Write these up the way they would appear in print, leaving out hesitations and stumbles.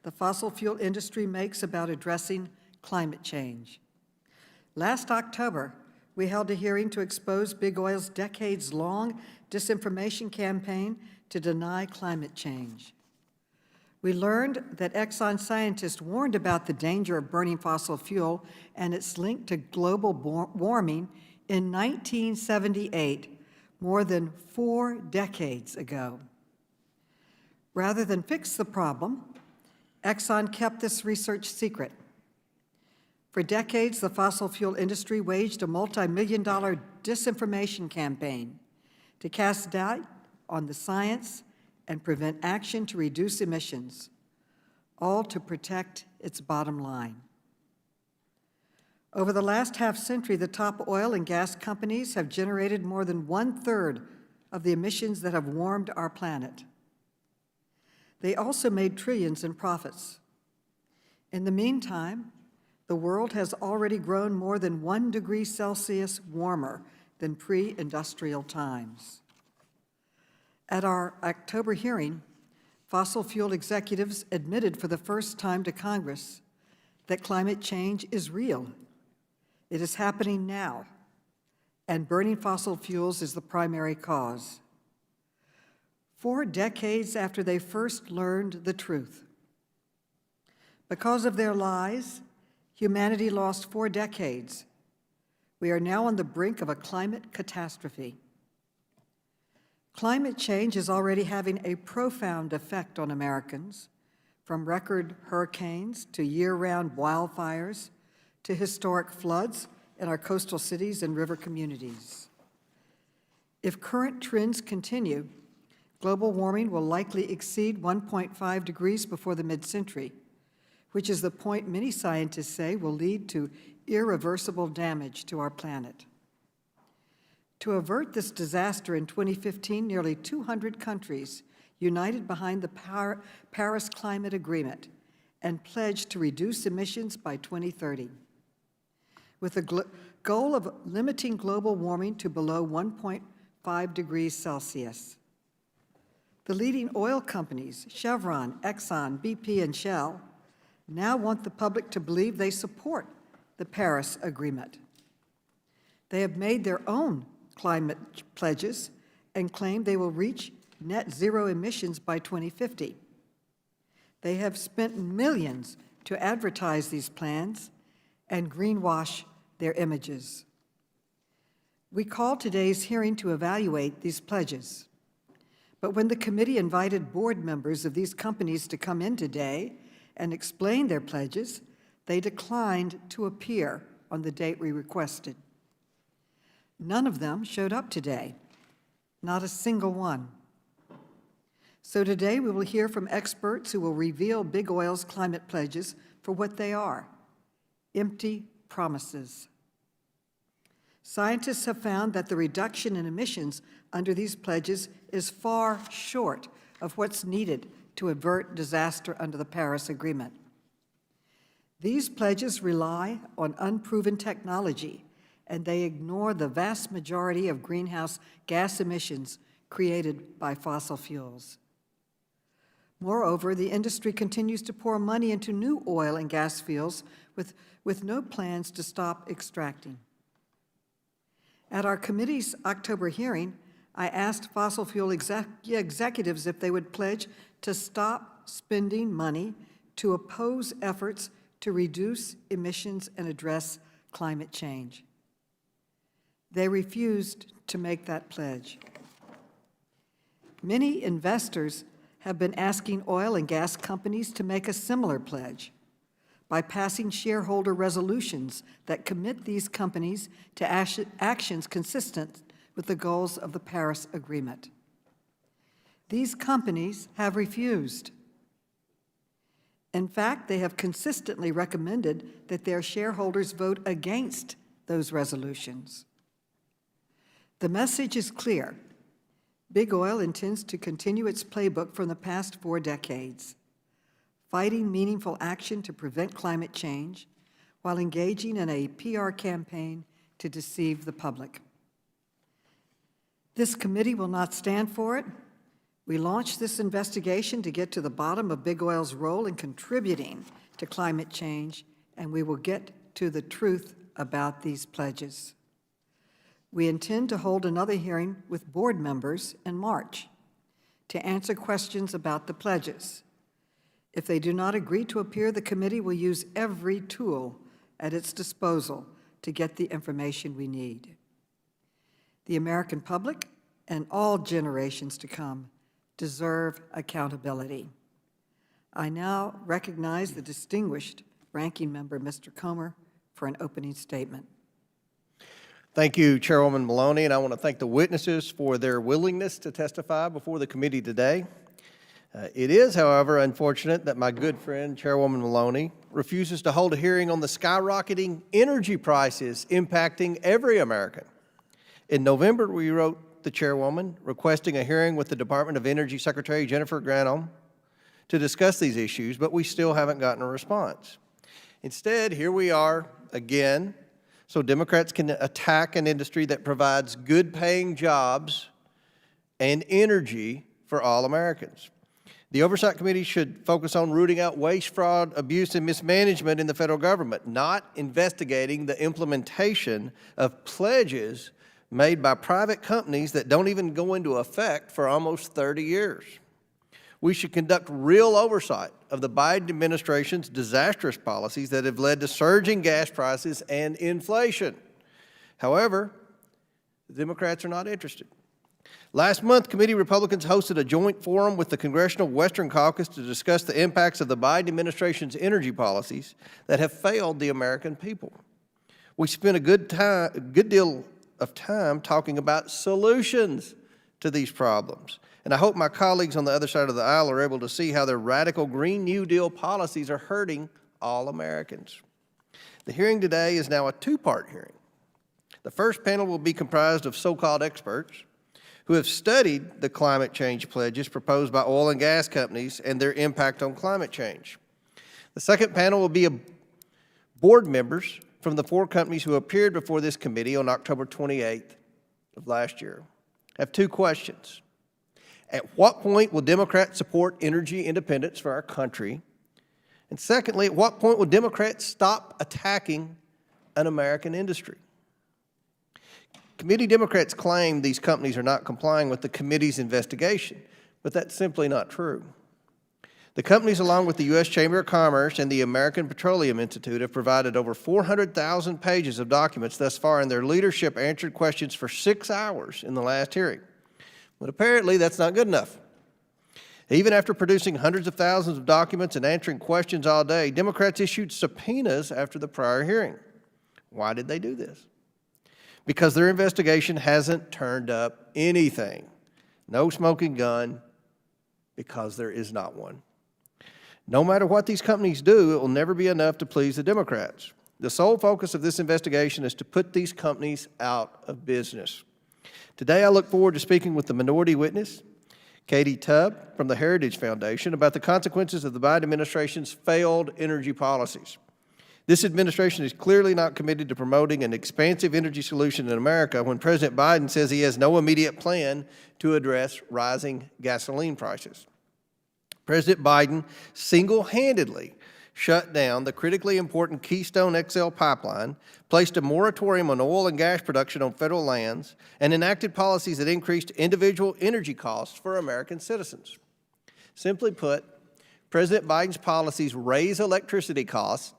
the fossil fuel industry makes about addressing climate change. Last October, we held a hearing to expose Big Oil's decades-long disinformation campaign to deny climate change. We learned that Exxon scientists warned about the danger of burning fossil fuel and its link to global warming in 1978, more than 4 decades ago. Rather than fix the problem, Exxon kept this research secret. For decades, the fossil fuel industry waged a multi-million-dollar disinformation campaign to cast doubt on the science and prevent action to reduce emissions, all to protect its bottom line. Over the last half-century, the top oil and gas companies have generated more than 1/3 of the emissions that have warmed our planet. They also made trillions in profits. In the meantime, the world has already grown more than 1 degree Celsius warmer than pre-industrial times. At our October hearing, fossil fuel executives admitted for the first time to Congress that climate change is real. It is happening now, and burning fossil fuels is the primary cause. 4 decades after they first learned the truth. Because of their lies, humanity lost 4 decades. We are now on the brink of a climate catastrophe. Climate change is already having a profound effect on Americans, from record hurricanes to year-round wildfires to historic floods in our coastal cities and river communities. If current trends continue, global warming will likely exceed 1.5 degrees before the mid-century, which is the point many scientists say will lead to irreversible damage to our planet. To avert this disaster in 2015, nearly 200 countries united behind the Paris Climate Agreement and pledged to reduce emissions by 2030, with a goal of limiting global warming to below 1.5 degrees Celsius. The leading oil companies, Chevron, Exxon, BP, and Shell, now want the public to believe they support the Paris Agreement. They have made their own climate pledges and claim they will reach net zero emissions by 2050. They have spent millions to advertise these plans and greenwash their images. We called today's hearing to evaluate these pledges. But when the committee invited board members of these companies to come in today and explain their pledges, they declined to appear on the date we requested. None of them showed up today, not a single one. So today we will hear from experts who will reveal Big Oil's climate pledges for what they are: empty promises. Scientists have found that the reduction in emissions under these pledges is far short of what's needed to avert disaster under the Paris Agreement. These pledges rely on unproven technology, and they ignore the vast majority of greenhouse gas emissions created by fossil fuels. Moreover, the industry continues to pour money into new oil and gas fields with no plans to stop extracting. At our committee's October hearing, I asked fossil fuel executives if they would pledge to stop spending money to oppose efforts to reduce emissions and address climate change. They refused to make that pledge. Many investors have been asking oil and gas companies to make a similar pledge by passing shareholder resolutions that commit these companies to actions consistent with the goals of the Paris Agreement. These companies have refused. In fact, they have consistently recommended that their shareholders vote against those resolutions. The message is clear. Big Oil intends to continue its playbook from the past 4 decades, fighting meaningful action to prevent climate change while engaging in a PR campaign to deceive the public. This committee will not stand for it. We launched this investigation to get to the bottom of big oil's role in contributing to climate change, and we will get to the truth about these pledges. We intend to hold another hearing with board members in March to answer questions about the pledges. If they do not agree to appear, the committee will use every tool at its disposal to get the information we need. The American public and all generations to come deserve accountability. I now recognize the distinguished ranking member, Mr. Comer, for an opening statement. Thank you, Chairwoman Maloney, and I want to thank the witnesses for their willingness to testify before the committee today. It is, however, unfortunate that my good friend, Chairwoman Maloney, refuses to hold a hearing on the skyrocketing energy prices impacting every American. In November, we wrote the Chairwoman requesting a hearing with the Department of Energy Secretary Jennifer Granholm to discuss these issues, but we still haven't gotten a response. Instead, here we are again, so Democrats can attack an industry that provides good-paying jobs and energy for all Americans. The Oversight Committee should focus on rooting out waste, fraud, abuse, and mismanagement in the federal government, not investigating the implementation of pledges made by private companies that don't even go into effect for almost 30 years. We should conduct real oversight of the Biden administration's disastrous policies that have led to surging gas prices and inflation. However, the Democrats are not interested. Last month, committee Republicans hosted a joint forum with the Congressional Western Caucus to discuss the impacts of the Biden administration's energy policies that have failed the American people. We spent a good deal of time talking about solutions to these problems. And I hope my colleagues on the other side of the aisle are able to see how their radical Green New Deal policies are hurting all Americans. The hearing today is now a two-part hearing. The first panel will be comprised of so-called experts who have studied the climate change pledges proposed by oil and gas companies and their impact on climate change. The second panel will be board members from the 4 companies who appeared before this committee on October 28th of last year. I have 2 questions. At what point will Democrats support energy independence for our country? And secondly, at what point will Democrats stop attacking an American industry? Committee Democrats claim these companies are not complying with the committee's investigation, but that's simply not true. The companies, along with the U.S. Chamber of Commerce and the American Petroleum Institute, have provided over 400,000 pages of documents thus far, and their leadership answered questions for 6 hours in the last hearing. But apparently that's not good enough. Even after producing hundreds of thousands of documents and answering questions all day, Democrats issued subpoenas after the prior hearing. Why did they do this? Because their investigation hasn't turned up anything. No smoking gun, because there is not one. No matter what these companies do, it will never be enough to please the Democrats. The sole focus of this investigation is to put these companies out of business. Today, I look forward to speaking with the minority witness, Katie Tubb from the Heritage Foundation, about the consequences of the Biden administration's failed energy policies. This administration is clearly not committed to promoting an expansive energy solution in America when President Biden says he has no immediate plan to address rising gasoline prices. President Biden single-handedly shut down the critically important Keystone XL pipeline, placed a moratorium on oil and gas production on federal lands, and enacted policies that increased individual energy costs for American citizens. Simply put, President Biden's policies raise electricity costs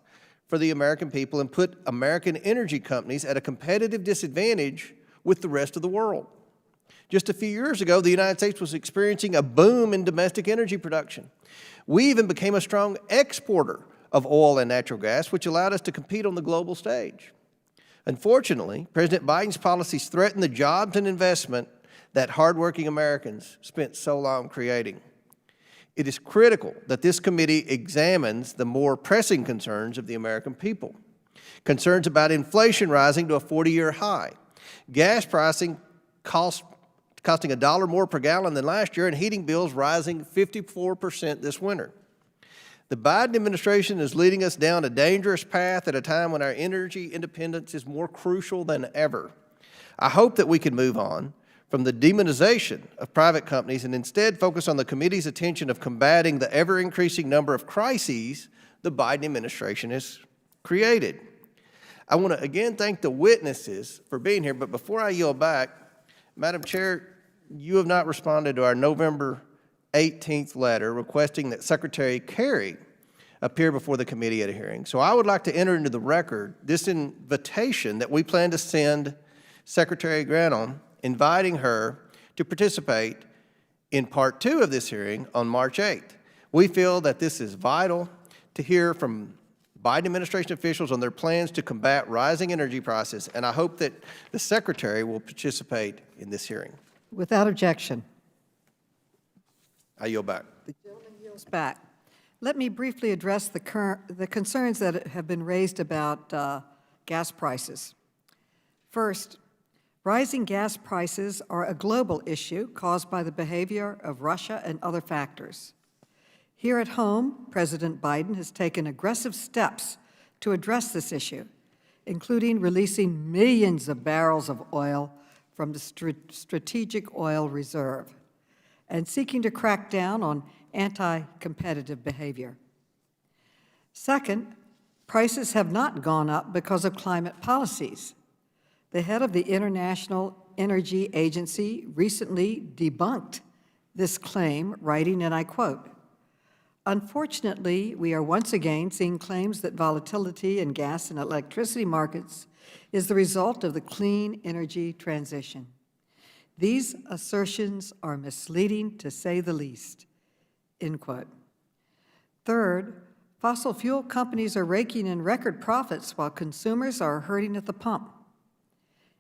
for the American people and put American energy companies at a competitive disadvantage with the rest of the world. Just a few years ago, the United States was experiencing a boom in domestic energy production. We even became a strong exporter of oil and natural gas, which allowed us to compete on the global stage. Unfortunately, President Biden's policies threaten the jobs and investment that hardworking Americans spent so long creating. It is critical that this committee examines the more pressing concerns of the American people. Concerns about inflation rising to a 40-year high, gas pricing costing $1 more per gallon than last year, and heating bills rising 54% this winter. The Biden administration is leading us down a dangerous path at a time when our energy independence is more crucial than ever. I hope that we can move on from the demonization of private companies and instead focus on the committee's attention of combating the ever-increasing number of crises the Biden administration has created. I want to again thank the witnesses for being here, but before I yield back, Madam Chair, you have not responded to our November 18th letter requesting that Secretary Kerry appear before the committee at a hearing. So I would like to enter into the record this invitation that we plan to send Secretary Granholm, inviting her to participate in part 2 of this hearing on March 8th. We feel that this is vital to hear from Biden administration officials on their plans to combat rising energy prices, and I hope that the Secretary will participate in this hearing. Without objection. I yield back. The gentleman yields back. Let me briefly address the concerns that have been raised about gas prices. First, rising gas prices are a global issue caused by the behavior of Russia and other factors. Here at home, President Biden has taken aggressive steps to address this issue, including releasing millions of barrels of oil from the Strategic Oil Reserve and seeking to crack down on anti-competitive behavior. Second, prices have not gone up because of climate policies. The head of the International Energy Agency recently debunked this claim, writing, and I quote, "Unfortunately, we are once again seeing claims that volatility in gas and electricity markets is the result of the clean energy transition. These assertions are misleading, to say the least." End quote. Third, fossil fuel companies are raking in record profits while consumers are hurting at the pump.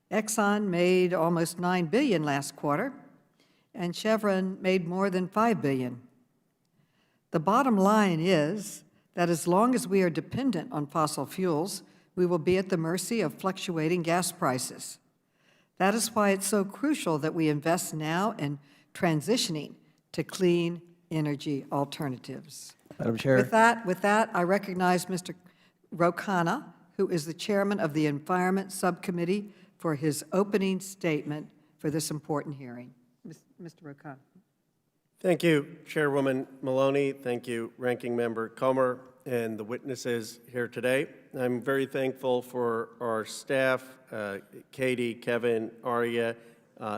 Exxon made almost $9 billion last quarter, and Chevron made more than $5 billion. The bottom line is that as long as we are dependent on fossil fuels, we will be at the mercy of fluctuating gas prices. That is why it's so crucial that we invest now in transitioning to clean energy alternatives. Madam Chair. With that, I recognize Mr. Rokana, who is the chairman of the Environment Subcommittee, for his opening statement for this important hearing. Mr. Rokana. Thank you, Chairwoman Maloney. Thank you, Ranking Member Comer, and the witnesses here today. I'm very thankful for our staff, Katie, Kevin, Arya,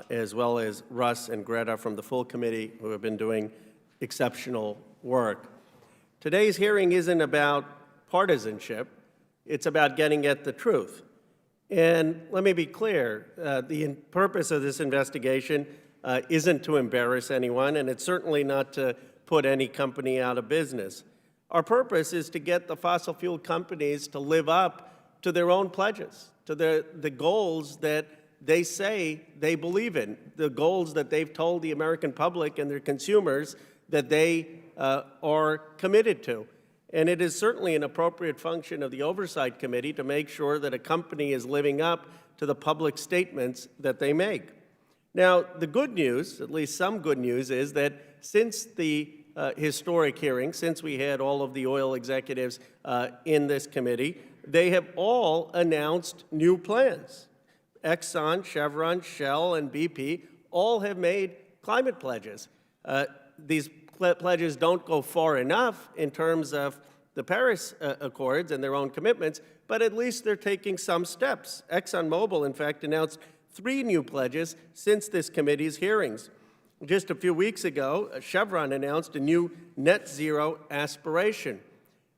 as well as Russ and Greta from the full committee who have been doing exceptional work. Today's hearing isn't about partisanship. It's about getting at the truth. And let me be clear, the purpose of this investigation isn't to embarrass anyone, and it's certainly not to put any company out of business. Our purpose is to get the fossil fuel companies to live up to their own pledges, to the goals that they say they believe in, the goals that they've told the American public and their consumers that they are committed to. And it is certainly an appropriate function of the Oversight Committee to make sure that a company is living up to the public statements that they make. Now, the good news, at least some good news, is that since the historic hearing, since we had all of the oil executives in this committee, they have all announced new plans. Exxon, Chevron, Shell, and BP all have made climate pledges. These pledges don't go far enough in terms of the Paris Accords and their own commitments, but at least they're taking some steps. ExxonMobil, in fact, announced 3 new pledges since this committee's hearings. Just a few weeks ago, Chevron announced a new net zero aspiration.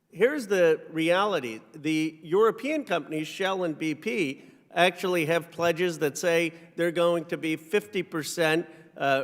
Here's the reality. The European companies, Shell and BP, actually have pledges that say they're going to be 50%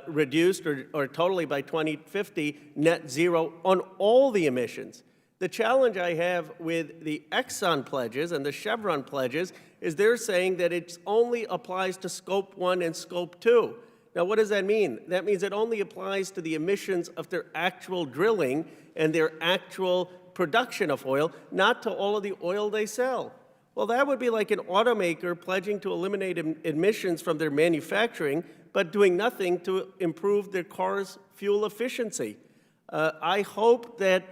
reduced or totally by 2050 net zero on all the emissions. The challenge I have with the Exxon pledges and the Chevron pledges is they're saying that it only applies to Scope 1 and Scope 2. Now, what does that mean? That means it only applies to the emissions of their actual drilling and their actual production of oil, not to all of the oil they sell. Well, that would be like an automaker pledging to eliminate emissions from their manufacturing, but doing nothing to improve their car's fuel efficiency. I hope that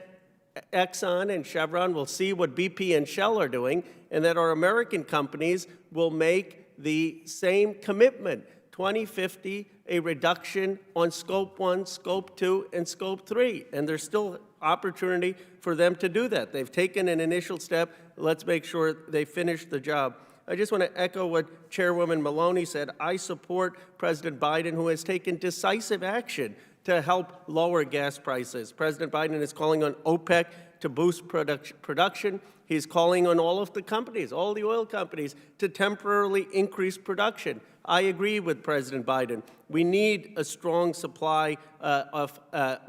Exxon and Chevron will see what BP and Shell are doing, and that our American companies will make the same commitment 2050 a reduction on Scope 1, Scope 2, and Scope 3. And there's still opportunity for them to do that. They've taken an initial step. Let's make sure they finish the job. I just want to echo what Chairwoman Maloney said. I support President Biden, who has taken decisive action to help lower gas prices. President Biden is calling on OPEC to boost production. He's calling on all of the companies, all the oil companies, to temporarily increase production. I agree with President Biden. We need a strong supply of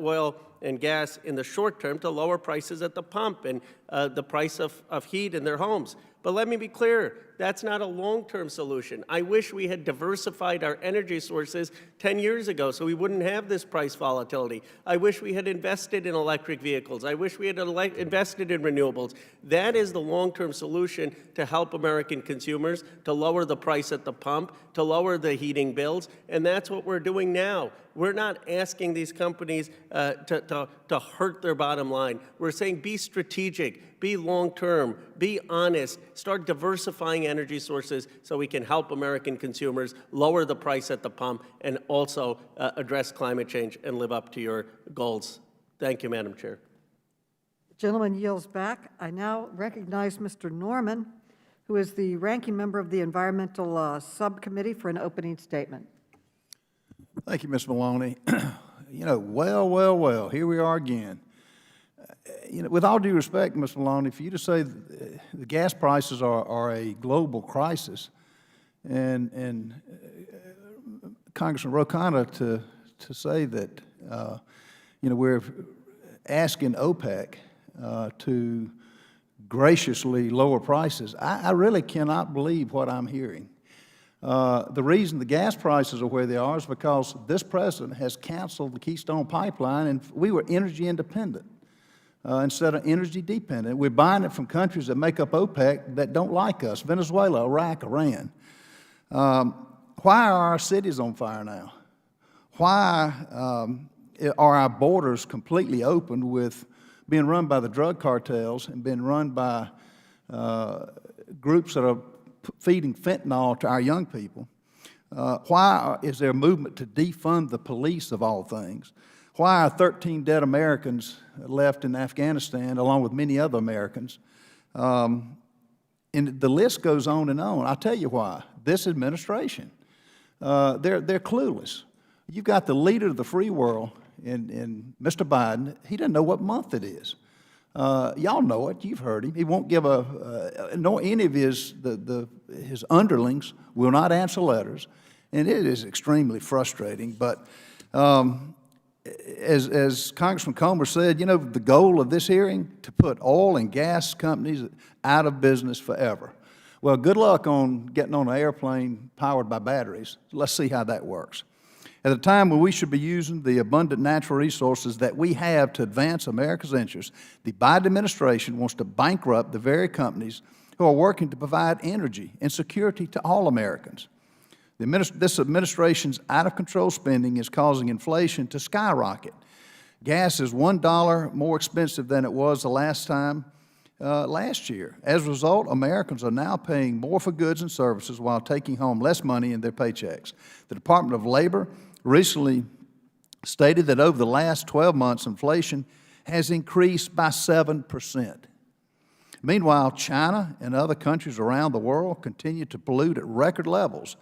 oil and gas in the short term to lower prices at the pump and the price of heat in their homes. But let me be clear, that's not a long-term solution. I wish we had diversified our energy sources 10 years ago so we wouldn't have this price volatility. I wish we had invested in electric vehicles. I wish we had invested in renewables. That is the long-term solution to help American consumers, to lower the price at the pump, to lower the heating bills, and that's what we're doing now. We're not asking these companies to hurt their bottom line. We're saying be strategic, be long-term, be honest, start diversifying energy sources so we can help American consumers lower the price at the pump and also address climate change and live up to your goals. Thank you, Madam Chair. Gentleman yields back. I now recognize Mr. Norman, who is the ranking member of the Environmental Subcommittee, for an opening statement. Thank you, Ms. Maloney. Well, here we are again. With all due respect, Ms. Maloney, for you to say the gas prices are a global crisis, and Congressman Rokana to say that, we're asking OPEC to graciously lower prices, I really cannot believe what I'm hearing. The reason the gas prices are where they are is because this president has canceled the Keystone Pipeline, and we were energy independent instead of energy dependent. We're buying it from countries that make up OPEC that don't like us: Venezuela, Iraq, Iran. Why are our cities on fire now? Why are our borders completely open with being run by the drug cartels and being run by groups that are feeding fentanyl to our young people? Why is there a movement to defund the police, of all things? Why are 13 dead Americans left in Afghanistan, along with many other Americans? And the list goes on and on. I'll tell you why. This administration, they're clueless. You've got the leader of the free world in Mr. Biden. He doesn't know what month it is. Y'all know it. You've heard him. He won't give nor any of his underlings will not answer letters, and it is extremely frustrating. But as Congressman Comer said, the goal of this hearing, to put oil and gas companies out of business forever. Well, good luck on getting on an airplane powered by batteries. Let's see how that works. At a time when we should be using the abundant natural resources that we have to advance America's interests, the Biden administration wants to bankrupt the very companies who are working to provide energy and security to all Americans. This administration's out-of-control spending is causing inflation to skyrocket. Gas is $1 more expensive than it was the last time last year. As a result, Americans are now paying more for goods and services while taking home less money in their paychecks. The Department of Labor recently stated that over the last 12 months, inflation has increased by 7%. Meanwhile, China and other countries around the world continue to pollute at record levels,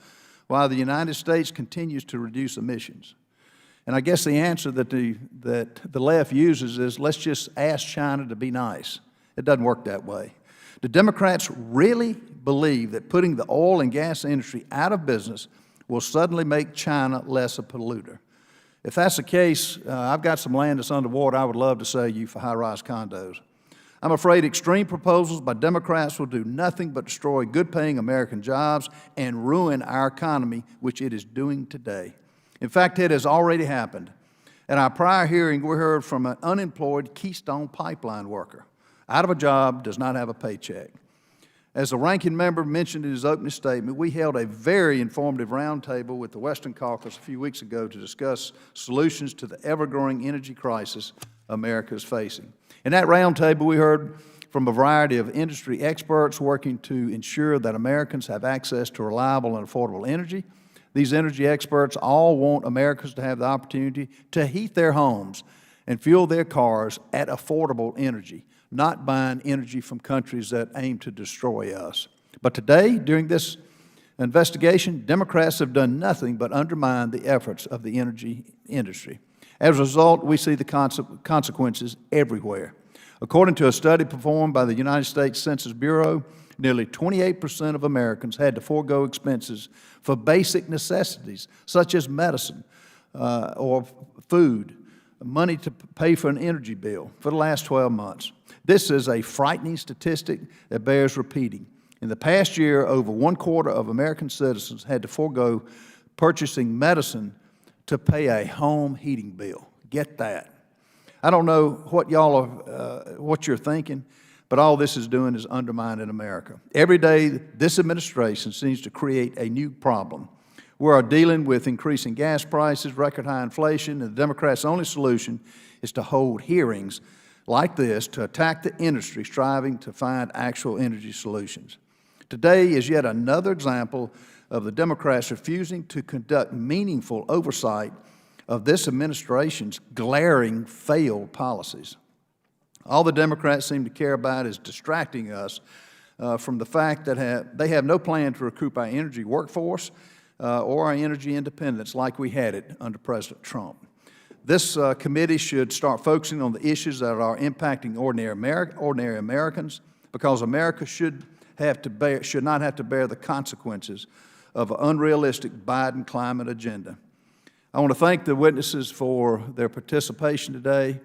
while the United States continues to reduce emissions. And I guess the answer that the left uses is, let's just ask China to be nice. It doesn't work that way. Do Democrats really believe that putting the oil and gas industry out of business will suddenly make China less a polluter? If that's the case, I've got some land that's underwater I would love to sell you for high-rise condos. I'm afraid extreme proposals by Democrats will do nothing but destroy good-paying American jobs and ruin our economy, which it is doing today. In fact, it has already happened. At our prior hearing, we heard from an unemployed Keystone Pipeline worker, out of a job, does not have a paycheck. As the ranking member mentioned in his opening statement, we held a very informative roundtable with the Western Caucus a few weeks ago to discuss solutions to the ever-growing energy crisis America is facing. In that roundtable, we heard from a variety of industry experts working to ensure that Americans have access to reliable and affordable energy. These energy experts all want Americans to have the opportunity to heat their homes and fuel their cars at affordable energy, not buying energy from countries that aim to destroy us. But today, during this investigation, Democrats have done nothing but undermine the efforts of the energy industry. As a result, we see the consequences everywhere. According to a study performed by the United States Census Bureau, nearly 28% of Americans had to forego expenses for basic necessities, such as medicine or food, money to pay for an energy bill for the last 12 months. This is a frightening statistic that bears repeating. In the past year, over 1/4 of American citizens had to forego purchasing medicine to pay a home heating bill. Get that. I don't know what what you're thinking, but all this is doing is undermining America. Every day, this administration seems to create a new problem. We are dealing with increasing gas prices, record high inflation, and the Democrats' only solution is to hold hearings like this to attack the industry striving to find actual energy solutions. Today is yet another example of the Democrats refusing to conduct meaningful oversight of this administration's glaring failed policies. All the Democrats seem to care about is distracting us from the fact that they have no plan to recoup our energy workforce or our energy independence like we had it under President Trump. This committee should start focusing on the issues that are impacting ordinary Americans, because America should not have to bear the consequences of an unrealistic Biden climate agenda. I want to thank the witnesses for their participation today,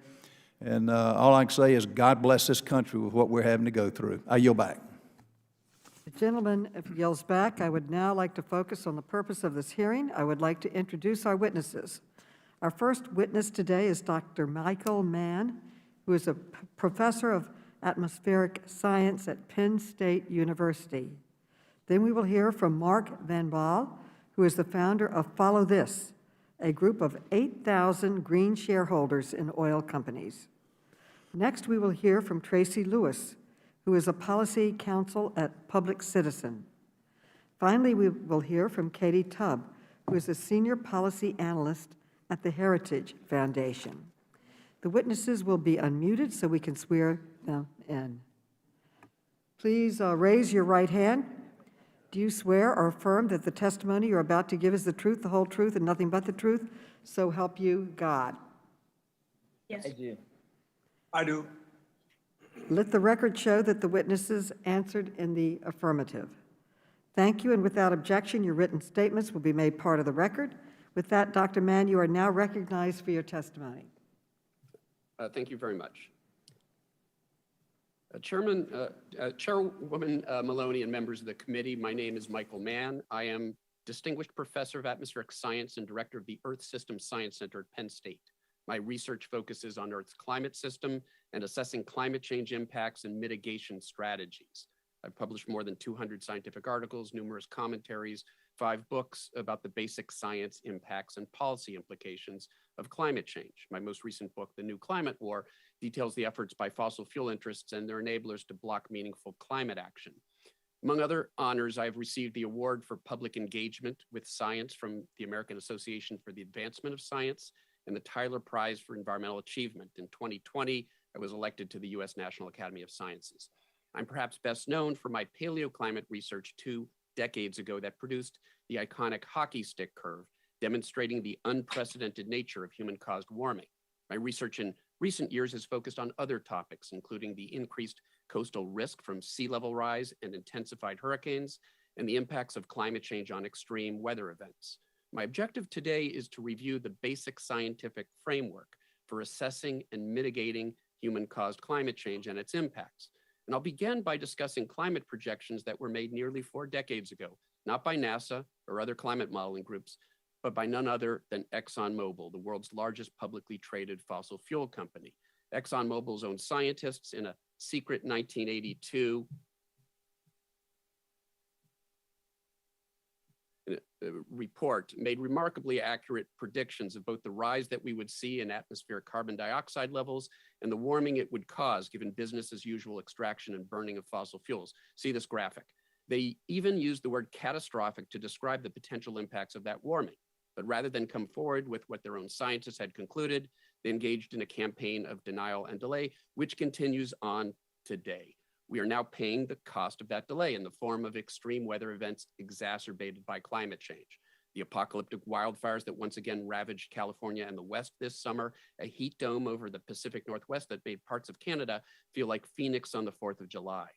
and all I can say is God bless this country with what we're having to go through. I yield back. The gentleman yells back. I would now like to focus on the purpose of this hearing. I would like to introduce our witnesses. Our first witness today is Dr. Michael Mann, who is a professor of atmospheric science at Penn State University. Then we will hear from Mark Van Baal, who is the founder of Follow This, a group of 8,000 green shareholders in oil companies. Next, we will hear from Tracy Lewis, who is a policy counsel at Public Citizen. Finally, we will hear from Katie Tubb, who is a senior policy analyst at the Heritage Foundation. The witnesses will be unmuted so we can swear them in. Please raise your right hand. Do you swear or affirm that the testimony you're about to give is the truth, the whole truth, and nothing but the truth? So help you God. Yes. I do. I do. Let the record show that the witnesses answered in the affirmative. Thank you, and without objection, your written statements will be made part of the record. With that, Dr. Mann, you are now recognized for your testimony. Thank you very much. Chairwoman Maloney and members of the committee, my name is Michael Mann. I am Distinguished Professor of Atmospheric Science and Director of the Earth Systems Science Center at Penn State. My research focuses on Earth's climate system and assessing climate change impacts and mitigation strategies. I've published more than 200 scientific articles, numerous commentaries, 5 books about the basic science impacts and policy implications of climate change. My most recent book, The New Climate War, details the efforts by fossil fuel interests and their enablers to block meaningful climate action. Among other honors, I've received the Award for Public Engagement with Science from the American Association for the Advancement of Science and the Tyler Prize for Environmental Achievement. In 2020, I was elected to the U.S. National Academy of Sciences. I'm perhaps best known for my paleoclimate research 2 decades ago that produced the iconic hockey stick curve, demonstrating the unprecedented nature of human-caused warming. My research in recent years has focused on other topics, including the increased coastal risk from sea level rise and intensified hurricanes, and the impacts of climate change on extreme weather events. My objective today is to review the basic scientific framework for assessing and mitigating human-caused climate change and its impacts. And I'll begin by discussing climate projections that were made nearly 4 decades ago, not by NASA or other climate modeling groups, but by none other than ExxonMobil, the world's largest publicly traded fossil fuel company. ExxonMobil's own scientists in a secret 1982 report made remarkably accurate predictions of both the rise that we would see in atmospheric carbon dioxide levels and the warming it would cause given business as usual extraction and burning of fossil fuels. See this graphic. They even used the word catastrophic to describe the potential impacts of that warming. But rather than come forward with what their own scientists had concluded, they engaged in a campaign of denial and delay, which continues on today. We are now paying the cost of that delay in the form of extreme weather events exacerbated by climate change. The apocalyptic wildfires that once again ravaged California and the West this summer, a heat dome over the Pacific Northwest that made parts of Canada feel like Phoenix on the 4th of July.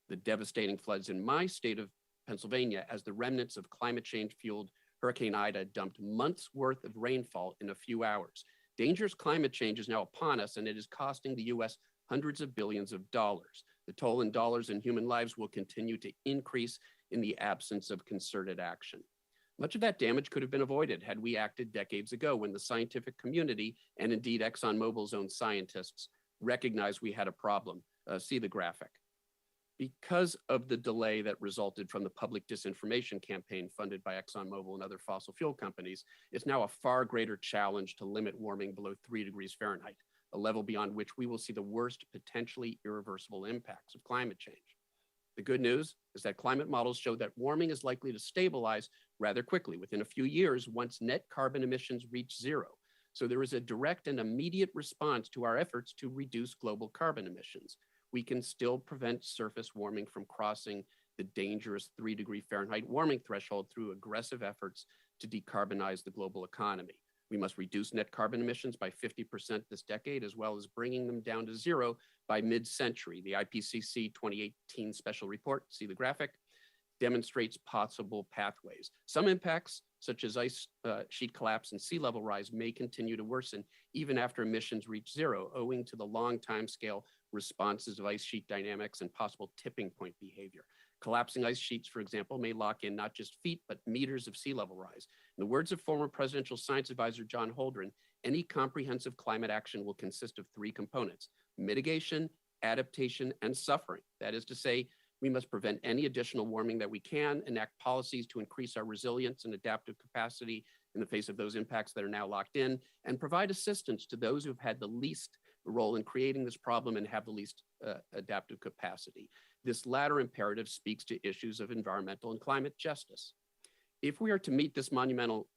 The devastating floods in my state of Pennsylvania as the remnants of climate change fueled Hurricane Ida dumped months worth of rainfall in a few hours. Dangerous climate change is now upon us, and it is costing the US hundreds of billions of dollars. The toll in dollars and human lives will continue to increase in the absence of concerted action. Much of that damage could have been avoided had we acted decades ago when the scientific community, and indeed ExxonMobil's own scientists, recognized we had a problem. See the graphic. Because of the delay that resulted from the public disinformation campaign funded by ExxonMobil and other fossil fuel companies, it's now a far greater challenge to limit warming below 3 degrees Fahrenheit, a level beyond which we will see the worst potentially irreversible impacts of climate change. The good news is that climate models show that warming is likely to stabilize rather quickly within a few years once net carbon emissions reach zero. So there is a direct and immediate response to our efforts to reduce global carbon emissions. We can still prevent surface warming from crossing the dangerous 3 degree Fahrenheit warming threshold through aggressive efforts to decarbonize the global economy. We must reduce net carbon emissions by 50% this decade, as well as bringing them down to zero by mid-century. The IPCC 2018 special report, see the graphic, demonstrates possible pathways. Some impacts, such as ice sheet collapse and sea level rise, may continue to worsen even after emissions reach zero, owing to the long timescale responses of ice sheet dynamics and possible tipping point behavior. Collapsing ice sheets, for example, may lock in not just feet, but meters of sea level rise. In the words of former presidential science advisor John Holdren, any comprehensive climate action will consist of 3 components: mitigation, adaptation, and suffering. That is to say, we must prevent any additional warming that we can, enact policies to increase our resilience and adaptive capacity in the face of those impacts that are now locked in, and provide assistance to those who've had the least role in creating this problem and have the least adaptive capacity. This latter imperative speaks to issues of environmental and climate justice. If we are to meet this monumental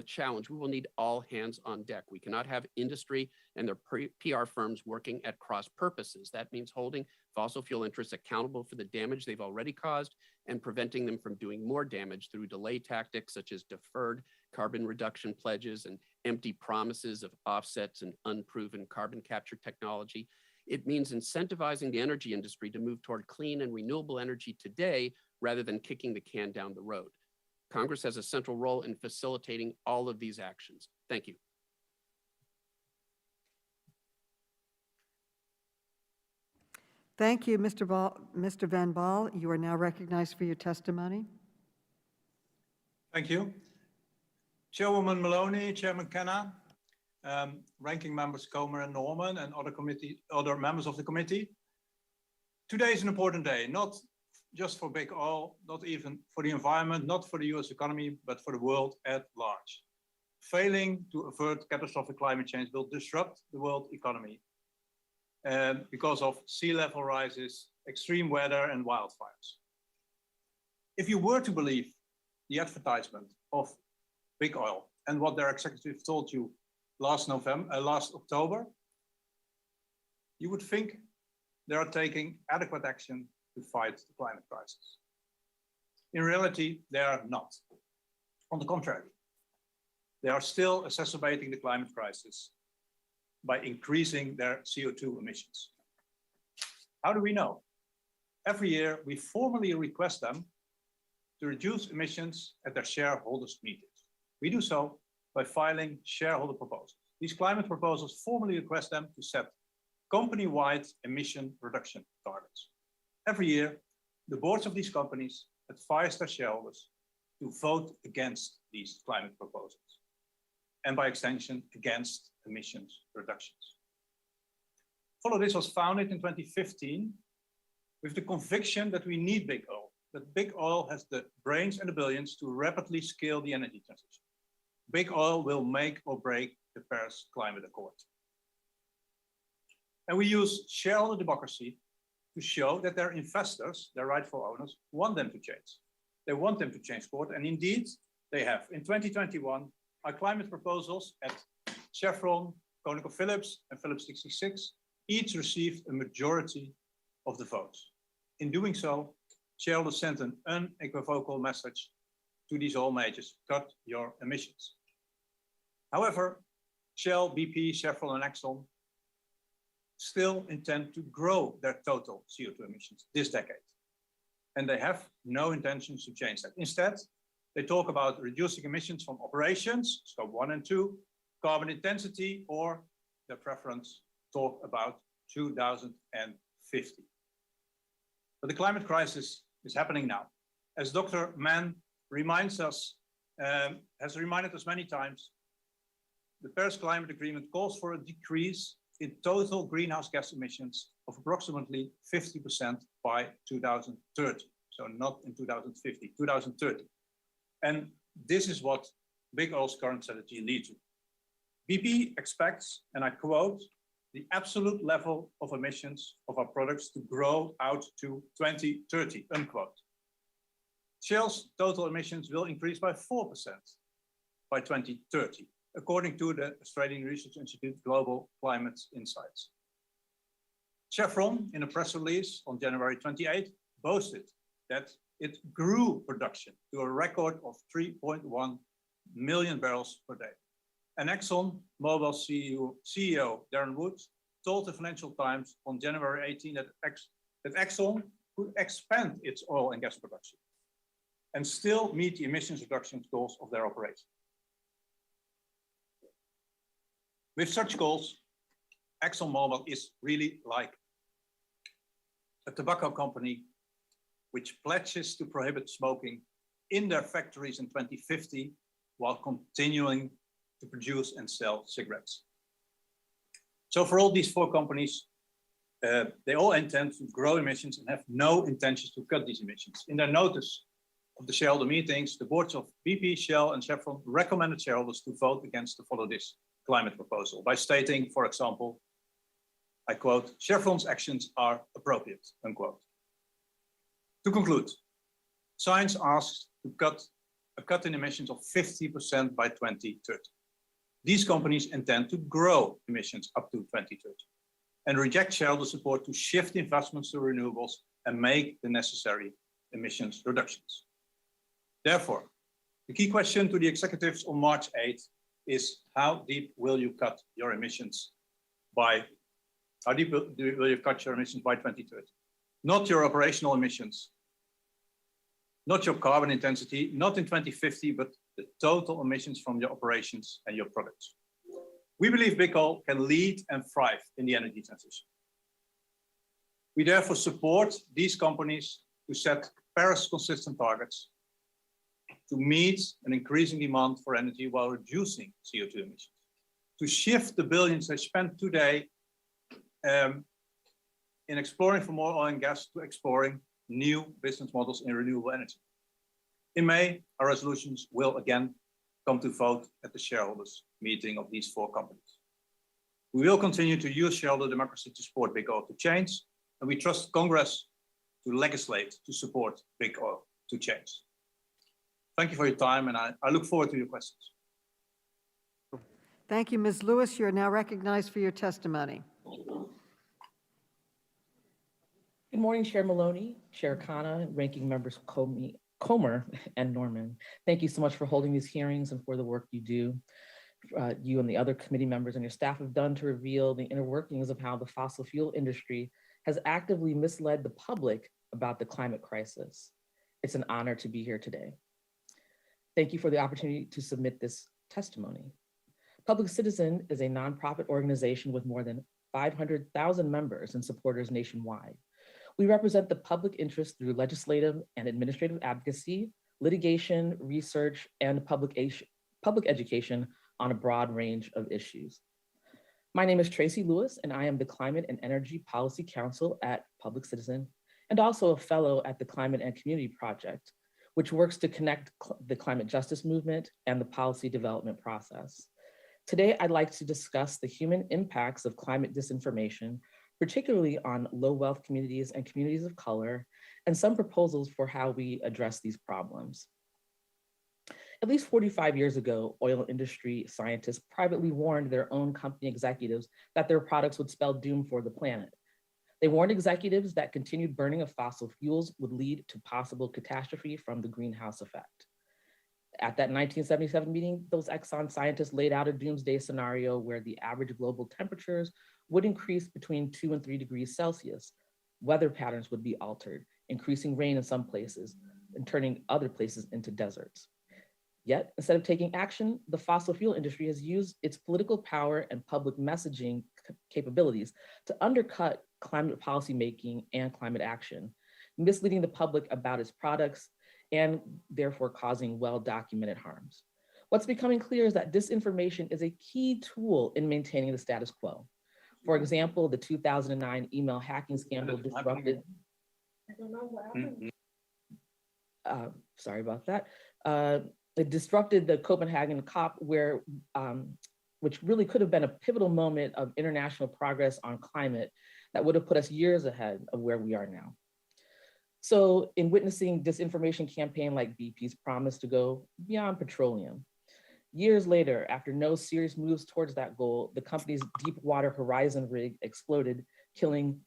challenge, we will need all hands on deck. We cannot have industry and their PR firms working at cross purposes. That means holding fossil fuel interests accountable for the damage they've already caused and preventing them from doing more damage through delay tactics such as deferred carbon reduction pledges and empty promises of offsets and unproven carbon capture technology. It means incentivizing the energy industry to move toward clean and renewable energy today rather than kicking the can down the road. Congress has a central role in facilitating all of these actions. Thank you. Thank you, Mr. Van Baal. You are now recognized for your testimony. Thank you. Chairwoman Maloney, Chairman Kenna, ranking members Comer and Norman, and other members of the committee. Today is an important day, not just for big oil, not even for the environment, not for the US economy, but for the world at large. Failing to avert catastrophic climate change will disrupt the world economy because of sea level rises, extreme weather, and wildfires. If you were to believe the advertisement of big oil and what their executive told you last October, you would think they are taking adequate action to fight the climate crisis. In reality, they are not. On the contrary, they are still exacerbating the climate crisis by increasing their CO2 emissions. How do we know? Every year, we formally request them to reduce emissions at their shareholders' meetings. We do so by filing shareholder proposals. These climate proposals formally request them to set company-wide emission reduction targets. Every year, the boards of these companies advise their shareholders to vote against these climate proposals, and by extension, against emissions reductions. Follow This was founded in 2015 with the conviction that we need big oil, that big oil has the brains and the billions to rapidly scale the energy transition. Big oil will make or break the Paris Climate Accord. And we use shareholder democracy to show that their investors, their rightful owners, want them to change. They want them to change course, and indeed they have. In 2021, our climate proposals at Chevron, ConocoPhillips, and Phillips 66 each received a majority of the votes. In doing so, shareholders sent an unequivocal message to these oil majors: cut your emissions. However, Shell, BP, Chevron, and Exxon still intend to grow their total CO2 emissions this decade. And they have no intentions to change that. Instead, they talk about reducing emissions from operations, scope 1 and 2, carbon intensity, or their preference talk about 2050. But the climate crisis is happening now. As Dr. Mann reminds us, has reminded us many times, the Paris Climate Agreement calls for a decrease in total greenhouse gas emissions of approximately 50% by 2030. So not in 2050, 2030. And this is what big oil's current strategy leads to. BP expects, and I quote, the absolute level of emissions of our products to grow out to 2030, unquote. Shell's total emissions will increase by 4% by 2030, according to the Australian Research Institute Global Climate Insights. Chevron, in a press release on January 28, boasted that it grew production to a record of 3.1 million barrels per day. And Exxon Mobil CEO Darren Woods told the Financial Times on January 18 that Exxon could expand its oil and gas production and still meet the emissions reduction goals of their operation. With such goals, ExxonMobil is really like a tobacco company which pledges to prohibit smoking in their factories in 2050 while continuing to produce and sell cigarettes. So for all these four companies, they all intend to grow emissions and have no intentions to cut these emissions. In their notice of the shareholder meetings, the boards of BP, Shell, and Chevron recommended shareholders to vote against the Follow This climate proposal by stating, for example, I quote, Chevron's actions are appropriate, unquote. To conclude, science asks to cut in emissions of 50% by 2030. These companies intend to grow emissions up to 2030 and reject shareholder support to shift investments to renewables and make the necessary emissions reductions. Therefore, the key question to the executives on March 8th is how deep will you cut your emissions by, how deep will you cut your emissions by 2030? Not your operational emissions, not your carbon intensity, not in 2050, but the total emissions from your operations and your products. We believe big oil can lead and thrive in the energy transition. We therefore support these companies to set Paris-consistent targets to meet an increasing demand for energy while reducing CO2 emissions, to shift the billions they spend today in exploring for more oil and gas to exploring new business models in renewable energy. In May, our resolutions will again come to vote at the shareholders meeting of these four companies. We will continue to use shareholder democracy to support big oil to change, and we trust Congress to legislate to support big oil to change. Thank you for your time, and I look forward to your questions. Thank you, Ms. Lewis. You're now recognized for your testimony. Good morning, Chair Maloney, Chair Khanna, Ranking Members Comer and Norman. Thank you so much for holding these hearings and for the work you do. You and the other committee members and your staff have done to reveal the inner workings of how the fossil fuel industry has actively misled the public about the climate crisis. It's an honor to be here today. Thank you for the opportunity to submit this testimony. Public Citizen is a nonprofit organization with more than 500,000 members and supporters nationwide. We represent the public interest through legislative and administrative advocacy, litigation, research, and public education on a broad range of issues. My name is Tracy Lewis, and I am the Climate and Energy Policy Counsel at Public Citizen, and also a fellow at the Climate and Community Project, which works to connect the climate justice movement and the policy development process. Today, I'd like to discuss the human impacts of climate disinformation particularly on low wealth communities and communities of color, and some proposals for how we address these problems. At least 45 years ago, oil industry scientists privately warned their own company executives that their products would spell doom for the planet. They warned executives that continued burning of fossil fuels would lead to possible catastrophe from the greenhouse effect. At that 1977 meeting, those Exxon scientists laid out a doomsday scenario where the average global temperatures would increase between 2 and 3 degrees Celsius. Weather patterns would be altered, increasing rain in some places and turning other places into deserts. Yet, instead of taking action, the fossil fuel industry has used its political power and public messaging capabilities to undercut climate policymaking and climate action, misleading the public about its products and therefore causing well-documented harms. What's becoming clear is that disinformation is a key tool in maintaining the status quo. For example, the 2009 email hacking scandal disrupted. Sorry about that. It disrupted the Copenhagen COP, which really could have been a pivotal moment of international progress on climate that would have put us years ahead of where we are now. So in witnessing disinformation campaign like BP's promise to go beyond petroleum, years later, after no serious moves towards that goal, the company's Deepwater Horizon rig exploded, killing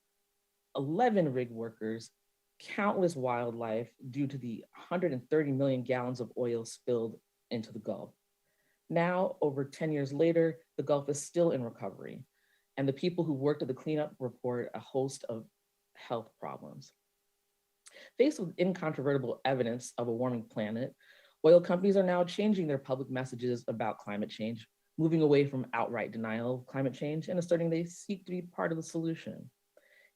11 rig workers, countless wildlife due to the 130 million gallons of oil spilled into the Gulf. Now, over 10 years later, the Gulf is still in recovery, and the people who worked at the cleanup report a host of health problems. Faced with incontrovertible evidence of a warming planet, oil companies are now changing their public messages about climate change, moving away from outright denial of climate change and asserting they seek to be part of the solution.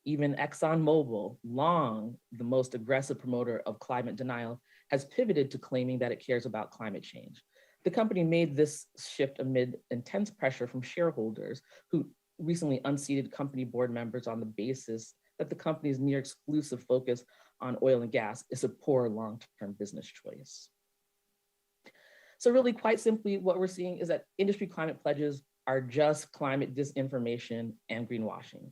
Even ExxonMobil, long the most aggressive promoter of climate denial, has pivoted to claiming that it cares about climate change. The company made this shift amid intense pressure from shareholders who recently unseated company board members on the basis that the company's near exclusive focus on oil and gas is a poor long-term business choice. So really, quite simply, what we're seeing is that industry climate pledges are just climate disinformation and greenwashing.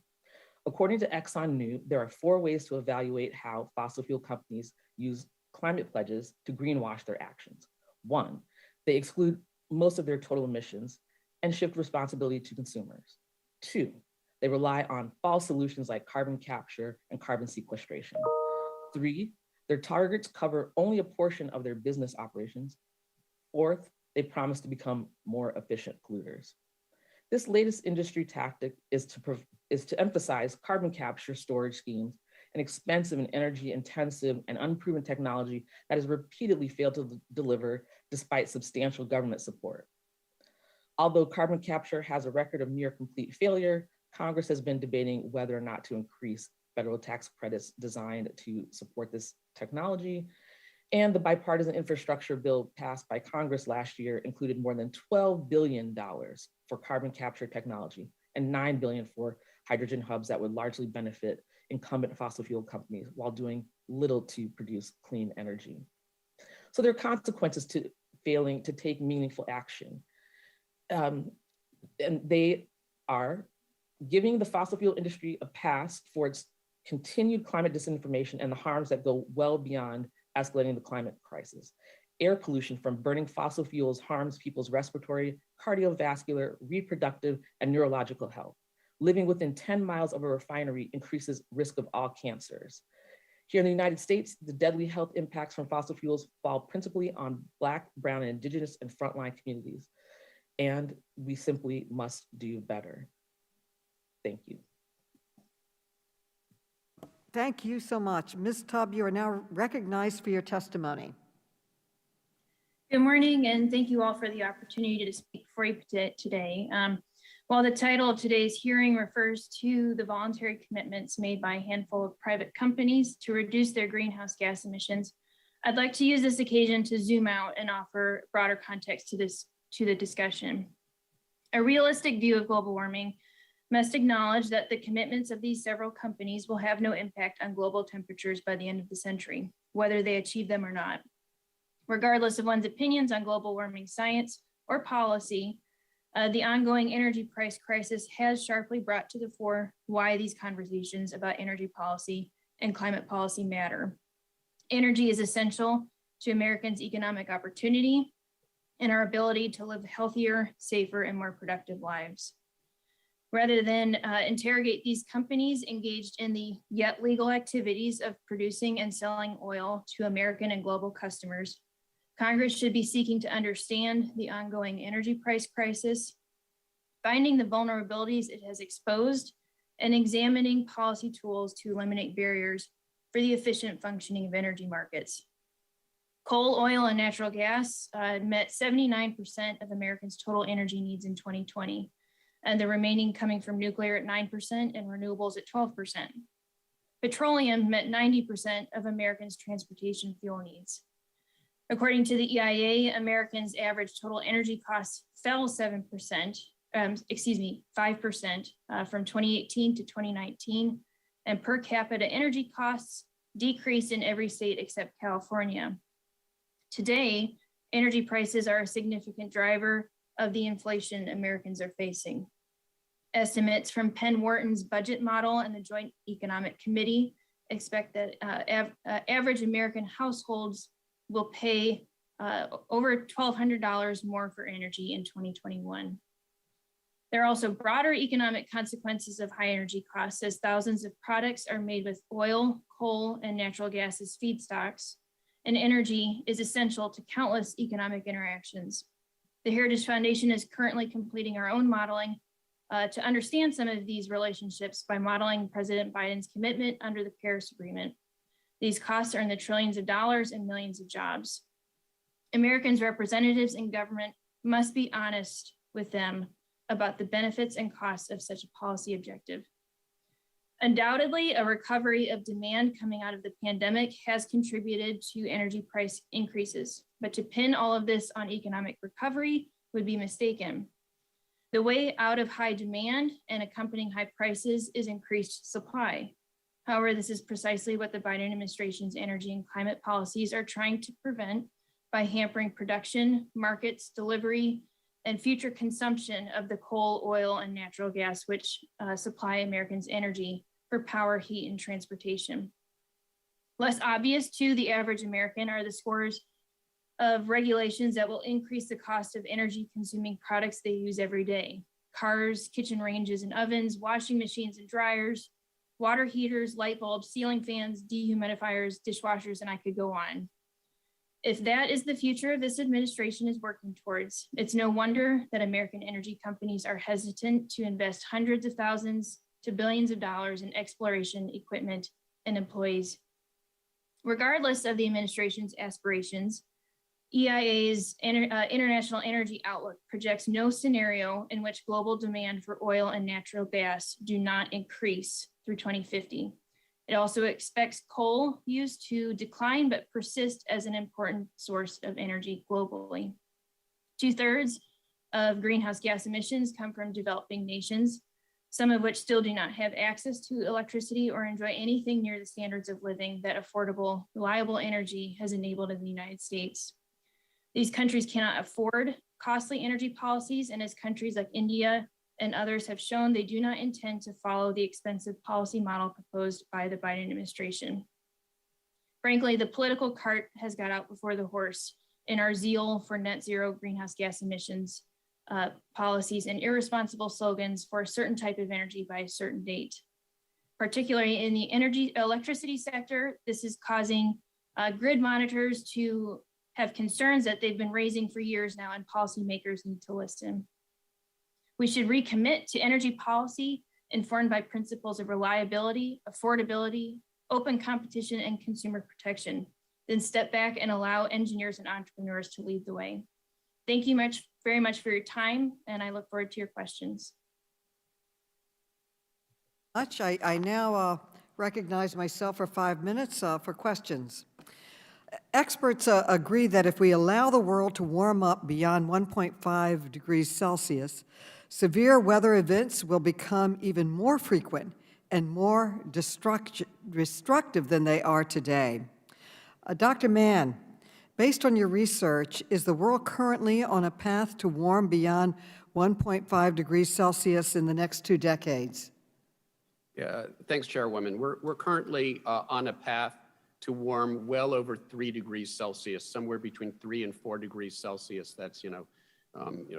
According to Exxon New, there are 4 ways to evaluate how fossil fuel companies use climate pledges to greenwash their actions. 1, they exclude most of their total emissions and shift responsibility to consumers. 2, they rely on false solutions like carbon capture and carbon sequestration. 3, their targets cover only a portion of their business operations. 4th, they promise to become more efficient polluters. This latest industry tactic is to emphasize carbon capture storage schemes, an expensive and energy intensive and unproven technology that has repeatedly failed to deliver despite substantial government support. Although carbon capture has a record of near complete failure, Congress has been debating whether or not to increase federal tax credits designed to support this technology. And the bipartisan infrastructure bill passed by Congress last year included more than $12 billion for carbon capture technology and $9 billion for hydrogen hubs that would largely benefit incumbent fossil fuel companies while doing little to produce clean energy. So there are consequences to failing to take meaningful action. And they are giving the fossil fuel industry a pass for its continued climate disinformation and the harms that go well beyond escalating the climate crisis. Air pollution from burning fossil fuels harms people's respiratory, cardiovascular, reproductive, and neurological health. Living within 10 miles of a refinery increases risk of all cancers. Here in the United States, the deadly health impacts from fossil fuels fall principally on Black, Brown, and Indigenous and frontline communities. And we simply must do better. Thank you. Thank you so much. Ms. Tubb, you are now recognized for your testimony. Good morning, and thank you all for the opportunity to speak for you today. While the title of today's hearing refers to the voluntary commitments made by a handful of private companies to reduce their greenhouse gas emissions, I'd like to use this occasion to zoom out and offer broader context to the discussion. A realistic view of global warming must acknowledge that the commitments of these several companies will have no impact on global temperatures by the end of the century, whether they achieve them or not. Regardless of one's opinions on global warming science or policy, The ongoing energy price crisis has sharply brought to the fore why these conversations about energy policy and climate policy matter. Energy is essential to Americans' economic opportunity and our ability to live healthier, safer, and more productive lives. Rather than interrogate these companies engaged in the yet legal activities of producing and selling oil to American and global customers, Congress should be seeking to understand the ongoing energy price crisis, finding the vulnerabilities it has exposed, and examining policy tools to eliminate barriers for the efficient functioning of energy markets. Coal, oil, and natural gas met 79% of Americans' total energy needs in 2020, and the remaining coming from nuclear at 9% and renewables at 12%. Petroleum met 90% of Americans' transportation fuel needs. According to the EIA, Americans' average total energy costs fell 5% from 2018 to 2019, and per capita energy costs decreased in every state except California. Today, energy prices are a significant driver of the inflation Americans are facing. Estimates from Penn Wharton's budget model and the Joint Economic Committee expect that average American households will pay over $1,200 more for energy in 2021. There are also broader economic consequences of high energy costs, as thousands of products are made with oil, coal, and natural gas as feedstocks, and energy is essential to countless economic interactions. The Heritage Foundation is currently completing our own modeling to understand some of these relationships by modeling President Biden's commitment under the Paris Agreement. These costs are in the trillions of dollars and millions of jobs. Americans' representatives in government must be honest with them about the benefits and costs of such a policy objective. Undoubtedly, a recovery of demand coming out of the pandemic has contributed to energy price increases, but to pin all of this on economic recovery would be mistaken. The way out of high demand and accompanying high prices is increased supply. However, this is precisely what the Biden administration's energy and climate policies are trying to prevent by hampering production, markets, delivery, and future consumption of the coal, oil, and natural gas, which supply Americans energy for power, heat, and transportation. Less obvious to the average American are the scores of regulations that will increase the cost of energy consuming products they use every day. Cars, kitchen ranges and ovens, washing machines and dryers, water heaters, light bulbs, ceiling fans, dehumidifiers, dishwashers, and I could go on. If that is the future this administration is working towards, it's no wonder that American energy companies are hesitant to invest hundreds of thousands to billions of dollars in exploration, equipment, and employees. Regardless of the administration's aspirations, EIA's International Energy Outlook projects no scenario in which global demand for oil and natural gas do not increase through 2050. It also expects coal use to decline but persist as an important source of energy globally. 2/3 of greenhouse gas emissions come from developing nations, some of which still do not have access to electricity or enjoy anything near the standards of living that affordable, reliable energy has enabled in the United States. These countries cannot afford costly energy policies, and as countries like India and others have shown, they do not intend to follow the expensive policy model proposed by the Biden administration. Frankly, the political cart has got out before the horse in our zeal for net zero greenhouse gas emissions policies and irresponsible slogans for a certain type of energy by a certain date. Particularly in the electricity sector, this is causing grid monitors to have concerns that they've been raising for years now, and policymakers need to listen. We should recommit to energy policy informed by principles of reliability, affordability, open competition, and consumer protection, then step back and allow engineers and entrepreneurs to lead the way. Thank you very much for your time, and I look forward to your questions. I now recognize myself for 5 minutes for questions. Experts agree that if we allow the world to warm up beyond 1.5 degrees Celsius, severe weather events will become even more frequent and more destructive than they are today. Dr. Mann, based on your research, is the world currently on a path to warm beyond 1.5 degrees Celsius in the next 2 decades? Yeah, thanks, Chairwoman. We're currently on a path to warm well over 3 degrees Celsius, somewhere between 3 and 4 degrees Celsius. That's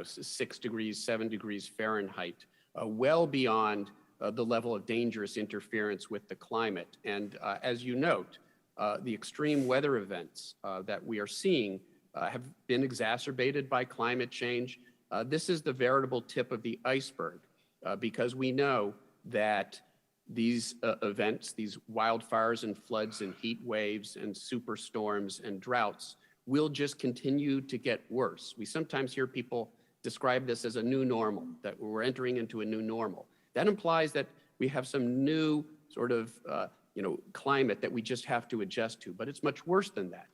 6 degrees, 7 degrees Fahrenheit, well beyond the level of dangerous interference with the climate. And as you note, the extreme weather events that we are seeing have been exacerbated by climate change. This is the veritable tip of the iceberg because we know that these events, these wildfires and floods and heat waves and superstorms and droughts will just continue to get worse. We sometimes hear people describe this as a new normal, that we're entering into a new normal. That implies that we have some new sort of climate that we just have to adjust to, but it's much worse than that.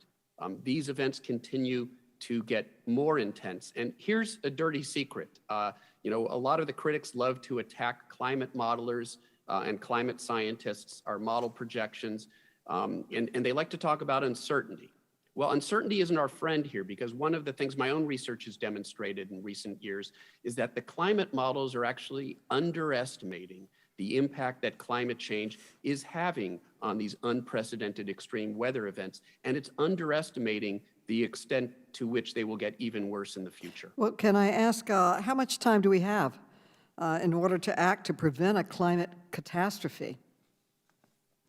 These events continue to get more intense. And here's a dirty secret. A lot of the critics love to attack climate modelers and climate scientists, our model projections, and they like to talk about uncertainty. Well, uncertainty isn't our friend here because one of the things my own research has demonstrated in recent years is that the climate models are actually underestimating the impact that climate change is having on these unprecedented extreme weather events, and it's underestimating the extent to which they will get even worse in the future. Well, can I ask, how much time do we have in order to act to prevent a climate catastrophe?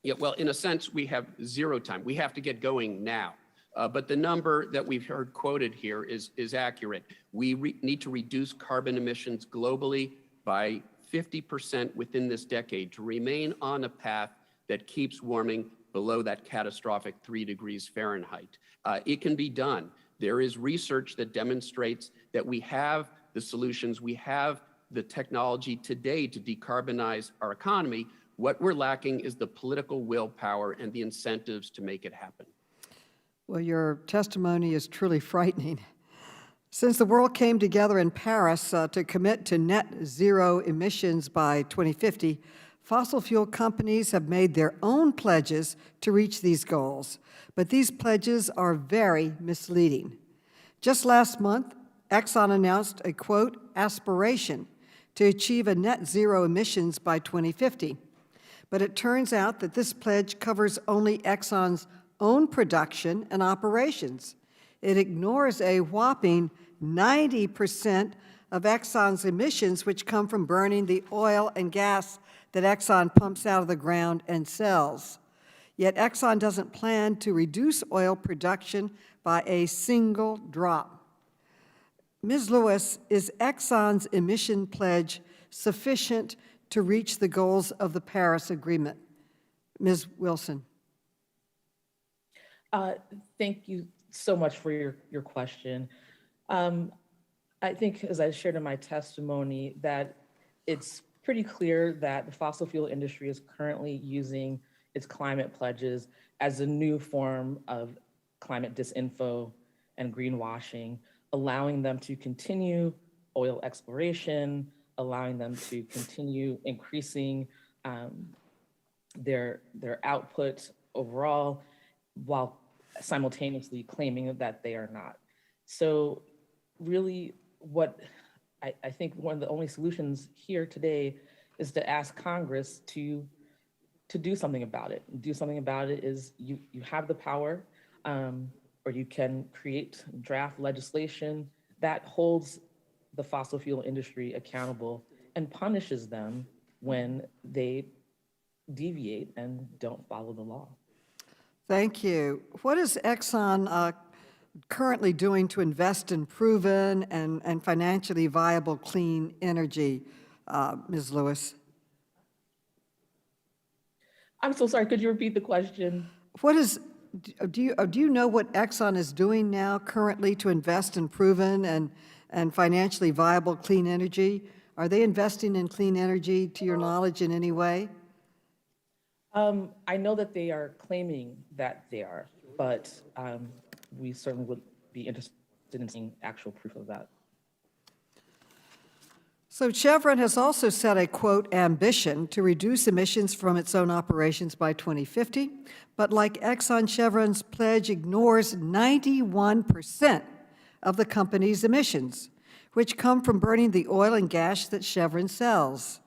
Yeah, well, in a sense, we have zero time. We have to get going now. But the number that we've heard quoted here is accurate. We need to reduce carbon emissions globally by 50% within this decade to remain on a path that keeps warming below that catastrophic 3 degrees Fahrenheit. It can be done. There is research that demonstrates that we have the solutions, we have the technology today to decarbonize our economy. What we're lacking is the political willpower and the incentives to make it happen. Well, your testimony is truly frightening. Since the world came together in Paris to commit to net zero emissions by 2050, fossil fuel companies have made their own pledges to reach these goals. But these pledges are very misleading. Just last month, Exxon announced a, quote, aspiration to achieve a net zero emissions by 2050. But it turns out that this pledge covers only Exxon's own production and operations. It ignores a whopping 90% of Exxon's emissions, which come from burning the oil and gas that Exxon pumps out of the ground and sells. Yet Exxon doesn't plan to reduce oil production by a single drop. Ms. Lewis, is Exxon's emission pledge sufficient to reach the goals of the Paris Agreement? Ms. Wilson. Thank you so much for your question. I think, as I shared in my testimony, that it's pretty clear that the fossil fuel industry is currently using its climate pledges as a new form of climate disinfo and greenwashing, allowing them to continue oil exploration, allowing them to continue increasing their output overall, while simultaneously claiming that they are not. So really what I think one of the only solutions here today is to ask Congress to do something about it. Do something about it is you have the power, or you can create draft legislation that holds the fossil fuel industry accountable and punishes them when they deviate and don't follow the law. Thank you. What is Exxon currently doing to invest in proven and financially viable clean energy, Ms. Lewis? I'm so sorry, could you repeat the question? Do you know what Exxon is doing now currently to invest in proven and financially viable clean energy? Are they investing in clean energy, to your knowledge, in any way? I know that they are claiming that they are, but we certainly would be interested in seeing actual proof of that. So Chevron has also set a, quote, ambition to reduce emissions from its own operations by 2050, but like Exxon, Chevron's pledge ignores 91% of the company's emissions, which come from burning the oil and gas that Chevron sells.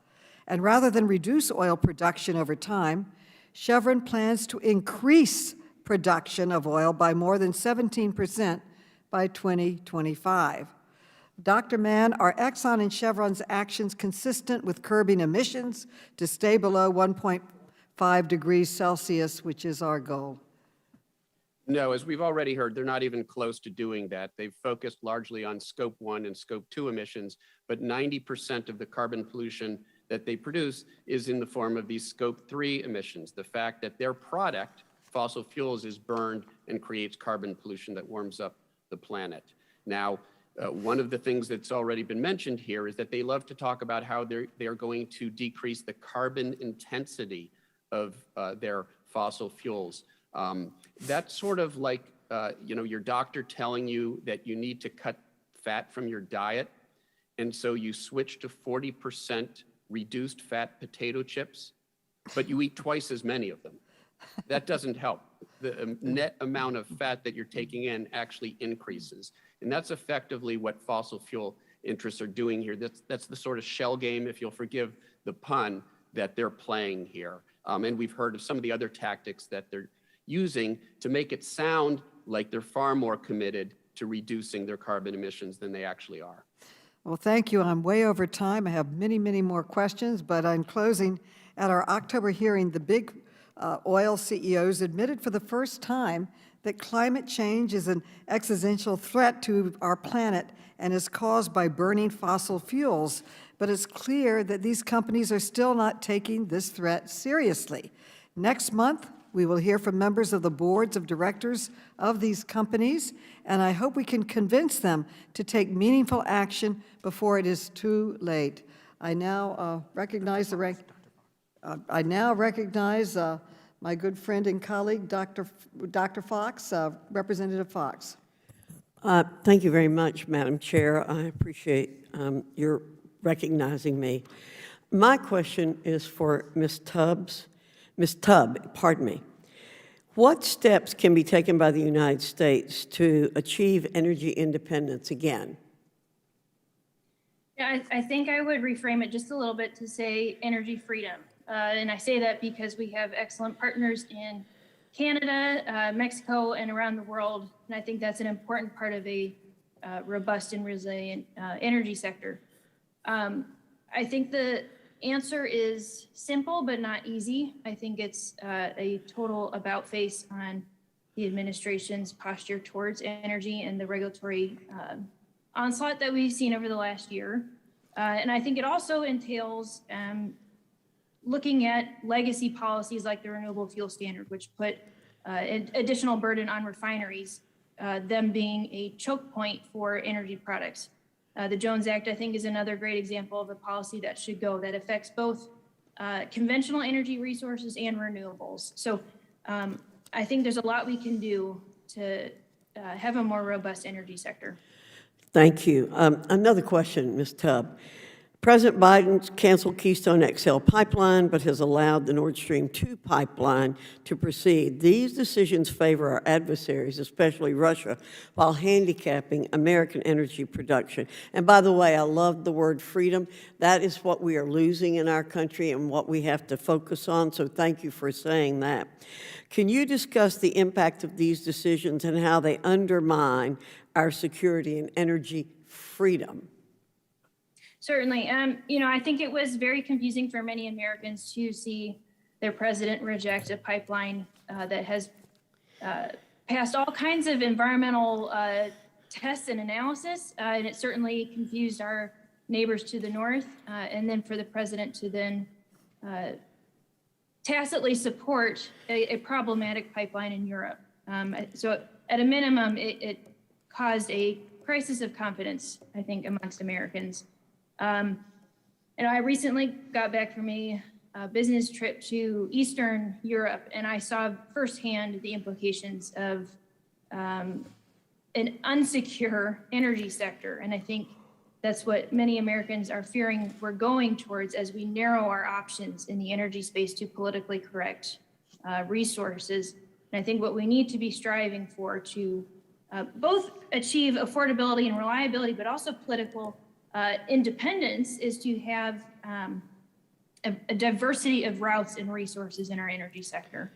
And rather than reduce oil production over time, Chevron plans to increase production of oil by more than 17% by 2025. Dr. Mann, are Exxon and Chevron's actions consistent with curbing emissions to stay below 1.5 degrees Celsius, which is our goal? No, as we've already heard, they're not even close to doing that. They've focused largely on Scope 1 and Scope 2 emissions, but 90% of the carbon pollution that they produce is in the form of these Scope 3 emissions. The fact that their product, fossil fuels, is burned and creates carbon pollution that warms up the planet. Now, one of the things that's already been mentioned here is that they love to talk about how they are going to decrease the carbon intensity of their fossil fuels. That's sort of like, your doctor telling you that you need to cut fat from your diet, and so you switch to 40% reduced fat potato chips, but you eat twice as many of them. That doesn't help. The net amount of fat that you're taking in actually increases. And that's effectively what fossil fuel interests are doing here. That's the sort of shell game, if you'll forgive the pun, that they're playing here. And we've heard of some of the other tactics that they're using to make it sound like they're far more committed to reducing their carbon emissions than they actually are. Well, thank you. I'm way over time. I have many, many more questions, but in closing, at our October hearing, the big oil CEOs admitted for the first time that climate change is an existential threat to our planet and is caused by burning fossil fuels. But it's clear that these companies are still not taking this threat seriously. Next month, we will hear from members of the boards of directors of these companies, and I hope we can convince them to take meaningful action before it is too late. I now recognize my good friend and colleague, Dr. Fox, Representative Fox. Thank you very much, Madam Chair. I appreciate your recognizing me. My question is for Ms. Tubb, pardon me. What steps can be taken by the United States to achieve energy independence again? Yeah, I think I would reframe it just a little bit to say energy freedom. And I say that because we have excellent partners in Canada, Mexico, and around the world. And I think that's an important part of a robust and resilient energy sector. I think the answer is simple, but not easy. I think it's a total about-face on the administration's posture towards energy and the regulatory onslaught that we've seen over the last year. And I think it also entails looking at legacy policies like the Renewable Fuel Standard, which put an additional burden on refineries, them being a choke point for energy products. The Jones Act, I think, is another great example of a policy that should go, that affects both conventional energy resources and renewables. So I think there's a lot we can do to have a more robust energy sector. Thank you. Another question, Ms. Tubb. President Biden canceled Keystone XL pipeline, but has allowed the Nord Stream 2 pipeline to proceed. These decisions favor our adversaries, especially Russia, while handicapping American energy production. And by the way, I love the word freedom. That is what we are losing in our country and what we have to focus on, so thank you for saying that. Can you discuss the impact of these decisions and how they undermine our security and energy freedom? Certainly. I think it was very confusing for many Americans to see their president reject a pipeline that has passed all kinds of environmental tests and analysis, and it certainly confused our neighbors to the north, and then for the president to then tacitly support a problematic pipeline in Europe. So at a minimum, it caused a crisis of confidence, I think, amongst Americans. I recently got back from a business trip to Eastern Europe, and I saw firsthand the implications of an unsecure energy sector. And I think that's what many Americans are fearing we're going towards as we narrow our options in the energy space to politically correct resources. And I think what we need to be striving for to both achieve affordability and reliability, but also political independence, is to have a diversity of routes and resources in our energy sector.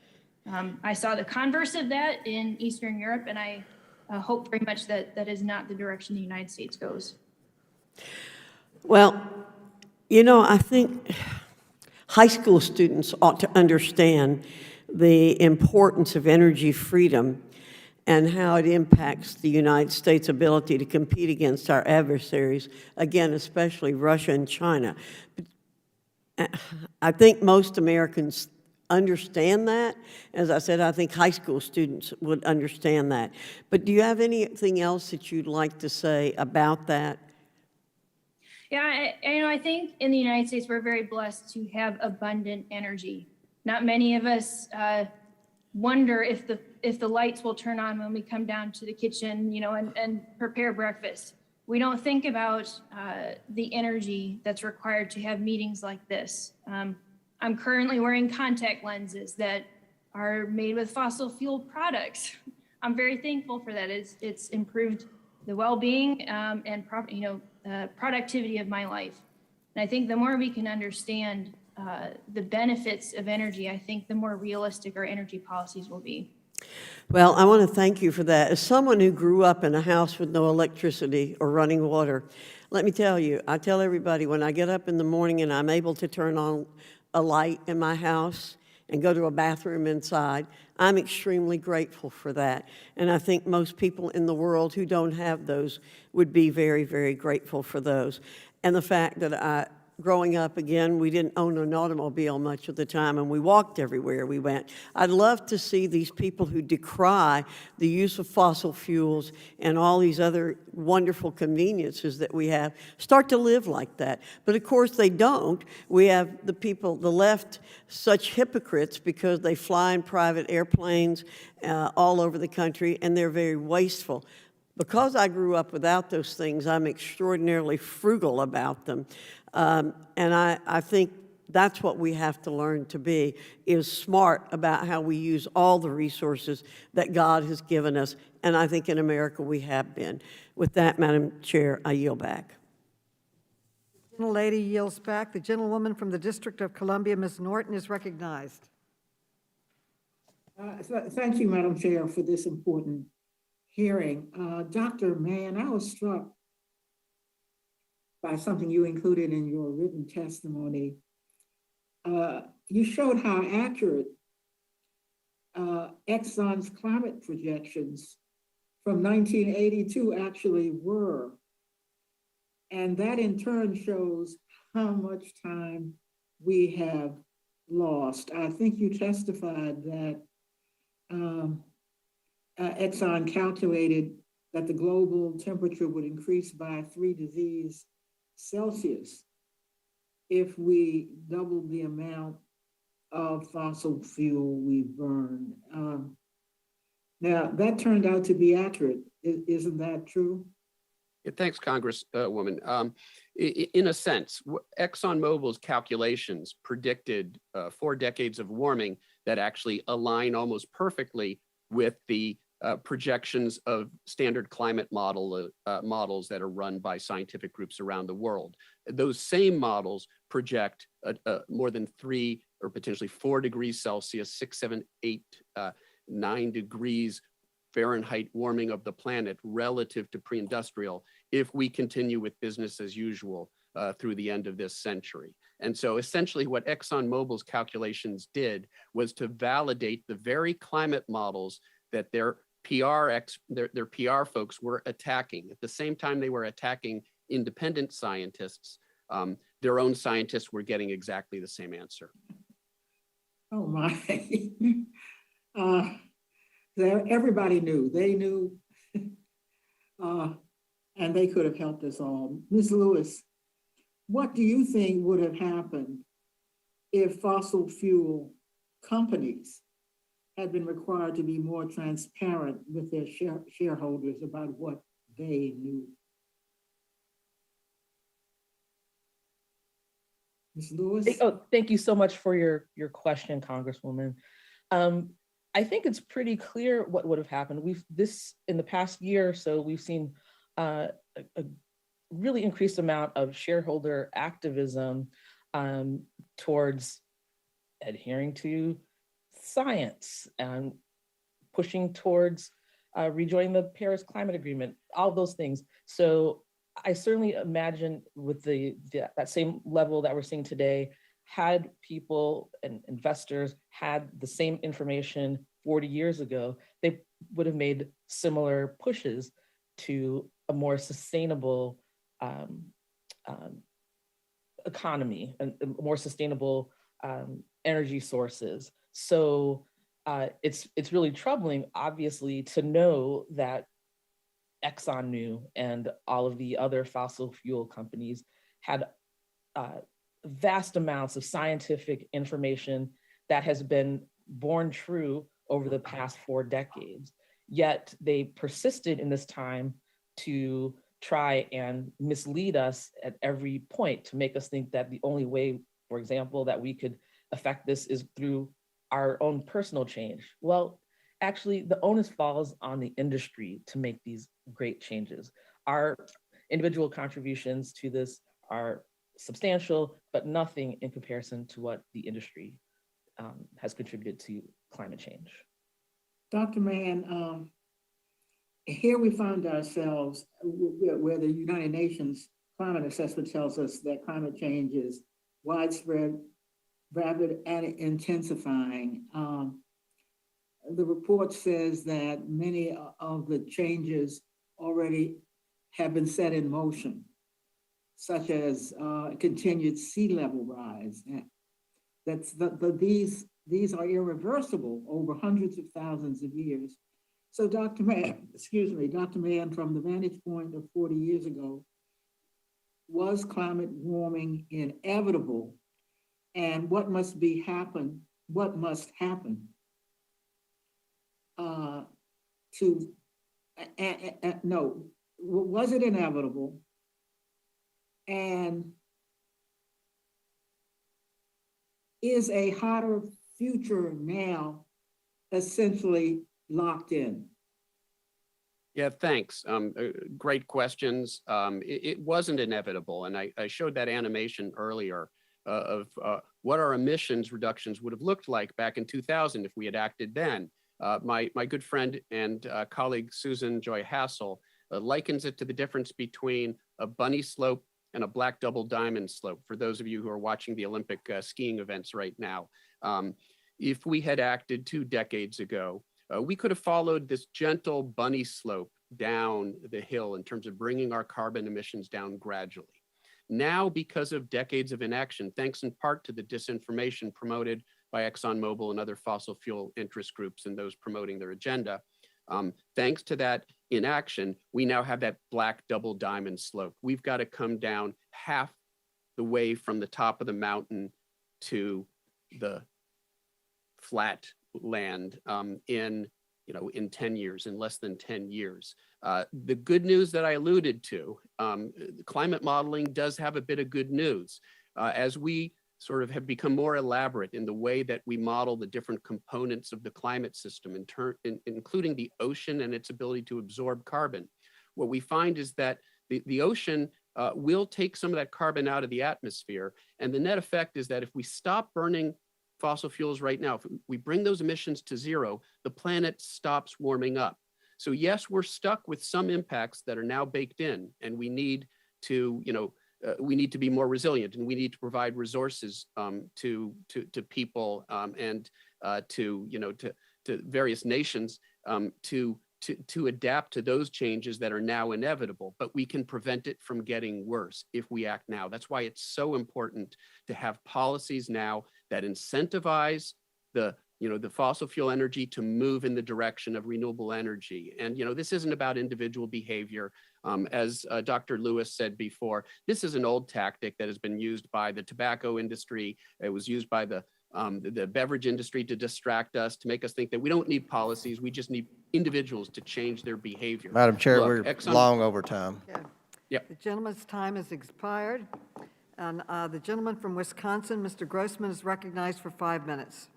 I saw the converse of that in Eastern Europe, and I hope very much that that is not the direction the United States goes. Well, you know, I think high school students ought to understand the importance of energy freedom and how it impacts the United States' ability to compete against our adversaries, again, especially Russia and China. I think most Americans understand that. As I said, I think high school students would understand that. But do you have anything else that you'd like to say about that? Yeah, I think in the United States, we're very blessed to have abundant energy. Not many of us wonder if the lights will turn on when we come down to the kitchen, and prepare breakfast. We don't think about the energy that's required to have meetings like this. I'm currently wearing contact lenses that are made with fossil fuel products. I'm very thankful for that. It's improved the well-being and productivity of my life. And I think the more we can understand the benefits of energy, I think the more realistic our energy policies will be. Well, I want to thank you for that. As someone who grew up in a house with no electricity or running water, let me tell you, I tell everybody when I get up in the morning and I'm able to turn on a light in my house and go to a bathroom inside, I'm extremely grateful for that. And I think most people in the world who don't have those would be very, very grateful for those. And the fact that growing up, again, we didn't own an automobile much of the time, and we walked everywhere we went. I'd love to see these people who decry the use of fossil fuels and all these other wonderful conveniences that we have start to live like that. But of course they don't. We have the people, the left, such hypocrites because they fly in private airplanes all over the country, and they're very wasteful. Because I grew up without those things, I'm extraordinarily frugal about them. And I think that's what we have to learn to be, is smart about how we use all the resources that God has given us. And I think in America we have been. With that, Madam Chair, I yield back. The gentlelady yields back. The gentlewoman from the District of Columbia, Ms. Norton, is recognized. Thank you, Madam Chair, for this important hearing. Dr. Mann, I was struck by something you included in your written testimony. You showed how accurate Exxon's climate projections from 1982 actually were. And that in turn shows how much time we have lost. I think you testified that Exxon calculated that the global temperature would increase by 3 degrees Celsius if we doubled the amount of fossil fuel we burn. Now, that turned out to be accurate. Isn't that true? Yeah, thanks, Congresswoman. In a sense, ExxonMobil's calculations predicted 4 decades of warming that actually align almost perfectly with the projections of standard climate models that are run by scientific groups around the world. Those same models project more than 3 or potentially 4 degrees Celsius, 6, 7, 8, 9 degrees Fahrenheit warming of the planet relative to pre-industrial if we continue with business as usual through the end of this century. And so essentially what ExxonMobil's calculations did was to validate the very climate models that their PR folks were attacking. At the same time they were attacking independent scientists, their own scientists were getting exactly the same answer. Oh my. Everybody knew. They knew, and they could have helped us all. Ms. Lewis, what do you think would have happened if fossil fuel companies had been required to be more transparent with their shareholders about what they knew? Ms. Lewis? Oh, thank you so much for your question, Congresswoman. I think it's pretty clear what would have happened. In the past year or so, we've seen a really increased amount of shareholder activism towards adhering to science and pushing towards rejoining the Paris Climate Agreement, all those things. So I certainly imagine with that same level that we're seeing today, had people and investors had the same information 40 years ago, they would have made similar pushes to a more sustainable economy and more sustainable energy sources. So it's really troubling, obviously, to know that Exxon knew and all of the other fossil fuel companies had vast amounts of scientific information that has been borne true over the past 4 decades. Yet they persisted in this time to try and mislead us at every point to make us think that the only way, for example, that we could affect this is through our own personal change. Well, actually, the onus falls on the industry to make these great changes. Our individual contributions to this are substantial, but nothing in comparison to what the industry has contributed to climate change. Dr. Mann, here we find ourselves where the United Nations climate assessment tells us that climate change is widespread, rapid, and intensifying. The report says that many of the changes already have been set in motion, such as continued sea level rise. These are irreversible over hundreds of thousands of years. So Dr. Mann, from the vantage point of 40 years ago, was climate warming inevitable? And what must happen was it inevitable? And is a hotter future now essentially locked in? Yeah, thanks. Great questions. It wasn't inevitable. And I showed that animation earlier of what our emissions reductions would have looked like back in 2000 if we had acted then. My good friend and colleague, Susan Joy Hassel, likens it to the difference between a bunny slope and a black double diamond slope, for those of you who are watching the Olympic skiing events right now. If we had acted 2 decades ago, we could have followed this gentle bunny slope down the hill in terms of bringing our carbon emissions down gradually. Now, because of decades of inaction, thanks in part to the disinformation promoted by ExxonMobil and other fossil fuel interest groups and those promoting their agenda, thanks to that inaction, we now have that black double diamond slope. We've got to come down half the way from the top of the mountain to the flat land in 10 years, in less than 10 years. The good news that I alluded to, climate modeling does have a bit of good news. As we sort of have become more elaborate in the way that we model the different components of the climate system, including the ocean and its ability to absorb carbon, what we find is that the ocean will take some of that carbon out of the atmosphere. And the net effect is that if we stop burning fossil fuels right now, if we bring those emissions to zero, the planet stops warming up. So yes, we're stuck with some impacts that are now baked in, and we need to, be more resilient, and we need to provide resources to people and to various nations to adapt to those changes that are now inevitable. But we can prevent it from getting worse if we act now. That's why it's so important to have policies now that incentivize the fossil fuel energy to move in the direction of renewable energy. And, this isn't about individual behavior. As Dr. Lewis said before, this is an old tactic that has been used by the tobacco industry. It was used by the beverage industry to distract us, to make us think that we don't need policies. We just need individuals to change their behavior. Madam Chair, Look, we're long over time. Okay. Yep. The gentleman's time has expired. And the gentleman from Wisconsin, Mr. Grossman, is recognized for 5 minutes.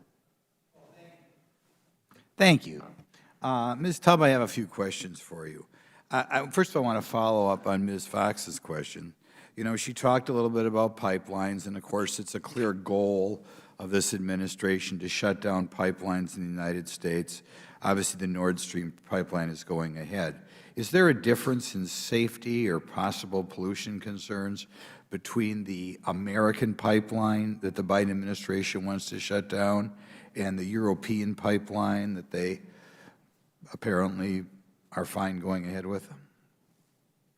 Thank you. Ms. Tubb, I have a few questions for you. First of all, I want to follow up on Ms. Fox's question. You know, she talked a little bit about pipelines, and of course, it's a clear goal of this administration to shut down pipelines in the United States. Obviously, the Nord Stream pipeline is going ahead. Is there a difference in safety or possible pollution concerns between the American pipeline that the Biden administration wants to shut down and the European pipeline that they apparently are fine going ahead with?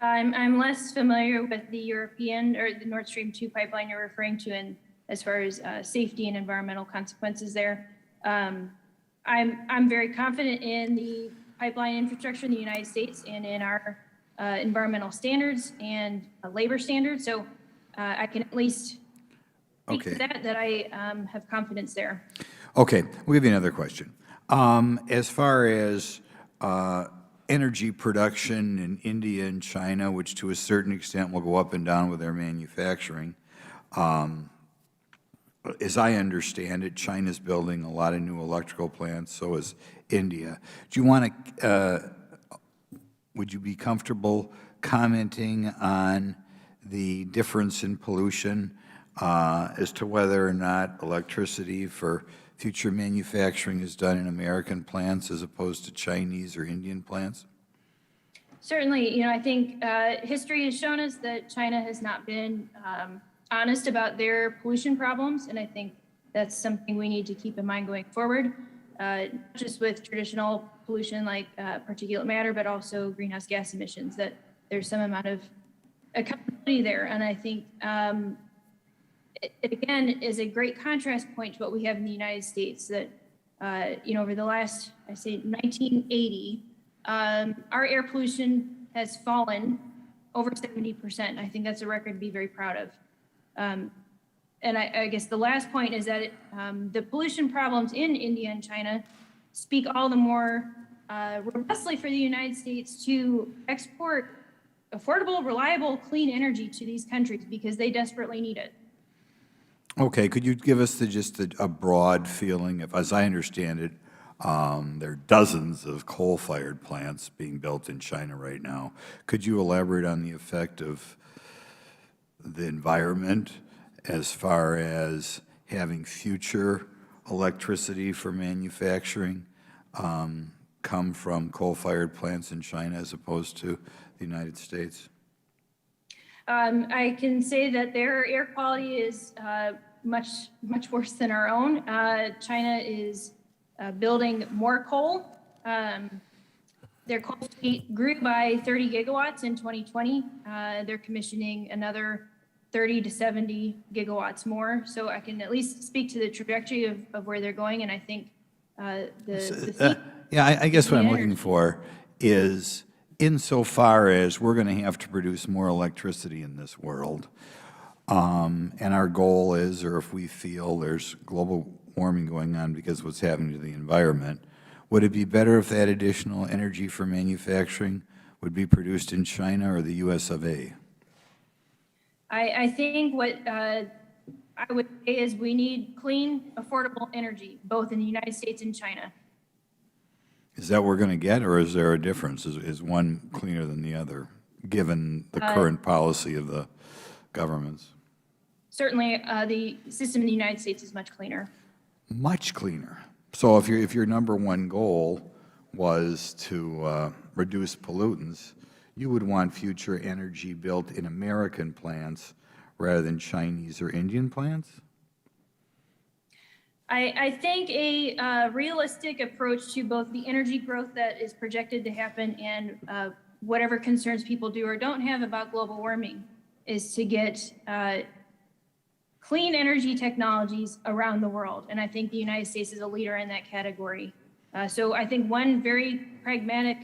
I'm less familiar with the European or the Nord Stream 2 pipeline you're referring to, and as far as safety and environmental consequences there. I'm very confident in the pipeline infrastructure in the United States and in our environmental standards and labor standards. So I can at least speak to that I have confidence there. Okay, we'll give you another question. As far as energy production in India and China, which to a certain extent will go up and down with their manufacturing, as I understand it, China's building a lot of new electrical plants, so is India. Do you want to, would you be comfortable commenting on the difference in pollution as to whether or not electricity for future manufacturing is done in American plants as opposed to Chinese or Indian plants? Certainly, I think history has shown us that China has not been honest about their pollution problems, and I think that's something we need to keep in mind going forward, not just with traditional pollution like particulate matter, but also greenhouse gas emissions, that there's some amount of accountability there. And I think it again is a great contrast point to what we have in the United States, that over the last, I say 1980, our air pollution has fallen over 70%. I think that's a record to be very proud of. And I guess the last point is that the pollution problems in India and China speak all the more robustly for the United States to export affordable, reliable, clean energy to these countries because they desperately need it. Okay, could you give us just a broad feeling of, as I understand it, there are dozens of coal-fired plants being built in China right now. Could you elaborate on the effect of the environment as far as having future electricity for manufacturing come from coal-fired plants in China as opposed to the United States? I can say that their air quality is much worse than our own. China is building more coal. Their coal fleet grew by 30 gigawatts in 2020. They're commissioning another 30 to 70 gigawatts more. So I can at least speak to the trajectory of where they're going. And I think yeah, I guess what I'm looking for is, insofar as we're going to have to produce more electricity in this world, and our goal is, or if we feel there's global warming going on because of what's happening to the environment, would it be better if that additional energy for manufacturing would be produced in China or the US of A? I think what I would say is we need clean, affordable energy, both in the United States and China. Is that what we're going to get, or is there a difference? Is one cleaner than the other, given the current policy of the governments? Certainly, the system in the United States is much cleaner. Much cleaner. So if your number one goal was to reduce pollutants, you would want future energy built in American plants rather than Chinese or Indian plants? I think a realistic approach to both the energy growth that is projected to happen and whatever concerns people do or don't have about global warming is to get clean energy technologies around the world. And I think the United States is a leader in that category. So I think one very pragmatic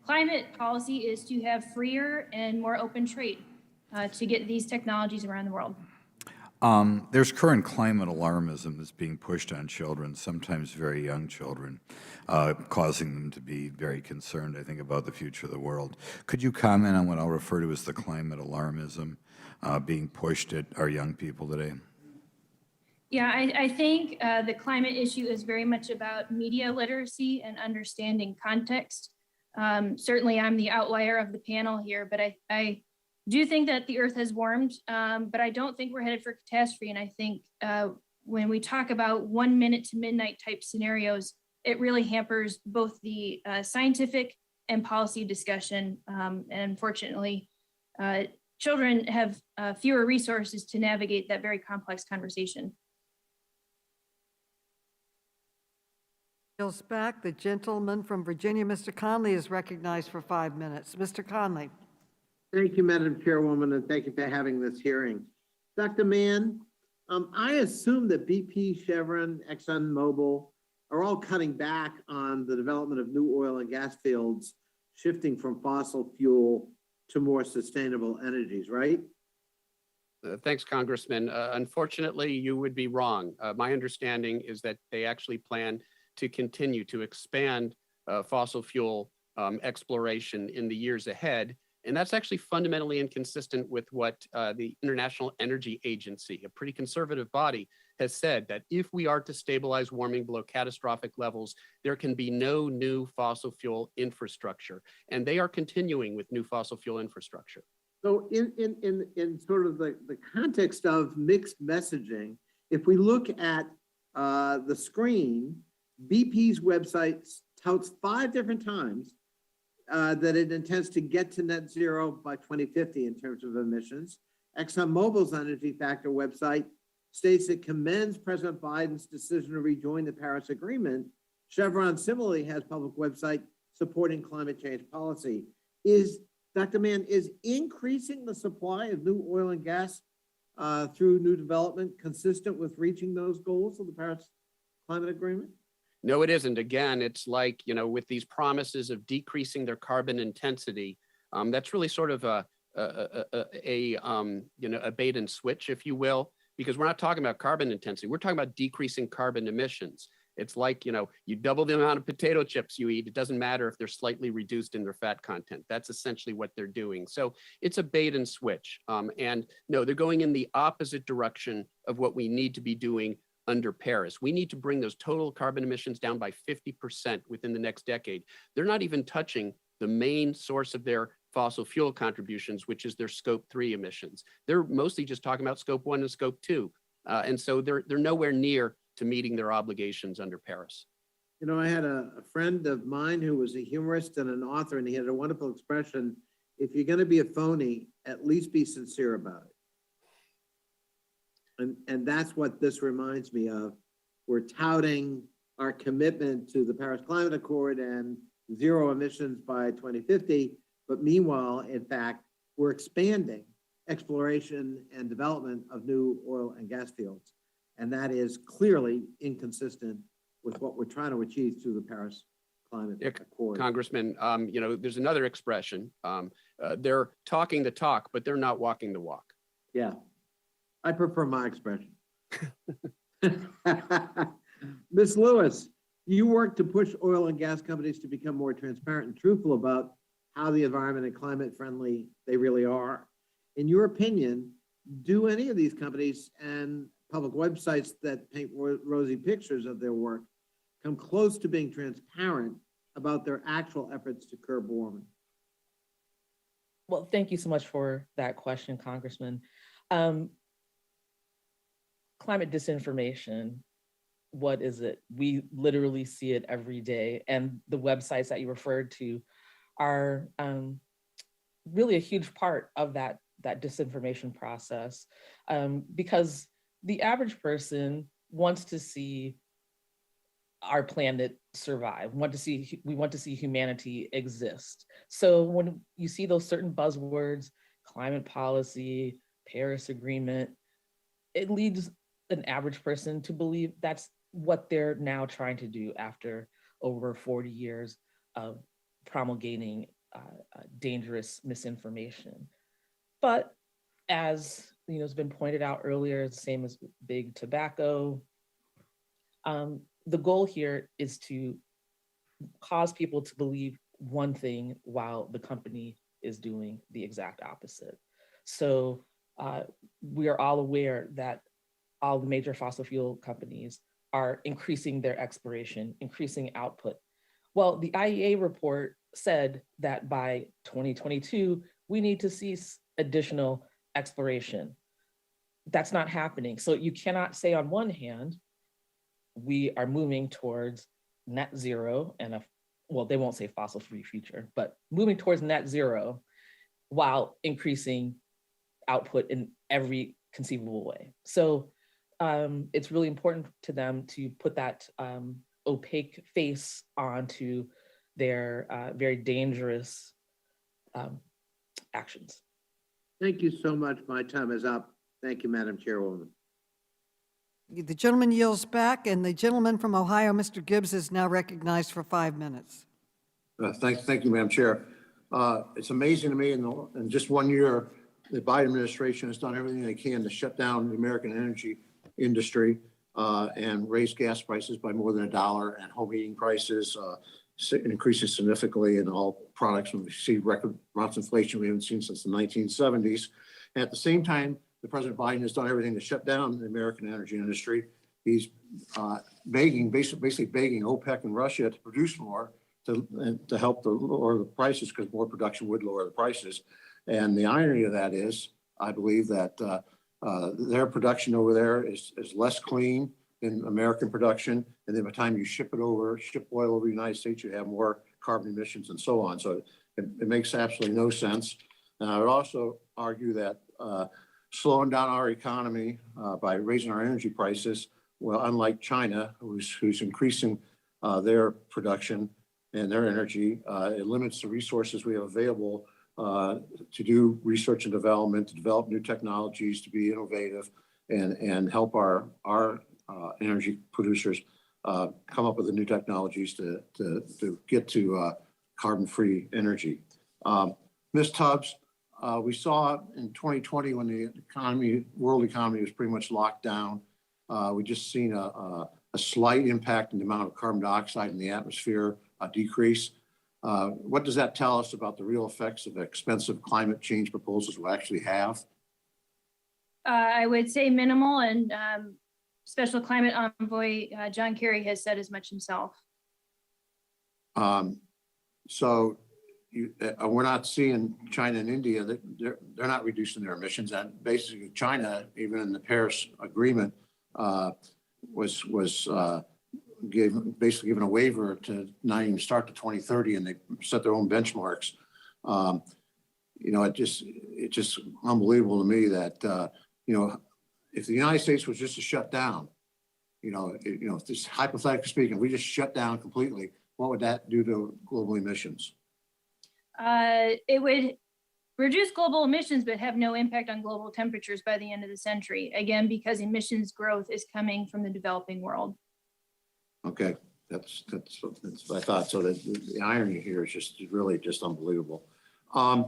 climate policy is to have freer and more open trade to get these technologies around the world. There's current climate alarmism that's being pushed on children, sometimes very young children, causing them to be very concerned, I think, about the future of the world. Could you comment on what I'll refer to as the climate alarmism being pushed at our young people today? Yeah, I think the climate issue is very much about media literacy and understanding context. Certainly, I'm the outlier of the panel here, but I do think that the Earth has warmed, but I don't think we're headed for catastrophe. And I think when we talk about 1 minute to midnight type scenarios, it really hampers both the scientific and policy discussion. And unfortunately, children have fewer resources to navigate that very complex conversation. Yields back. The gentleman from Virginia, Mr. Conley, is recognized for 5 minutes. Mr. Conley. Thank you, Madam Chairwoman, and thank you for having this hearing. Dr. Mann, I assume that BP, Chevron, Exxon Mobil are all cutting back on the development of new oil and gas fields, shifting from fossil fuel to more sustainable energies, right? Thanks, Congressman. Unfortunately, you would be wrong. My understanding is that they actually plan to continue to expand fossil fuel exploration in the years ahead. And that's actually fundamentally inconsistent with what the International Energy Agency, a pretty conservative body, has said, that if we are to stabilize warming below catastrophic levels, there can be no new fossil fuel infrastructure. And they are continuing with new fossil fuel infrastructure. So in sort of the context of mixed messaging, if we look at the screen, BP's website touts 5 different times that it intends to get to net zero by 2050 in terms of emissions. ExxonMobil's Energy Factor website states it commends President Biden's decision to rejoin the Paris Agreement. Chevron similarly has public website supporting climate change policy. Dr. Mann, is increasing the supply of new oil and gas through new development consistent with reaching those goals of the Paris Climate Agreement? No, it isn't. Again, it's like, with these promises of decreasing their carbon intensity, that's really sort of a bait and switch, if you will, because we're not talking about carbon intensity. We're talking about decreasing carbon emissions. It's like, you double the amount of potato chips you eat. It doesn't matter if they're slightly reduced in their fat content. That's essentially what they're doing. So it's a bait and switch. And no, they're going in the opposite direction of what we need to be doing under Paris. We need to bring those total carbon emissions down by 50% within the next decade. They're not even touching the main source of their fossil fuel contributions, which is their scope 3 emissions. They're mostly just talking about scope 1 and scope 2. And so they're nowhere near to meeting their obligations under Paris. I had a friend of mine who was a humorist and an author, and he had a wonderful expression: if you're going to be a phony, at least be sincere about it. And that's what this reminds me of. We're touting our commitment to the Paris Climate Accord and zero emissions by 2050. But meanwhile, in fact, we're expanding exploration and development of new oil and gas fields. And that is clearly inconsistent with what we're trying to achieve through the Paris Climate Accord. Congressman, there's another expression. They're talking the talk, but they're not walking the walk. Yeah. I prefer my expression. Ms. Lewis, you work to push oil and gas companies to become more transparent and truthful about how the environment and climate friendly they really are. In your opinion, do any of these companies and public websites that paint rosy pictures of their work come close to being transparent about their actual efforts to curb warming? Well, thank you so much for that question, Congressman. Climate disinformation, what is it? We literally see it every day. And the websites that you referred to are really a huge part of that disinformation process, because the average person wants to see our planet survive. We want to see humanity exist. So when you see those certain buzzwords, climate policy, Paris Agreement, it leads an average person to believe that's what they're now trying to do after over 40 years of promulgating dangerous misinformation. But as has been pointed out earlier, the same as big tobacco, the goal here is to cause people to believe one thing while the company is doing the exact opposite. So we are all aware that all the major fossil fuel companies are increasing their exploration, increasing output. Well, the IEA report said that by 2022, we need to cease additional exploration. That's not happening. So you cannot say on one hand, we are moving towards net zero and well, they won't say fossil free future, but moving towards net zero while increasing output in every conceivable way. So it's really important to them to put that opaque face onto their very dangerous actions. Thank you so much. My time is up. Thank you, Madam Chairwoman. The gentleman yields back, and the gentleman from Ohio, Mr. Gibbs, is now recognized for 5 minutes. Thank you, Madam Chair. It's amazing to me in just 1 year, the Biden administration has done everything they can to shut down the American energy industry and raise gas prices by more than $1, and home heating prices increasing significantly in all products. We see record amounts of inflation we haven't seen since the 1970s. And at the same time, the President Biden has done everything to shut down the American energy industry. He's basically begging OPEC and Russia to produce more to help lower the prices, because more production would lower the prices. And the irony of that is, I believe that their production over there is less clean than American production. And then by the time you ship oil over the United States, you have more carbon emissions and so on. So it makes absolutely no sense. And I would also argue that slowing down our economy by raising our energy prices, well, unlike China, who's increasing their production and their energy, it limits the resources we have available to do research and development, to develop new technologies, to be innovative, and help our energy producers come up with the new technologies to get to carbon-free energy. Ms. Tubbs, we saw in 2020 when the world economy was pretty much locked down, we just seen a slight impact in the amount of carbon dioxide in the atmosphere decrease. What does that tell us about the real effects of expensive climate change proposals we actually have? I would say minimal, and Special Climate Envoy John Kerry has said as much himself. So we're not seeing China and India, they're not reducing their emissions. And basically China, even in the Paris Agreement, was basically given a waiver to not even start to 2030, and they set their own benchmarks. It's just unbelievable to me that if the United States was just to shut down, if this hypothetically speaking, we just shut down completely, what would that do to global emissions? It would reduce global emissions, but have no impact on global temperatures by the end of the century. Again, because emissions growth is coming from the developing world. Okay, that's what I thought. So the irony here is just really just unbelievable. I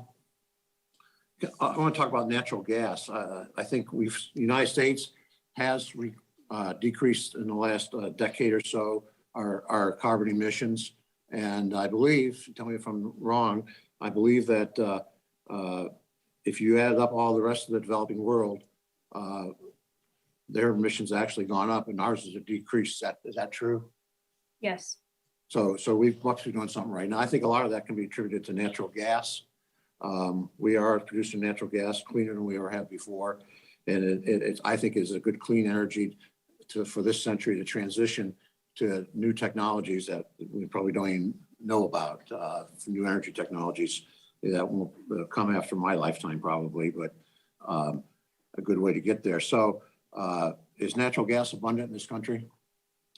want to talk about natural gas. I think the United States has decreased in the last decade or so our carbon emissions. And I believe, tell me if I'm wrong, I believe that if you add up all the rest of the developing world, their emissions actually gone up and ours is a decrease. Is that true? Yes. So we must be doing something right now. I think a lot of that can be attributed to natural gas. We are producing natural gas cleaner than we ever have before. And I think is a good clean energy for this century to transition to new technologies that we probably don't even know about, new energy technologies that will come after my lifetime probably, but a good way to get there. So is natural gas abundant in this country?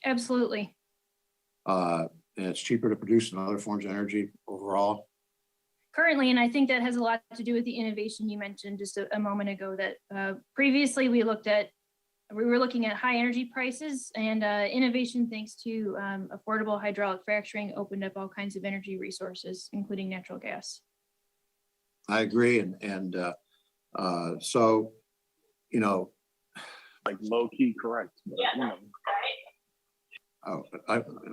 Absolutely. And it's cheaper to produce than other forms of energy overall? Currently, and I think that has a lot to do with the innovation you mentioned just a moment ago, that previously we were looking at high energy prices, and innovation thanks to affordable hydraulic fracturing opened up all kinds of energy resources, including natural gas. I agree. And so, like low key correct. Yeah.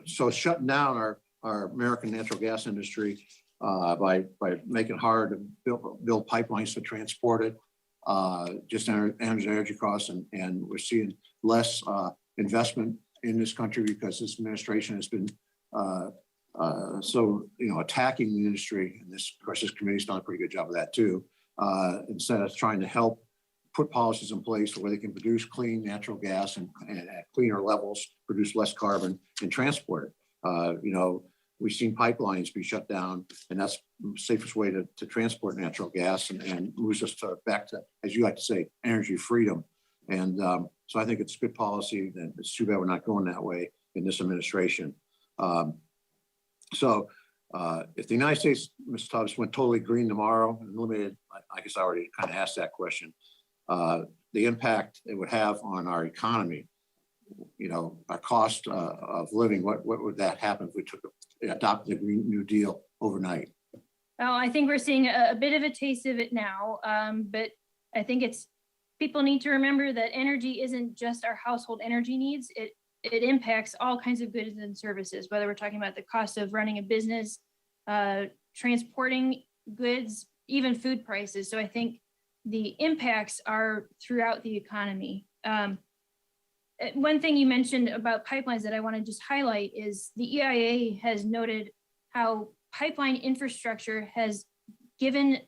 So shutting down our American natural gas industry by making it hard to build pipelines to transport it just energy costs, and we're seeing less investment in this country because this administration has been attacking the industry. And this, of course, this committee's done a pretty good job of that too. Instead of trying to help put policies in place where they can produce clean natural gas and at cleaner levels, produce less carbon and transport it. We've seen pipelines be shut down, and that's the safest way to transport natural gas and moves us back to, as you like to say, energy freedom. And so I think it's good policy, and it's too bad we're not going that way in this administration. If the United States, Mr. Tubbs, went totally green tomorrow and eliminated, I guess I already kind of asked that question, the impact it would have on our economy, our cost of living, what would that happen if we adopted the Green New Deal overnight? Well, I think we're seeing a bit of a taste of it now, but I think people need to remember that energy isn't just our household energy needs. It impacts all kinds of goods and services, whether we're talking about the cost of running a business, transporting goods, even food prices. So I think the impacts are throughout the economy. One thing you mentioned about pipelines that I want to just highlight is the EIA has noted how pipeline infrastructure has given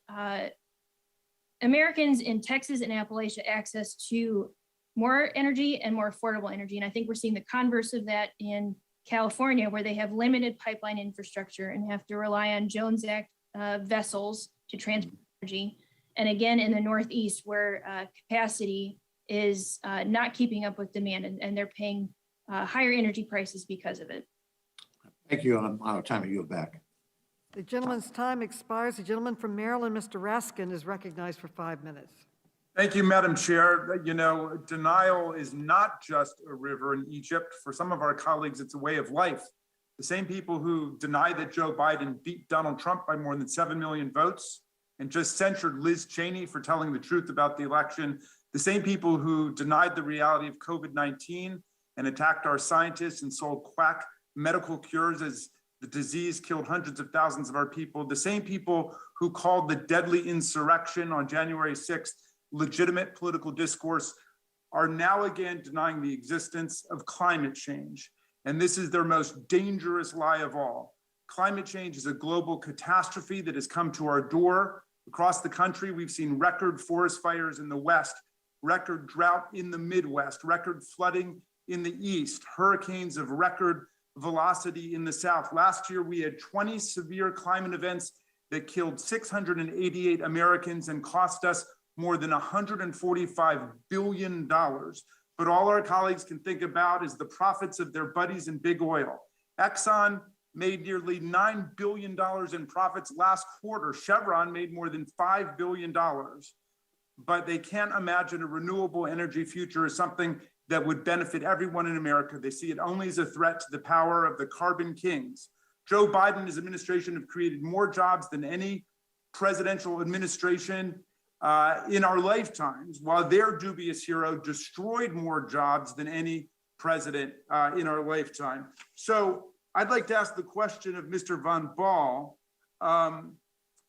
Americans in Texas and Appalachia access to more energy and more affordable energy. And I think we're seeing the converse of that in California, where they have limited pipeline infrastructure and have to rely on Jones Act vessels to transport energy. And again, in the Northeast, where capacity is not keeping up with demand, and they're paying higher energy prices because of it. Thank you. I'm out of time. You back. The gentleman's time expires. The gentleman from Maryland, Mr. Raskin, is recognized for 5 minutes. Thank you, Madam Chair. Denial is not just a river in Egypt. For some of our colleagues, it's a way of life. The same people who deny that Joe Biden beat Donald Trump by more than 7 million votes and just censured Liz Cheney for telling the truth about the election, the same people who denied the reality of COVID-19 and attacked our scientists and sold quack medical cures as the disease killed hundreds of thousands of our people, the same people who called the deadly insurrection on January 6th legitimate political discourse, are now again denying the existence of climate change. And this is their most dangerous lie of all. Climate change is a global catastrophe that has come to our door. Across the country, we've seen record forest fires in the West, record drought in the Midwest, record flooding in the East, hurricanes of record velocity in the South. Last year, we had 20 severe climate events that killed 688 Americans and cost us more than $145 billion. But all our colleagues can think about is the profits of their buddies in big oil. Exxon made nearly $9 billion in profits last quarter. Chevron made more than $5 billion. But they can't imagine a renewable energy future as something that would benefit everyone in America. They see it only as a threat to the power of the carbon kings. Joe Biden and his administration have created more jobs than any presidential administration in our lifetimes, while their dubious hero destroyed more jobs than any president in our lifetime. So I'd like to ask the question of Mr. Van Baal.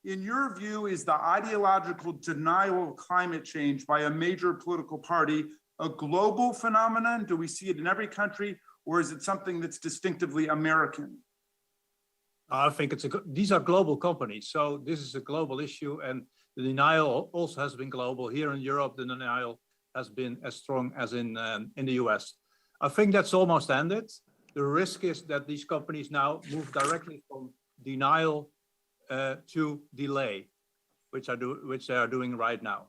In your view, is the ideological denial of climate change by a major political party a global phenomenon? Do we see it in every country, or is it something that's distinctively American? I think these are global companies, so this is a global issue, and the denial also has been global. Here in Europe, the denial has been as strong as in the US. I think that's almost ended. The risk is that these companies now move directly from denial to delay, which they are doing right now.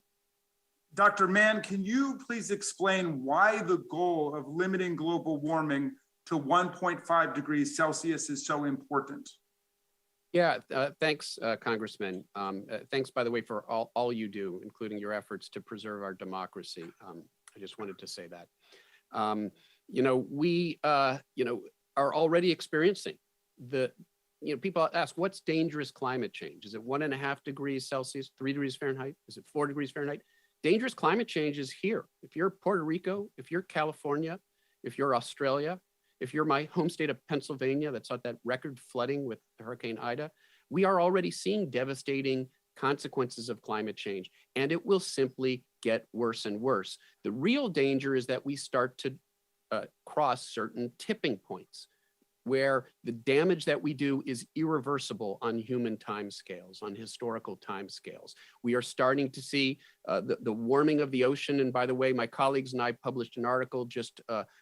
Dr. Mann, can you please explain why the goal of limiting global warming to 1.5 degrees Celsius is so important? Yeah, thanks, Congressman. Thanks, by the way, for all you do, including your efforts to preserve our democracy. I just wanted to say that. We are already experiencing people ask, what's dangerous climate change? Is it 1.5 degrees Celsius, 3 degrees Fahrenheit? Is it 4 degrees Fahrenheit? Dangerous climate change is here. If you're Puerto Rico, if you're California, if you're Australia, if you're my home state of Pennsylvania that saw that record flooding with Hurricane Ida, we are already seeing devastating consequences of climate change, and it will simply get worse and worse. The real danger is that we start to cross certain tipping points where the damage that we do is irreversible on human timescales, on historical timescales. We are starting to see the warming of the ocean. And by the way, my colleagues and I published an article just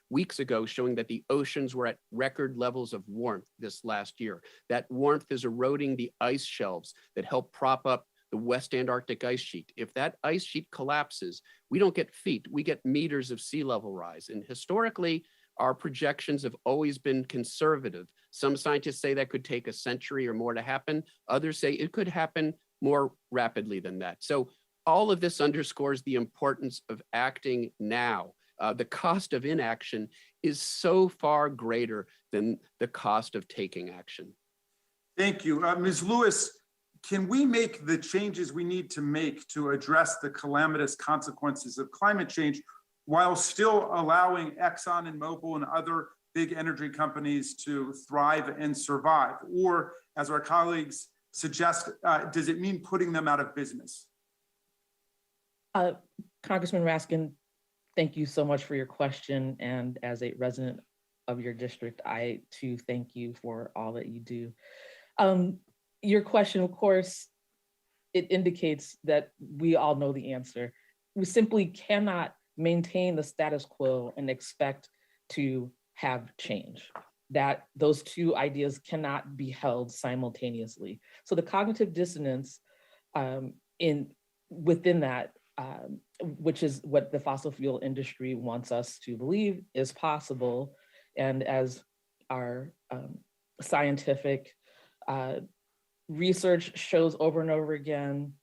weeks ago showing that the oceans were at record levels of warmth this last year. That warmth is eroding the ice shelves that help prop up the West Antarctic ice sheet. If that ice sheet collapses, we don't get feet, we get meters of sea level rise. And historically, our projections have always been conservative. Some scientists say that could take a century or more to happen. Others say it could happen more rapidly than that. So all of this underscores the importance of acting now. The cost of inaction is so far greater than the cost of taking action. Thank you. Ms. Lewis, can we make the changes we need to make to address the calamitous consequences of climate change while still allowing Exxon and Mobil and other big energy companies to thrive and survive? Or, as our colleagues suggest, does it mean putting them out of business? Congressman Raskin, thank you so much for your question. And as a resident of your district, I too thank you for all that you do. Your question, of course, it indicates that we all know the answer. We simply cannot maintain the status quo and expect to have change. That those two ideas cannot be held simultaneously. So the cognitive dissonance within that, which is what the fossil fuel industry wants us to believe is possible, and as our scientific research shows over and over again,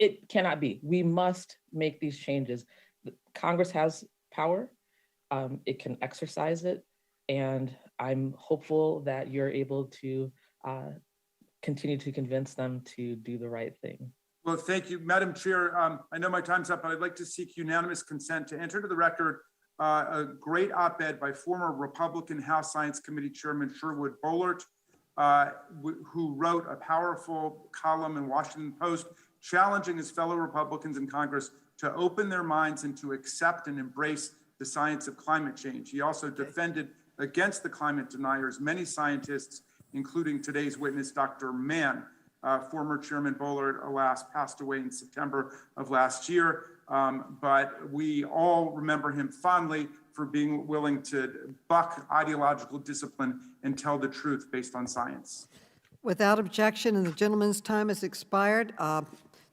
it cannot be. We must make these changes. Congress has power. It can exercise it. And I'm hopeful that you're able to continue to convince them to do the right thing. Well, thank you, Madam Chair. I know my time's up, but I'd like to seek unanimous consent to enter to the record a great op-ed by former Republican House Science Committee Chairman Sherwood Boehlert, who wrote a powerful column in Washington Post challenging his fellow Republicans in Congress to open their minds and to accept and embrace the science of climate change. He also defended against the climate deniers many scientists, including today's witness, Dr. Mann. Former Chairman Boehlert, alas, passed away in September of last year, but we all remember him fondly for being willing to buck ideological discipline and tell the truth based on science. Without objection, and the gentleman's time has expired.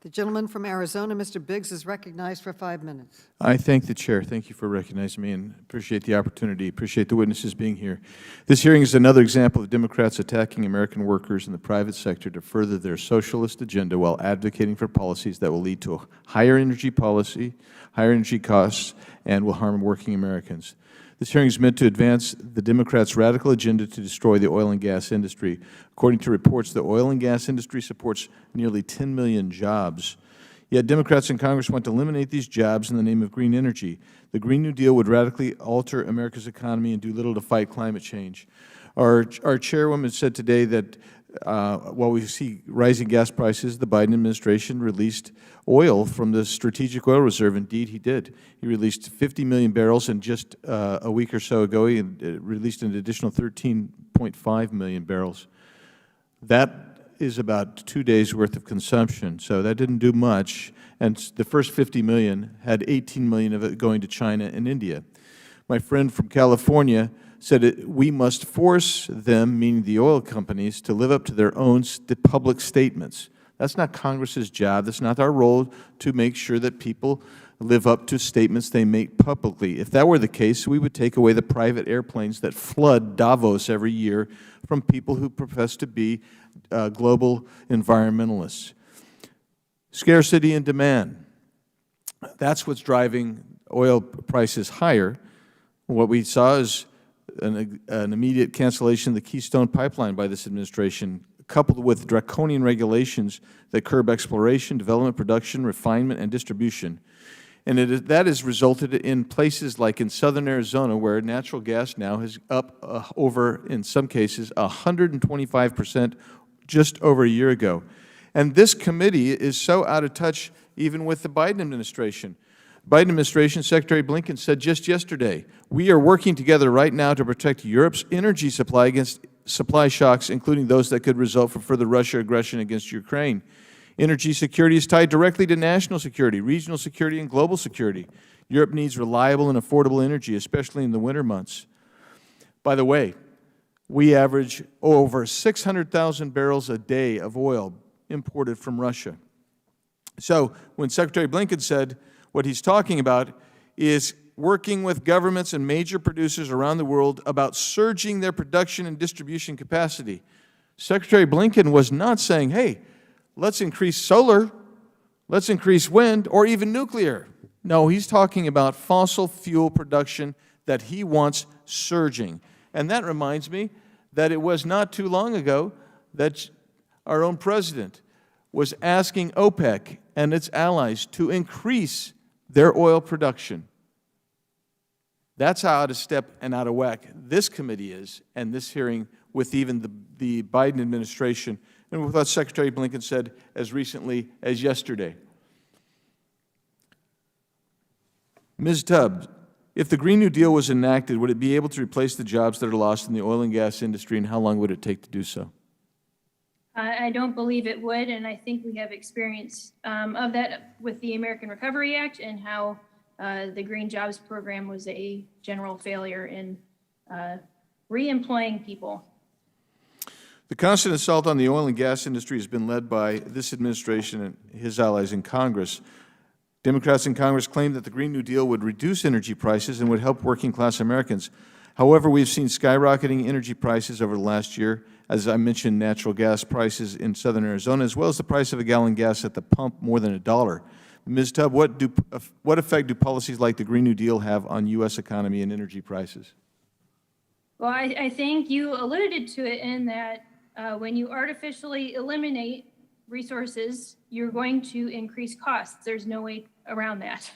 The gentleman from Arizona, Mr. Biggs, is recognized for 5 minutes. I thank the chair. Thank you for recognizing me and appreciate the opportunity. Appreciate the witnesses being here. This hearing is another example of Democrats attacking American workers in the private sector to further their socialist agenda while advocating for policies that will lead to a higher energy policy, higher energy costs, and will harm working Americans. This hearing is meant to advance the Democrats' radical agenda to destroy the oil and gas industry. According to reports, the oil and gas industry supports nearly 10 million jobs. Yet Democrats in Congress want to eliminate these jobs in the name of green energy. The Green New Deal would radically alter America's economy and do little to fight climate change. Our chairwoman said today that while we see rising gas prices, the Biden administration released oil from the Strategic Oil Reserve. Indeed, he did. He released 50 million barrels, and just a week or so ago, he released an additional 13.5 million barrels. That is about 2 days' worth of consumption, so that didn't do much. And the first 50 million had 18 million of it going to China and India. My friend from California said we must force them, meaning the oil companies, to live up to their own public statements. That's not Congress's job. That's not our role to make sure that people live up to statements they make publicly. If that were the case, we would take away the private airplanes that flood Davos every year from people who profess to be global environmentalists. Scarcity and demand. That's what's driving oil prices higher. What we saw is an immediate cancellation of the Keystone Pipeline by this administration, coupled with draconian regulations that curb exploration, development, production, refinement, and distribution. And that has resulted in places like in southern Arizona, where natural gas now is up over, in some cases, 125% just over a year ago. And this committee is so out of touch, even with the Biden administration. Biden administration, Secretary Blinken said just yesterday, we are working together right now to protect Europe's energy supply against supply shocks, including those that could result from further Russia aggression against Ukraine. Energy security is tied directly to national security, regional security, and global security. Europe needs reliable and affordable energy, especially in the winter months. By the way, we average over 600,000 barrels a day of oil imported from Russia. So when Secretary Blinken said what he's talking about is working with governments and major producers around the world about surging their production and distribution capacity, Secretary Blinken was not saying, hey, let's increase solar, let's increase wind, or even nuclear. No, he's talking about fossil fuel production that he wants surging. And that reminds me that it was not too long ago that our own president was asking OPEC and its allies to increase their oil production. That's how out of step and out of whack this committee is, and this hearing with even the Biden administration, and with what Secretary Blinken said as recently as yesterday. Ms. Tubbs, if the Green New Deal was enacted, would it be able to replace the jobs that are lost in the oil and gas industry, and how long would it take to do so? I don't believe it would, and I think we have experience of that with the American Recovery Act and how the Green Jobs Program was a general failure in re-employing people. The constant assault on the oil and gas industry has been led by this administration and his allies in Congress. Democrats in Congress claim that the Green New Deal would reduce energy prices and would help working-class Americans. However, we've seen skyrocketing energy prices over the last year. As I mentioned, natural gas prices in southern Arizona, as well as the price of a gallon gas at the pump more than $1. Ms. Tubb, what effect do policies like the Green New Deal have on U.S. economy and energy prices? Well, I think you alluded to it in that when you artificially eliminate resources, you're going to increase costs. There's no way around that.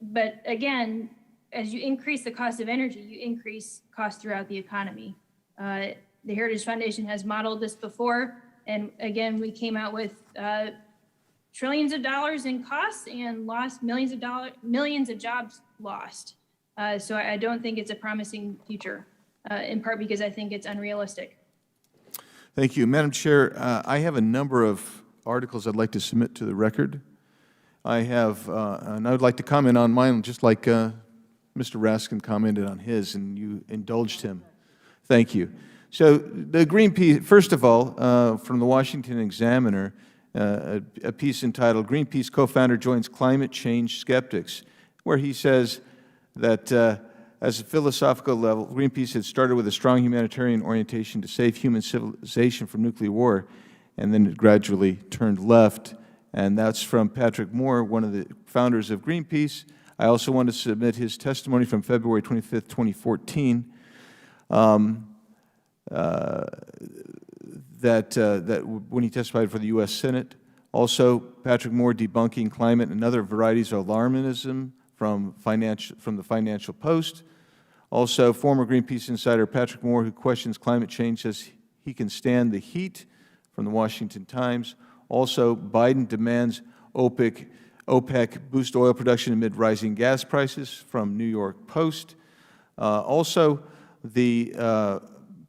But again, as you increase the cost of energy, you increase costs throughout the economy. The Heritage Foundation has modeled this before, and again, we came out with trillions of dollars in costs and lost millions of jobs lost. So I don't think it's a promising future, in part because I think it's unrealistic. Thank you. Madam Chair, I have a number of articles I'd like to submit to the record. I have, and I would like to comment on mine, just like Mr. Raskin commented on his, and you indulged him. Thank you. So the Greenpeace, first of all, from the Washington Examiner, a piece entitled "Greenpeace Co-Founder Joins Climate Change Skeptics," where he says that as a philosophical level, Greenpeace had started with a strong humanitarian orientation to save human civilization from nuclear war, and then it gradually turned left. And that's from Patrick Moore, one of the founders of Greenpeace. I also want to submit his testimony from February 25th, 2014, that when he testified for the U.S. Senate. Also, Patrick Moore debunking climate and other varieties of alarmism from the Financial Post. Also, former Greenpeace insider Patrick Moore, who questions climate change, says he can stand the heat, from the Washington Times. Also, Biden demands OPEC boost oil production amid rising gas prices, from New York Post. Also, the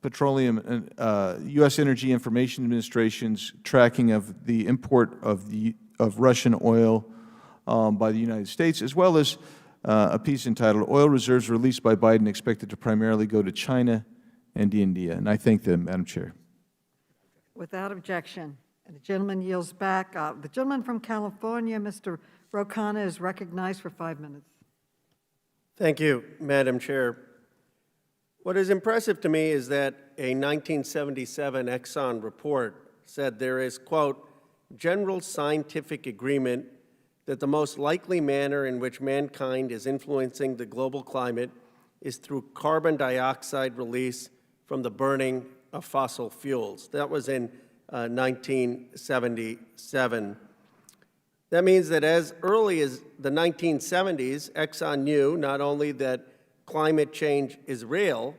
Petroleum and U.S. Energy Information Administration's tracking of the import of Russian oil by the United States, as well as a piece entitled "Oil Reserves Released by Biden Expected to Primarily Go to China and India." And I thank them, Madam Chair. Without objection. And the gentleman yields back. The gentleman from California, Mr. Rokana, is recognized for 5 minutes. Thank you, Madam Chair. What is impressive to me is that a 1977 Exxon report said there is, quote, general scientific agreement that the most likely manner in which mankind is influencing the global climate is through carbon dioxide release from the burning of fossil fuels. That was in 1977. That means that as early as the 1970s, Exxon knew not only that climate change is real,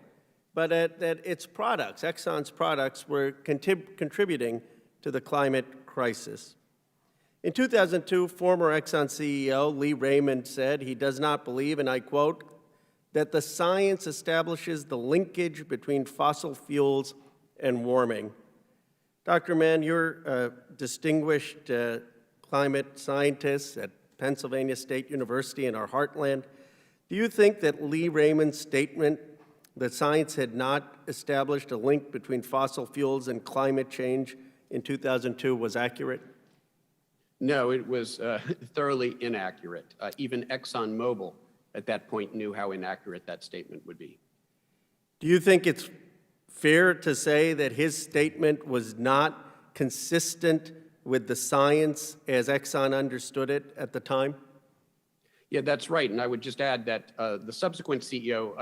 but that its products, Exxon's products, were contributing to the climate crisis. In 2002, former Exxon CEO Lee Raymond said he does not believe, and I quote, that the science establishes the linkage between fossil fuels and warming. Dr. Mann, you're a distinguished climate scientist at Pennsylvania State University in our heartland. Do you think that Lee Raymond's statement that science had not established a link between fossil fuels and climate change in 2002 was accurate? No, it was thoroughly inaccurate. Even ExxonMobil at that point knew how inaccurate that statement would be. Do you think it's fair to say that his statement was not consistent with the science as Exxon understood it at the time? Yeah, that's right. And I would just add that the subsequent CEO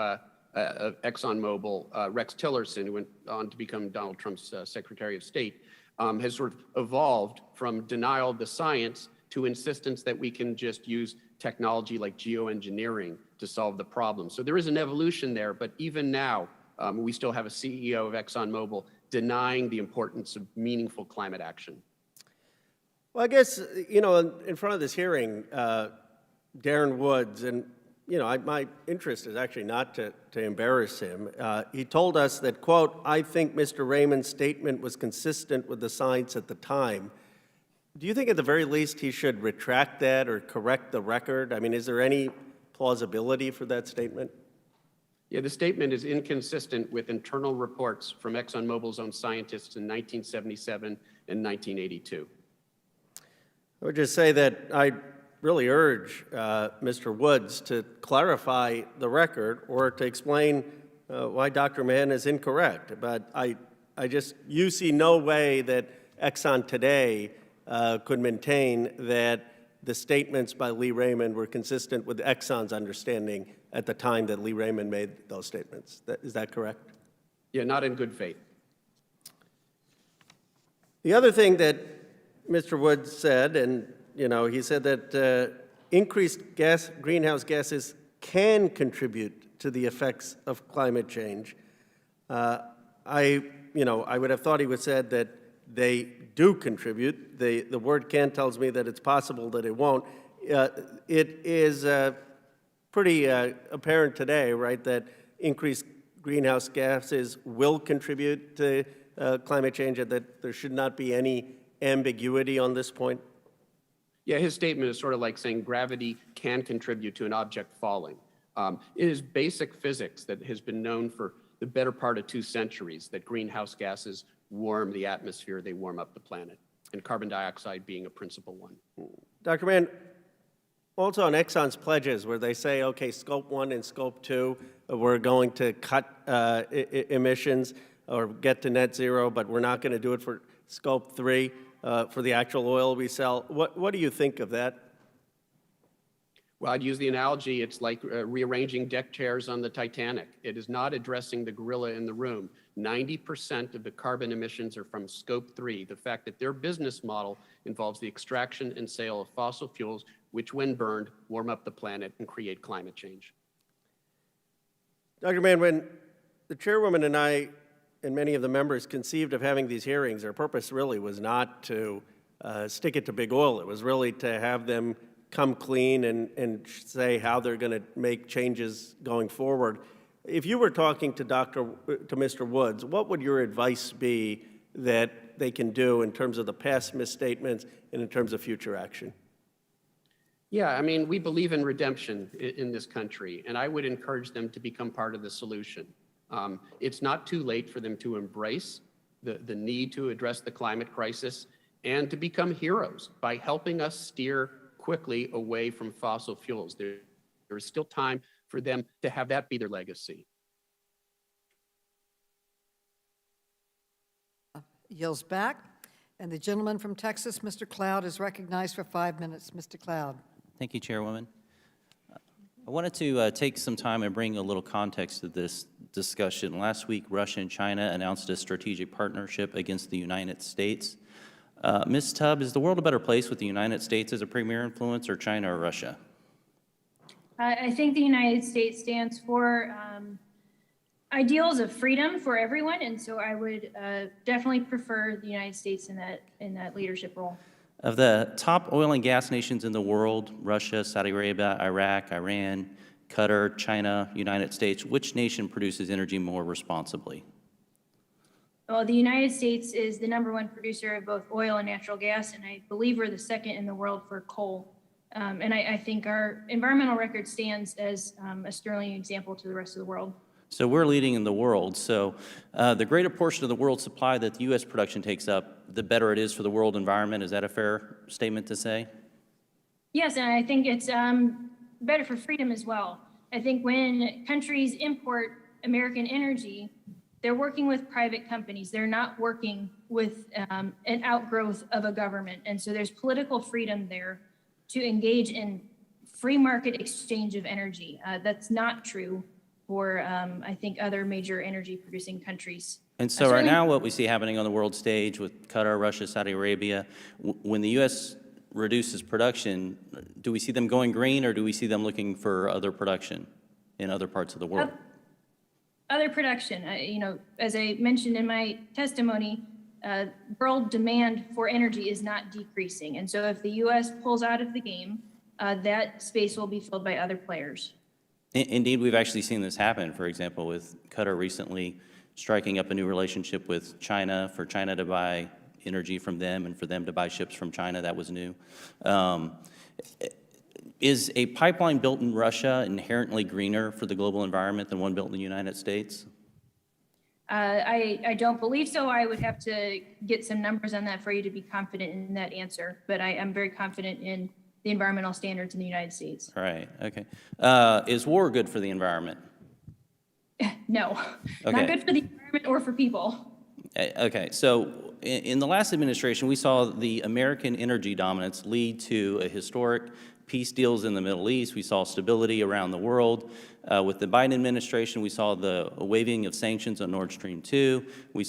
of ExxonMobil, Rex Tillerson, who went on to become Donald Trump's Secretary of State, has sort of evolved from denial of the science to insistence that we can just use technology like geoengineering to solve the problem. So there is an evolution there, but even now, we still have a CEO of ExxonMobil denying the importance of meaningful climate action. Well, I guess, you know, in front of this hearing, Darren Woods, and, you know, my interest is actually not to embarrass him. He told us that, quote, I think Mr. Raymond's statement was consistent with the science at the time. Do you think at the very least he should retract that or correct the record? I mean, is there any plausibility for that statement? Yeah, the statement is inconsistent with internal reports from ExxonMobil's own scientists in 1977 and 1982. I would just say that I really urge Mr. Woods to clarify the record or to explain why Dr. Mann is incorrect. But you see no way that Exxon today could maintain that the statements by Lee Raymond were consistent with Exxon's understanding at the time that Lee Raymond made those statements. Is that correct? Yeah, not in good faith. The other thing that Mr. Woods said, and you know, he said that increased greenhouse gases can contribute to the effects of climate change. I would have thought he would have said that they do contribute. The word can tells me that it's possible that it won't. It is pretty apparent today, right, that increased greenhouse gases will contribute to climate change and that there should not be any ambiguity on this point? Yeah, his statement is sort of like saying gravity can contribute to an object falling. It is basic physics that has been known for the better part of 2 centuries that greenhouse gases warm the atmosphere, they warm up the planet, and carbon dioxide being a principal one. Dr. Mann, also on Exxon's pledges where they say, okay, scope 1 and scope 2, we're going to cut emissions or get to net zero, but we're not going to do it for scope 3, for the actual oil we sell. What do you think of that? Well, I'd use the analogy, it's like rearranging deck chairs on the Titanic. It is not addressing the gorilla in the room. 90% of the carbon emissions are from scope 3, the fact that their business model involves the extraction and sale of fossil fuels, which when burned, warm up the planet and create climate change. Dr. Mann, when the chairwoman and I and many of the members conceived of having these hearings, their purpose really was not to stick it to big oil. It was really to have them come clean and say how they're going to make changes going forward. If you were talking to Mr. Woods, what would your advice be that they can do in terms of the past misstatements and in terms of future action? Yeah, I mean, we believe in redemption in this country, and I would encourage them to become part of the solution. It's not too late for them to embrace the need to address the climate crisis and to become heroes by helping us steer quickly away from fossil fuels. There is still time for them to have that be their legacy. Yields back. And the gentleman from Texas, Mr. Cloud, is recognized for 5 minutes. Mr. Cloud. Thank you, Chairwoman. I wanted to take some time and bring a little context to this discussion. Last week, Russia and China announced a strategic partnership against the United States. Ms. Tubb, is the world a better place with the United States as a premier influence, or China or Russia? I think the United States stands for ideals of freedom for everyone, and so I would definitely prefer the United States in that leadership role. Of the top oil and gas nations in the world, Russia, Saudi Arabia, Iraq, Iran, Qatar, China, United States, which nation produces energy more responsibly? Well, the United States is the #1 producer of both oil and natural gas, and I believe we're the second in the world for coal. And I think our environmental record stands as a sterling example to the rest of the world. So we're leading in the world. So the greater portion of the world's supply that the U.S. production takes up, the better it is for the world environment. Is that a fair statement to say? Yes, and I think it's better for freedom as well. I think when countries import American energy, they're working with private companies. They're not working with an outgrowth of a government. And so there's political freedom there to engage in free market exchange of energy. That's not true for, I think, other major energy producing countries. And so right now what we see happening on the world stage with Qatar, Russia, Saudi Arabia, when the U.S. reduces production, do we see them going green or do we see them looking for other production in other parts of the world? Other production, as I mentioned in my testimony, world demand for energy is not decreasing. And so if the U.S. pulls out of the game, that space will be filled by other players. Indeed, we've actually seen this happen, for example, with Qatar recently striking up a new relationship with China for China to buy energy from them and for them to buy ships from China. That was new. Is a pipeline built in Russia inherently greener for the global environment than one built in the United States? I don't believe so. I would have to get some numbers on that for you to be confident in that answer, but I am very confident in the environmental standards in the United States. Right, okay. Is war good for the environment? No, Okay. not good for the environment or for people. Okay, so in the last administration, we saw the American energy dominance lead to a historic peace deals in the Middle East. We saw stability around the world. With the Biden administration, we saw the waiving of sanctions on Nord Stream 2. We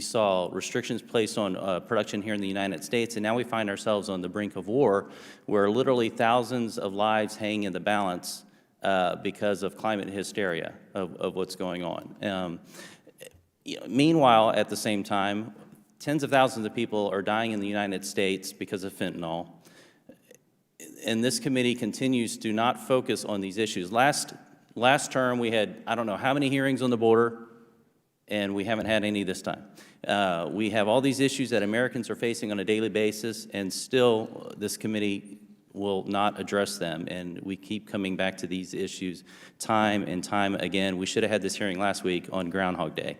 saw restrictions placed on production here in the United States, and now we find ourselves on the brink of war, where literally thousands of lives hang in the balance because of climate hysteria of what's going on. Meanwhile, at the same time, tens of thousands of people are dying in the United States because of fentanyl. And this committee continues to not focus on these issues. Last term, we had, I don't know how many hearings on the border, and we haven't had any this time. We have all these issues that Americans are facing on a daily basis, and still this committee will not address them. And we keep coming back to these issues time and time again. We should have had this hearing last week on Groundhog Day.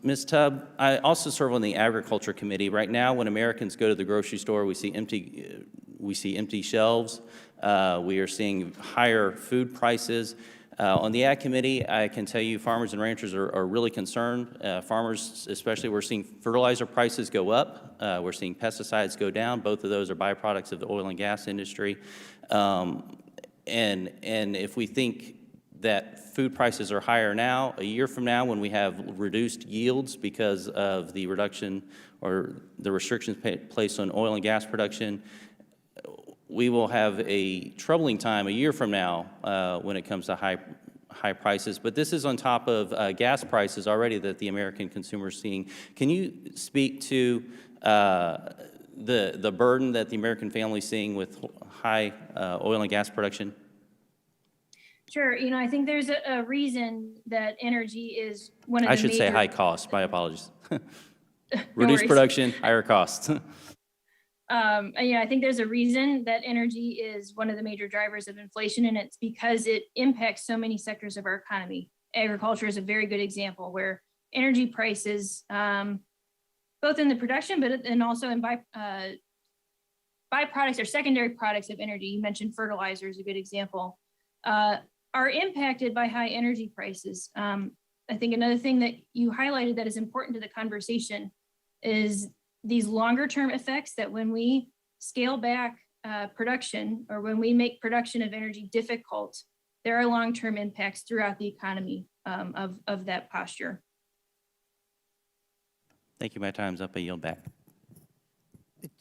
Ms. Tubb, I also serve on the Agriculture Committee. Right now, when Americans go to the grocery store, we see empty shelves. We are seeing higher food prices. On the Ag Committee, I can tell you farmers and ranchers are really concerned. Farmers, especially, we're seeing fertilizer prices go up. We're seeing pesticides go down. Both of those are byproducts of the oil and gas industry. And if we think that food prices are higher now, a year from now when we have reduced yields because of the reduction or the restrictions placed on oil and gas production, we will have a troubling time a year from now when it comes to high prices. But this is on top of gas prices already that the American consumer is seeing. Can you speak to the burden that the American family is seeing with high oil and gas production? Sure. I think there's a reason that energy is one of the I should say high cost. My apologies. Reduced production, higher costs. I think there's a reason that energy is one of the major drivers of inflation, and it's because it impacts so many sectors of our economy. Agriculture is a very good example where energy prices, both in the production, and also in byproducts or secondary products of energy, you mentioned fertilizer is a good example, are impacted by high energy prices. I think another thing that you highlighted that is important to the conversation is these longer term effects, that when we scale back production or when we make production of energy difficult, there are long-term impacts throughout the economy of that posture. Thank you. My time's up. I yield back.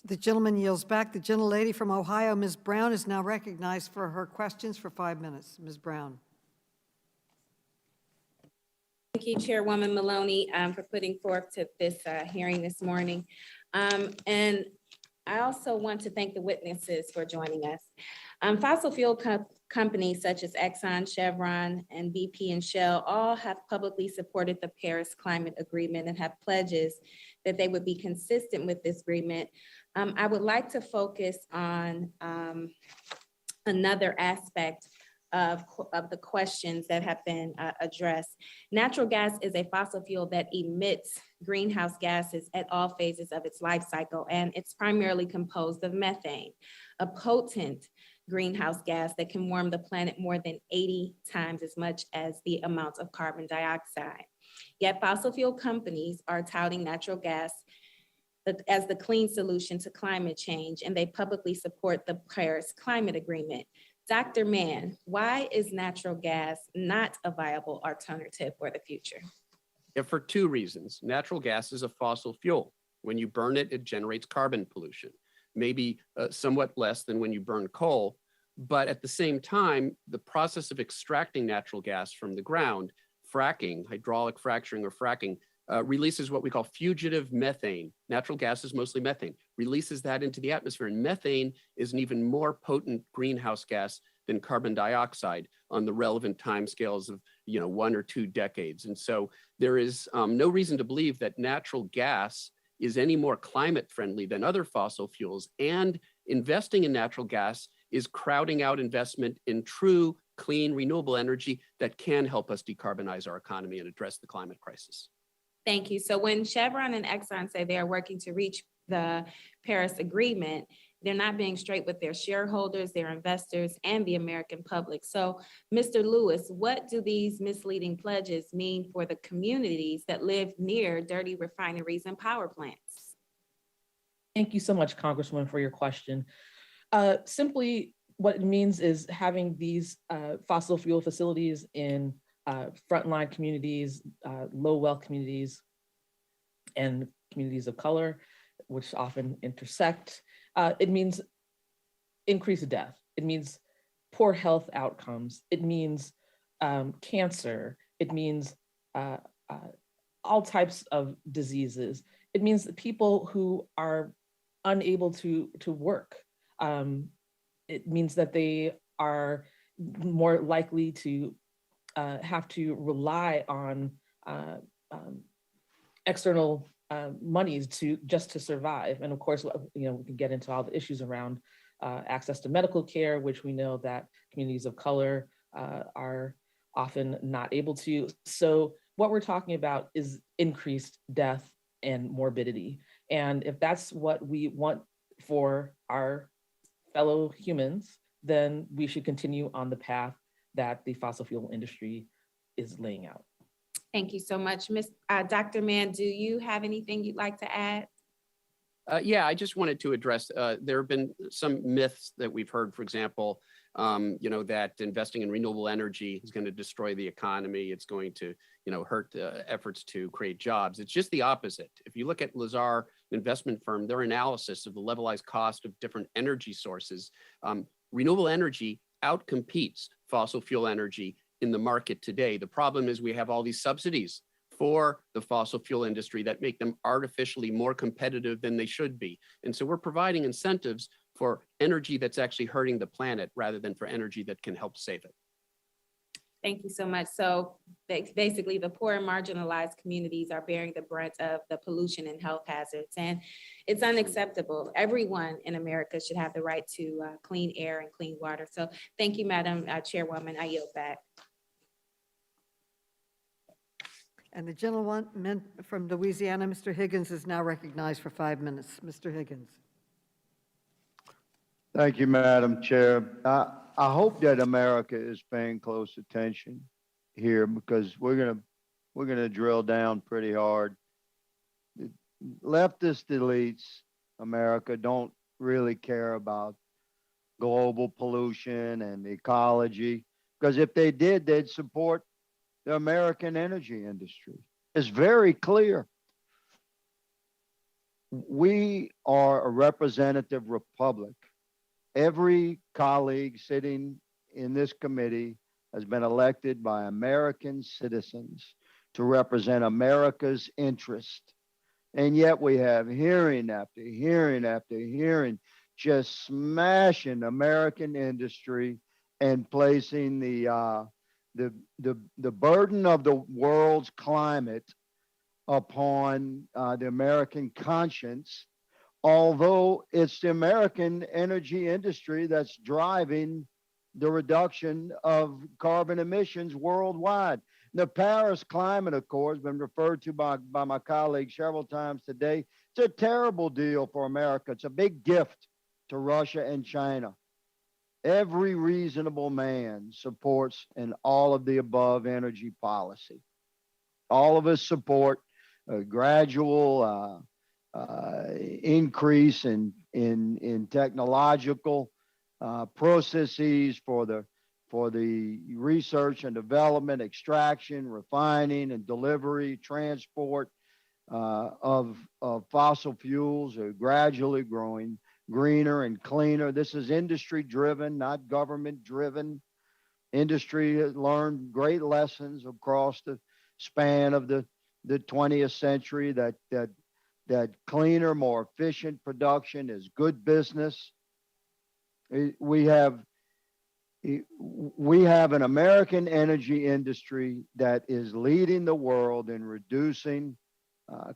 The gentleman yields back. The gentlelady from Ohio, Ms. Brown, is now recognized for her questions for 5 minutes. Ms. Brown. Thank you, Chairwoman Maloney, for putting forth to this hearing this morning. And I also want to thank the witnesses for joining us. Fossil fuel companies such as Exxon, Chevron, and BP and Shell all have publicly supported the Paris Climate Agreement and have pledges that they would be consistent with this agreement. I would like to focus on another aspect of the questions that have been addressed. Natural gas is a fossil fuel that emits greenhouse gases at all phases of its life cycle, and it's primarily composed of methane, a potent greenhouse gas that can warm the planet more than 80 times as much as the amount of carbon dioxide. Yet fossil fuel companies are touting natural gas as the clean solution to climate change, and they publicly support the Paris Climate Agreement. Dr. Mann, why is natural gas not a viable alternative for the future? Yeah, for two reasons. Natural gas is a fossil fuel. When you burn it, it generates carbon pollution, maybe somewhat less than when you burn coal. But at the same time, the process of extracting natural gas from the ground, fracking, hydraulic fracturing or fracking, releases what we call fugitive methane. Natural gas is mostly methane, releases that into the atmosphere. And methane is an even more potent greenhouse gas than carbon dioxide on the relevant timescales of 1 or 2 decades. And so there is no reason to believe that natural gas is any more climate friendly than other fossil fuels. And investing in natural gas is crowding out investment in true, clean, renewable energy that can help us decarbonize our economy and address the climate crisis. Thank you. So when Chevron and Exxon say they are working to reach the Paris Agreement, they're not being straight with their shareholders, their investors, and the American public. So, Mr. Lewis, what do these misleading pledges mean for the communities that live near dirty refineries and power plants? Thank you so much, Congresswoman, for your question. Simply, what it means is having these fossil fuel facilities in frontline communities, low wealth communities, and communities of color, which often intersect. It means increased death. It means poor health outcomes. It means cancer. It means all types of diseases. It means that people who are unable to work. It means that they are more likely to have to rely on external monies just to survive. And of course, we can get into all the issues around access to medical care, which we know that communities of color are often not able to. So what we're talking about is increased death and morbidity. And if that's what we want for our fellow humans, then we should continue on the path that the fossil fuel industry is laying out. Thank you so much. Dr. Mann, do you have anything you'd like to add? Yeah, I just wanted to address, there have been some myths that we've heard, for example, that investing in renewable energy is going to destroy the economy. It's going to, hurt efforts to create jobs. It's just the opposite. If you look at Lazard investment firm, their analysis of the levelized cost of different energy sources, renewable energy outcompetes fossil fuel energy in the market today. The problem is we have all these subsidies for the fossil fuel industry that make them artificially more competitive than they should be. And so we're providing incentives for energy that's actually hurting the planet rather than for energy that can help save it. Thank you so much. So basically the poor and marginalized communities are bearing the brunt of the pollution and health hazards, and it's unacceptable. Everyone in America should have the right to clean air and clean water. So thank you, Madam Chairwoman. I yield back. And the gentleman from Louisiana, Mr. Higgins, is now recognized for 5 minutes. Mr. Higgins. Thank you, Madam Chair. I hope that America is paying close attention here, because we're gonna drill down pretty hard. The leftist elites, America, don't really care about global pollution and ecology, because if they did, they'd support the American energy industry. It's very clear. We are a representative republic. Every colleague sitting in this committee has been elected by American citizens to represent America's interest And yet we have hearing after hearing after hearing just smashing American industry and placing the burden of the world's climate upon the American conscience, although it's the American energy industry that's driving the reduction of carbon emissions worldwide. The Paris Climate Accord has been referred to by my colleagues several times today. It's a terrible deal for America. It's a big gift to Russia and China. Every reasonable man supports an all of the above energy policy. All of us support a gradual increase in technological processes for the research and development, extraction, refining, and delivery, transport of fossil fuels are gradually growing greener and cleaner. This is industry driven, not government driven. Industry has learned great lessons across the span of the 20th century that cleaner, more efficient production is good business. We have an American energy industry that is leading the world in reducing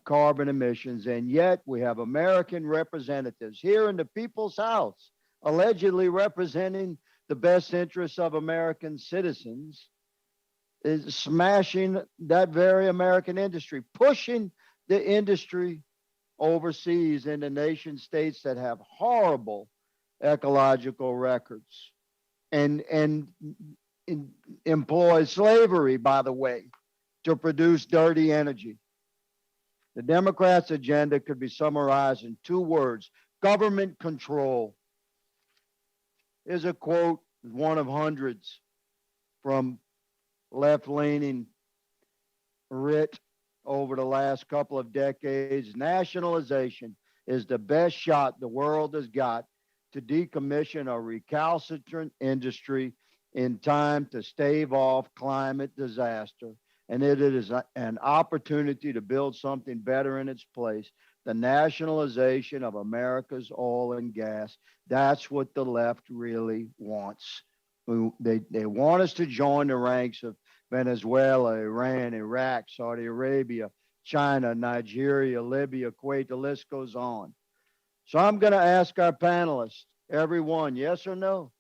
carbon emissions, and yet we have American representatives here in the People's House allegedly representing the best interests of American citizens, is smashing that very American industry, pushing the industry overseas into nation states that have horrible ecological records and employ slavery, by the way, to produce dirty energy. The Democrats' agenda could be summarized in 2 words: government control. Here's a quote, one of hundreds, from left-leaning writ over the last couple of decades. Nationalization is the best shot the world has got to decommission a recalcitrant industry in time to stave off climate disaster. And it is an opportunity to build something better in its place. The nationalization of America's oil and gas. That's what the left really wants. They want us to join the ranks of Venezuela, Iran, Iraq, Saudi Arabia, China, Nigeria, Libya, Kuwait, the list goes on. So I'm going to ask our panelists, everyone, yes or no?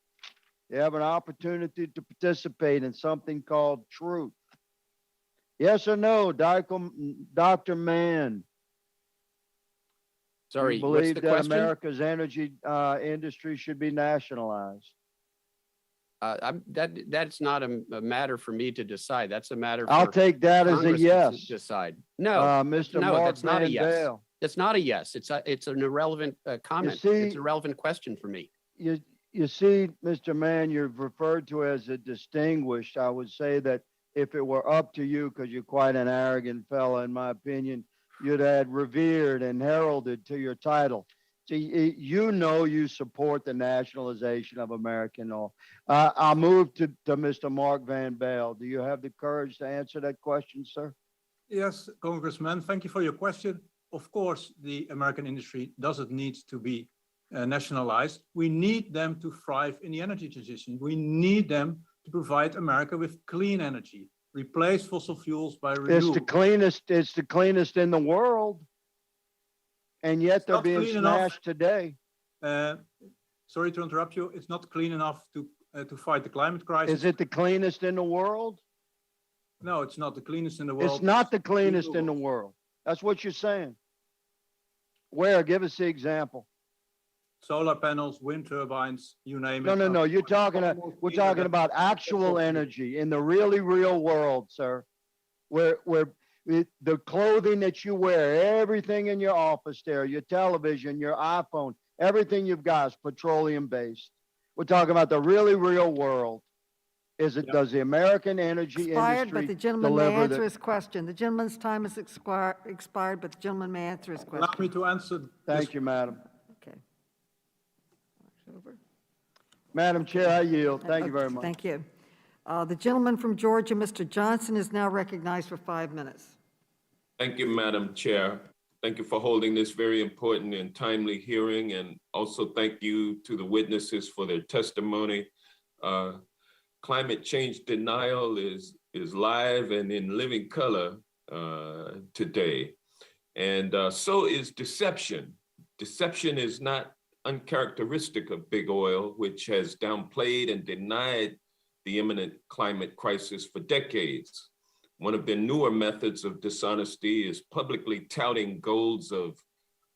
You have an opportunity to participate in something called truth. Yes or no, Dr. Mann? Sorry, you what's believe the that question? America's energy industry should be nationalized? That's not a matter for me to decide. That's a matter for I'll take that as a Congress to yes. decide. No, Mr. no, Mark that's not a Van yes. Dale. It's not a yes. It's an irrelevant comment. see- It's a relevant question for me. You see, Mr. Mann, you're referred to as a distinguished. I would say that if it were up to you, because you're quite an arrogant fella, in my opinion, you'd add revered and heralded to your title. See, you support the nationalization of American oil. I'll move to Mr. Mark Van Bale. Do you have the courage to answer that question, sir? Yes, Congressman, thank you for your question. Of course, the American industry doesn't need to be nationalized. We need them to thrive in the energy transition. We need them to provide America with clean energy, replace fossil fuels by renewable. It's the cleanest in the world, and yet they're being smashed today. Sorry to interrupt you. It's not clean enough to fight the climate crisis. Is it the cleanest in the world? No, it's not the cleanest in the world. It's not the cleanest in the world. That's what you're saying. Where? Give us the example. Solar panels, wind turbines, you name it. No. We're talking about actual energy in the really real world, sir. Where the clothing that you wear, everything in your office there, your television, your iPhone, everything you've got is petroleum based. We're talking about the really real world. Does the American energy industry But the gentleman may deliver answer his question. The gentleman's time has expired, but the gentleman may answer his question. Allow me to answer. Thank you, madam. Okay. Over. Madam Chair, I yield. Thank you very much. Thank you. The gentleman from Georgia, Mr. Johnson, is now recognized for 5 minutes. Thank you, Madam Chair. Thank you for holding this very important and timely hearing, and also thank you to the witnesses for their testimony. Climate change denial is live and in living color today. And so is deception. Deception is not uncharacteristic of big oil, which has downplayed and denied the imminent climate crisis for decades. One of their newer methods of dishonesty is publicly touting goals of,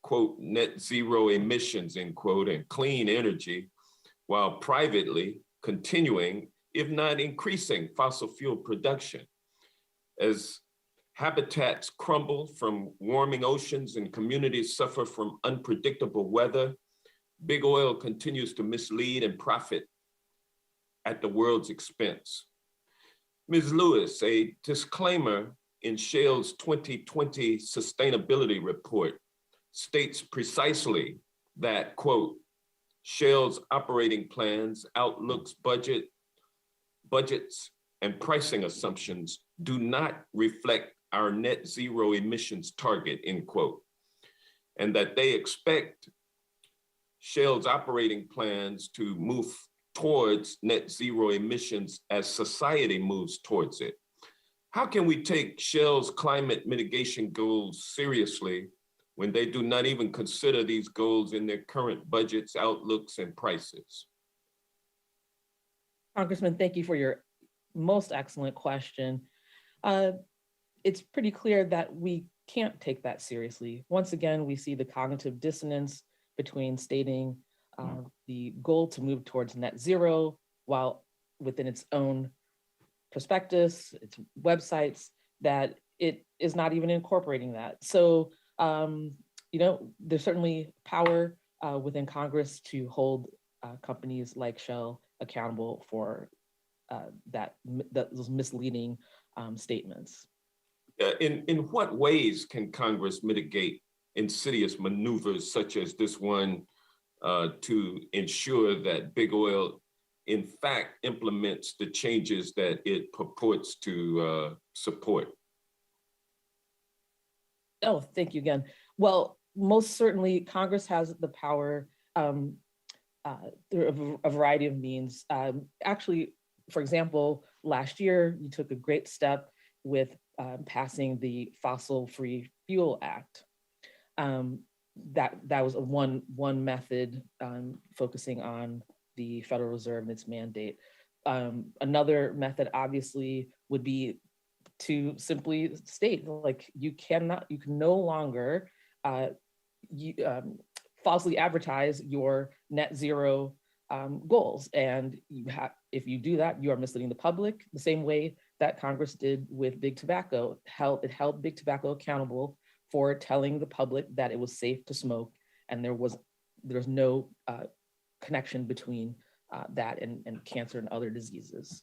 quote, net zero emissions, end quote, and clean energy, while privately continuing, if not increasing, fossil fuel production. As habitats crumble from warming oceans and communities suffer from unpredictable weather, big oil continues to mislead and profit at the world's expense. Ms. Lewis, a disclaimer in Shell's 2020 sustainability report states precisely that, quote, Shell's operating plans, outlooks, budgets, and pricing assumptions do not reflect our net zero emissions target, end quote, and that they expect Shell's operating plans to move towards net zero emissions as society moves towards it. How can we take Shell's climate mitigation goals seriously when they do not even consider these goals in their current budgets, outlooks, and prices? Congressman, thank you for your most excellent question. It's pretty clear that we can't take that seriously. Once again, we see the cognitive dissonance between stating the goal to move towards net zero, while within its own prospectus, its websites, that it is not even incorporating that. So, there's certainly power within Congress to hold companies like Shell accountable for those misleading statements. In what ways can Congress mitigate insidious maneuvers such as this one to ensure that big oil in fact implements the changes that it purports to support? Oh, thank you again. Well, most certainly Congress has the power through a variety of means. Actually, for example, last year, you took a great step with passing the Fossil Free Fuel Act. That was one method focusing on the Federal Reserve and its mandate. Another method obviously would be to simply state, like, you can no longer falsely advertise your net zero goals. And if you do that, you are misleading the public, the same way that Congress did with big tobacco. It held big tobacco accountable for telling the public that it was safe to smoke, and there's no connection between that and cancer and other diseases.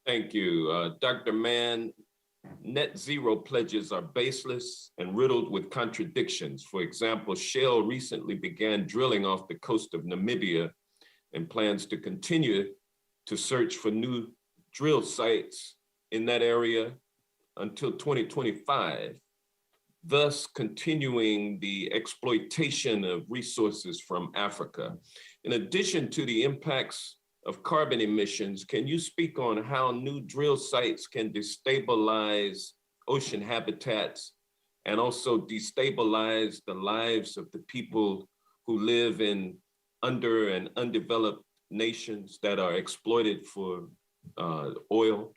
Thank you. Dr. Mann, net zero pledges are baseless and riddled with contradictions. For example, Shell recently began drilling off the coast of Namibia and plans to continue to search for new drill sites in that area until 2025, thus continuing the exploitation of resources from Africa. In addition to the impacts of carbon emissions, can you speak on how new drill sites can destabilize ocean habitats and also destabilize the lives of the people who live in under and undeveloped nations that are exploited for oil?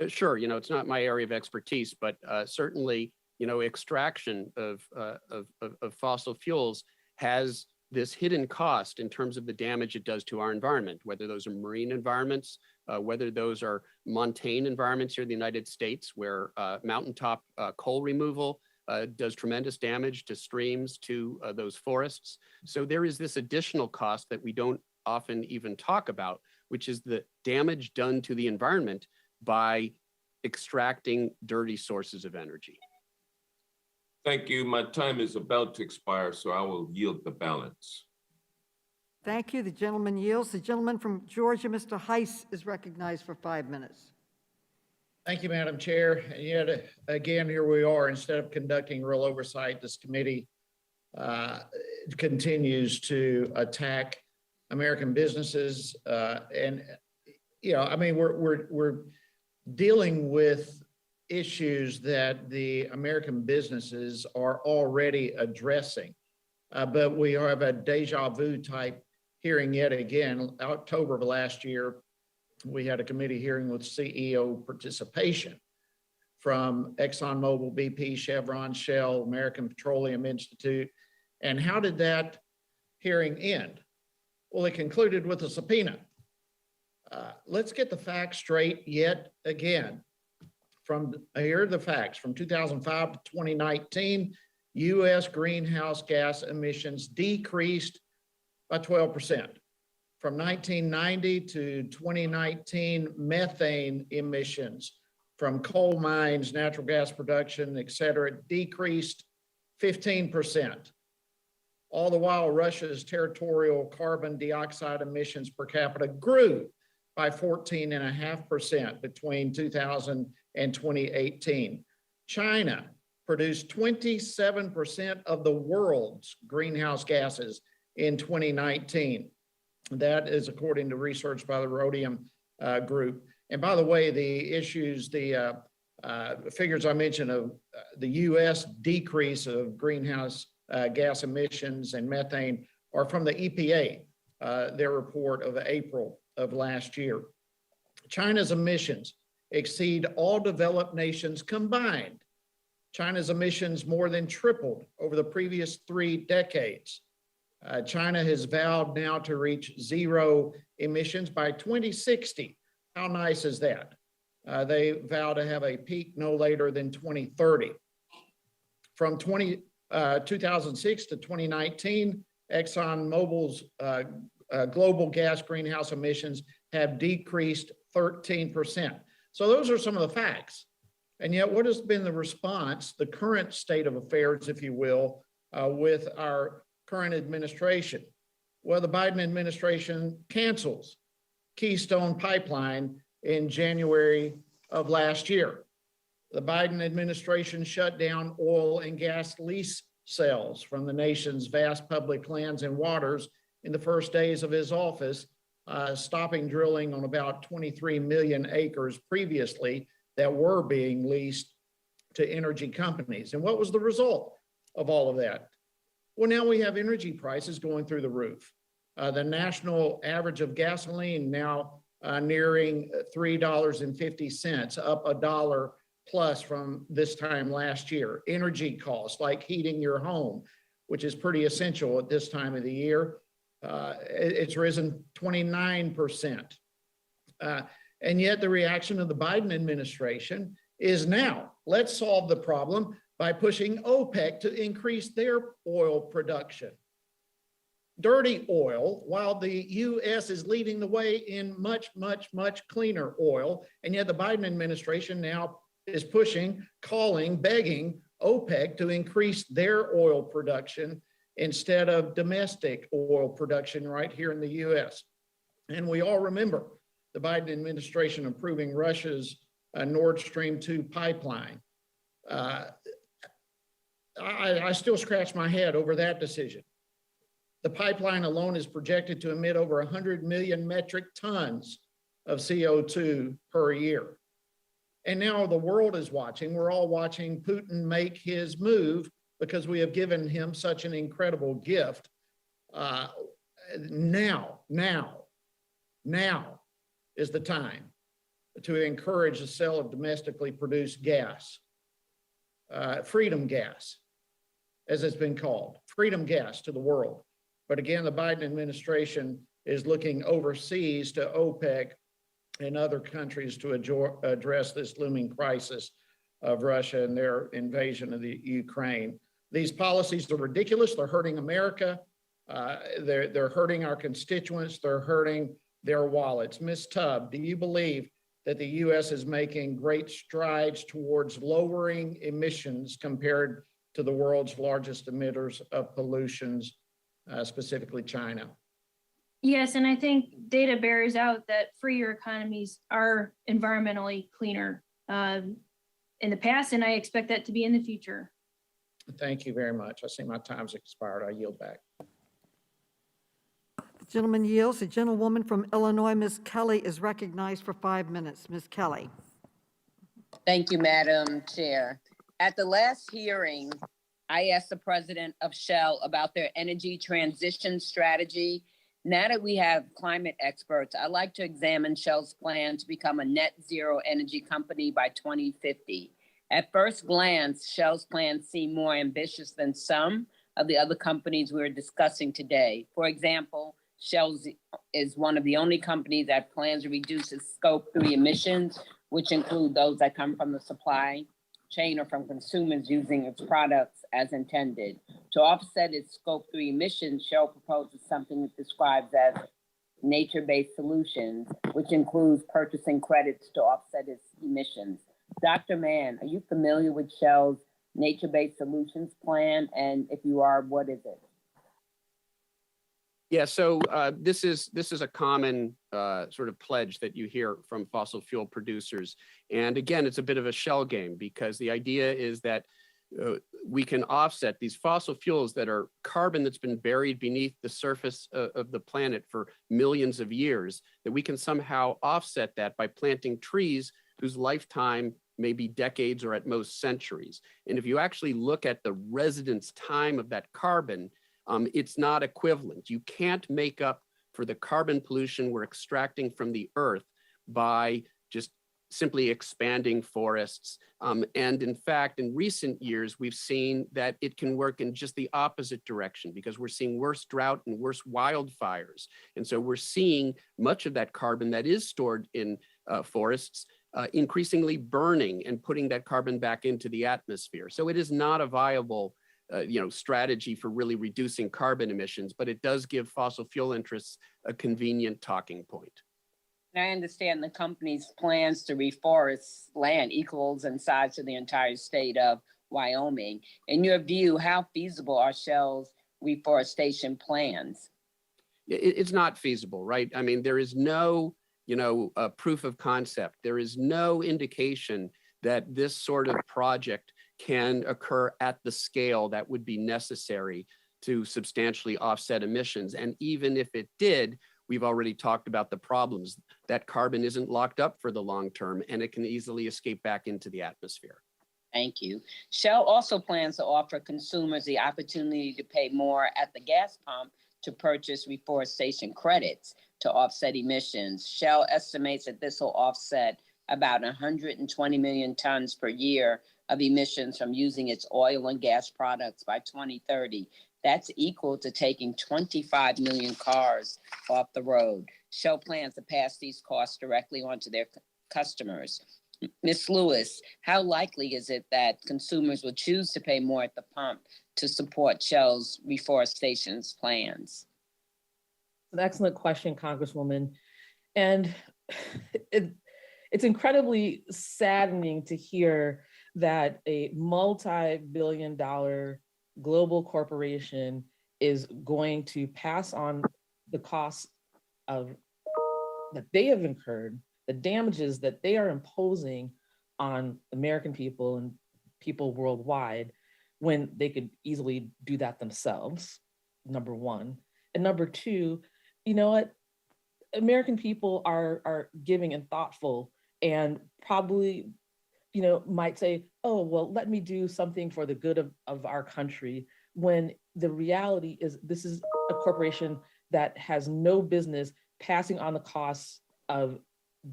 Sure, it's not my area of expertise, but certainly, extraction of fossil fuels has this hidden cost in terms of the damage it does to our environment, whether those are marine environments, whether those are montane environments here in the United States, where mountaintop coal removal does tremendous damage to streams, to those forests. So there is this additional cost that we don't often even talk about, which is the damage done to the environment by extracting dirty sources of energy. Thank you. My time is about to expire, so I will yield the balance. Thank you. The gentleman yields. The gentleman from Georgia, Mr. Heiss, is recognized for 5 minutes. Thank you, Madam Chair. And yet again, here we are. Instead of conducting real oversight, this committee continues to attack American businesses. And I mean, we're dealing with issues that the American businesses are already addressing. But we have a deja vu type hearing yet again. October of last year, we had a committee hearing with CEO participation from Exxon, BP, Chevron, Shell, American Petroleum Institute. And how did that hearing end? Well, it concluded with a subpoena. Let's get the facts straight yet again. Here are the facts. From 2005 to 2019, U.S. greenhouse gas emissions decreased by 12%. From 1990 to 2019, methane emissions from coal mines, natural gas production, et cetera, decreased 15%. All the while, Russia's territorial carbon dioxide emissions per capita grew by 14.5% between 2000 and 2018. China produced 27% of the world's greenhouse gases in 2019. That is according to research by the Rhodium Group. And by the way, the issues, the figures I mentioned of the U.S. decrease of greenhouse gas emissions and methane are from the EPA, their report of April of last year. China's emissions exceed all developed nations combined. China's emissions more than tripled over the previous 3 decades. China has vowed now to reach zero emissions by 2060. How nice is that? They vow to have a peak no later than 2030. From 2006 to 2019, ExxonMobil's global gas greenhouse emissions have decreased 13%. So those are some of the facts. And yet what has been the response, the current state of affairs, if you will, with our current administration? Well, the Biden administration cancels Keystone Pipeline in January of last year. The Biden administration shut down oil and gas lease sales from the nation's vast public lands and waters in the first days of his office, stopping drilling on about 23 million acres previously that were being leased to energy companies. And what was the result of all of that? Well, now we have energy prices going through the roof. The national average of gasoline now nearing $3.50, up $1 plus from this time last year. Energy costs like heating your home, which is pretty essential at this time of the year, it's risen 29%. And yet the reaction of the Biden administration is now, let's solve the problem by pushing OPEC to increase their oil production. Dirty oil, while the U.S. is leading the way in much, much, much cleaner oil, and yet the Biden administration now is pushing, calling, begging OPEC to increase their oil production instead of domestic oil production right here in the U.S. And we all remember the Biden administration approving Russia's Nord Stream 2 pipeline. I still scratch my head over that decision. The pipeline alone is projected to emit over 100 million metric tons of CO2 per year. And now the world is watching. We're all watching Putin make his move because we have given him such an incredible gift. Now is the time to encourage the sale of domestically produced gas, freedom gas, as it's been called, freedom gas to the world. But again, the Biden administration is looking overseas to OPEC and other countries to address this looming crisis of Russia and their invasion of the Ukraine. These policies are ridiculous. They're hurting America. They're hurting our constituents. They're hurting their wallets. Ms. Tubb, do you believe that the U.S. is making great strides towards lowering emissions compared to the world's largest emitters of pollutions, specifically China? Yes, and I think data bears out that freer economies are environmentally cleaner in the past, and I expect that to be in the future. Thank you very much. I see my time's expired. I yield back. The gentleman yields. The gentlewoman from Illinois, Ms. Kelly, is recognized for 5 minutes. Ms. Kelly. Thank you, Madam Chair. At the last hearing, I asked the president of Shell about their energy transition strategy. Now that we have climate experts, I'd like to examine Shell's plan to become a net zero energy company by 2050. At first glance, Shell's plans seem more ambitious than some of the other companies we're discussing today. For example, Shell is one of the only companies that plans to reduce its Scope 3 emissions, which include those that come from the supply chain or from consumers using its products as intended. To offset its Scope 3 emissions, Shell proposes something it describes as nature-based solutions, which includes purchasing credits to offset its emissions. Dr. Mann, are you familiar with Shell's nature-based solutions plan? And if you are, what is it? Yeah, so this is a common sort of pledge that you hear from fossil fuel producers. And again, it's a bit of a shell game because the idea is that we can offset these fossil fuels that are carbon that's been buried beneath the surface of the planet for millions of years, that we can somehow offset that by planting trees whose lifetime may be decades or at most centuries. And if you actually look at the residence time of that carbon, it's not equivalent. You can't make up for the carbon pollution we're extracting from the earth by just simply expanding forests. And in fact, in recent years, we've seen that it can work in just the opposite direction because we're seeing worse drought and worse wildfires. And so we're seeing much of that carbon that is stored in forests increasingly burning and putting that carbon back into the atmosphere. So it is not a viable strategy for really reducing carbon emissions, but it does give fossil fuel interests a convenient talking point. And I understand the company's plans to reforest land equals in size to the entire state of Wyoming. In your view, how feasible are Shell's reforestation plans? It's not feasible, right? I mean, there is no, proof of concept. There is no indication that this sort of project can occur at the scale that would be necessary to substantially offset emissions. And even if it did, we've already talked about the problems. That carbon isn't locked up for the long term and it can easily escape back into the atmosphere. Thank you. Shell also plans to offer consumers the opportunity to pay more at the gas pump to purchase reforestation credits to offset emissions. Shell estimates that this will offset about 120 million tons per year of emissions from using its oil and gas products by 2030. That's equal to taking 25 million cars off the road. Shell plans to pass these costs directly onto their customers. Ms. Lewis, how likely is it that consumers will choose to pay more at the pump to support Shell's reforestation plans? An excellent question, Congresswoman. And it's incredibly saddening to hear that a multi-billion-dollar global corporation is going to pass on the costs of that they have incurred, the damages that they are imposing on American people and people worldwide, when they could easily do that themselves, number one. And number two, you know what? American people are giving and thoughtful and probably, might say, oh, well, let me do something for the good of our country, when the reality is this is a corporation that has no business passing on the costs of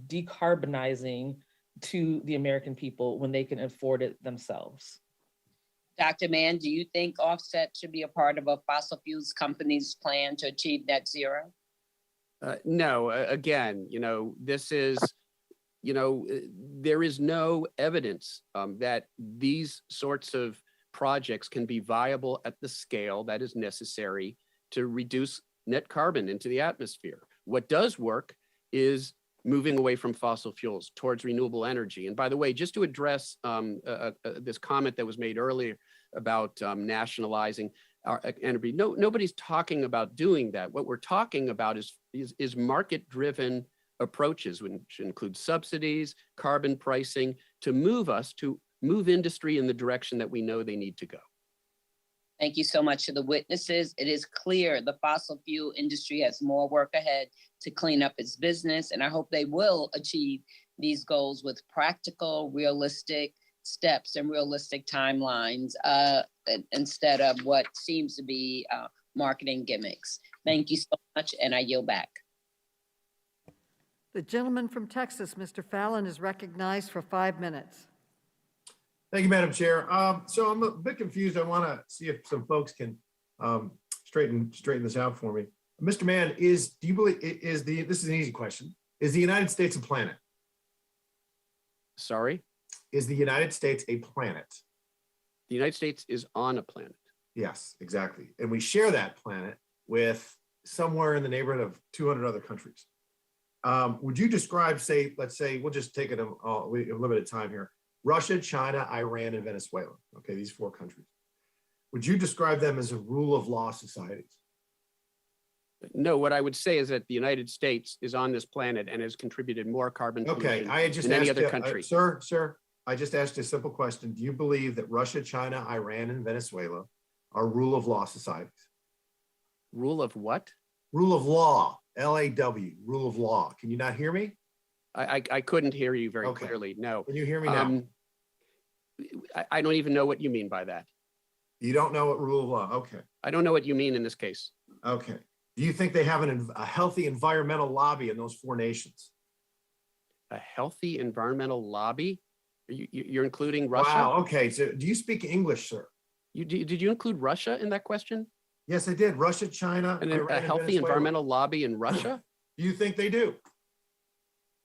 decarbonizing to the American people when they can afford it themselves. Dr. Mann, do you think offset should be a part of a fossil fuels company's plan to achieve net zero? No, again, this is, there is no evidence that these sorts of projects can be viable at the scale that is necessary to reduce net carbon into the atmosphere. What does work is moving away from fossil fuels towards renewable energy. And by the way, just to address this comment that was made earlier about nationalizing our energy, nobody's talking about doing that. What we're talking about is market-driven approaches, which include subsidies, carbon pricing, to move industry in the direction that we know they need to go. Thank you so much to the witnesses. It is clear the fossil fuel industry has more work ahead to clean up its business, and I hope they will achieve these goals with practical, realistic steps and realistic timelines instead of what seems to be marketing gimmicks. Thank you so much, and I yield back. The gentleman from Texas, Mr. Fallon, is recognized for 5 minutes. Thank you, Madam Chair. So I'm a bit confused. I want to see if some folks can straighten this out for me. Mr. Mann, do you believe this is an easy question. Is the United States a planet? Sorry? Is the United States a planet? The United States is on a planet. Yes, exactly. And we share that planet with somewhere in the neighborhood of 200 other countries. Would you describe, let's say, we'll just take it a limited time here. Russia, China, Iran, and Venezuela. Okay, these 4 countries. Would you describe them as a rule of law societies? No, what I would say is that the United States is on this planet and has contributed more carbon pollution than any other country. Sir, I just asked you a simple question. Do you believe that Russia, China, Iran, and Venezuela are rule of law societies? Rule of what? Rule of law, L-A-W, rule of law. Can you not hear me? I couldn't hear you very clearly, no. Can you hear me now? I don't even know what you mean by that. You don't know what rule of law, okay. I don't know what you mean in this case. Okay. Do you think they have a healthy environmental lobby in those 4 nations? A healthy environmental lobby? You're including Russia? Wow, okay. So do you speak English, sir? Did you include Russia in that question? Yes, I did. Russia, China, And Iran, a healthy environmental lobby in Russia? Do you think they do?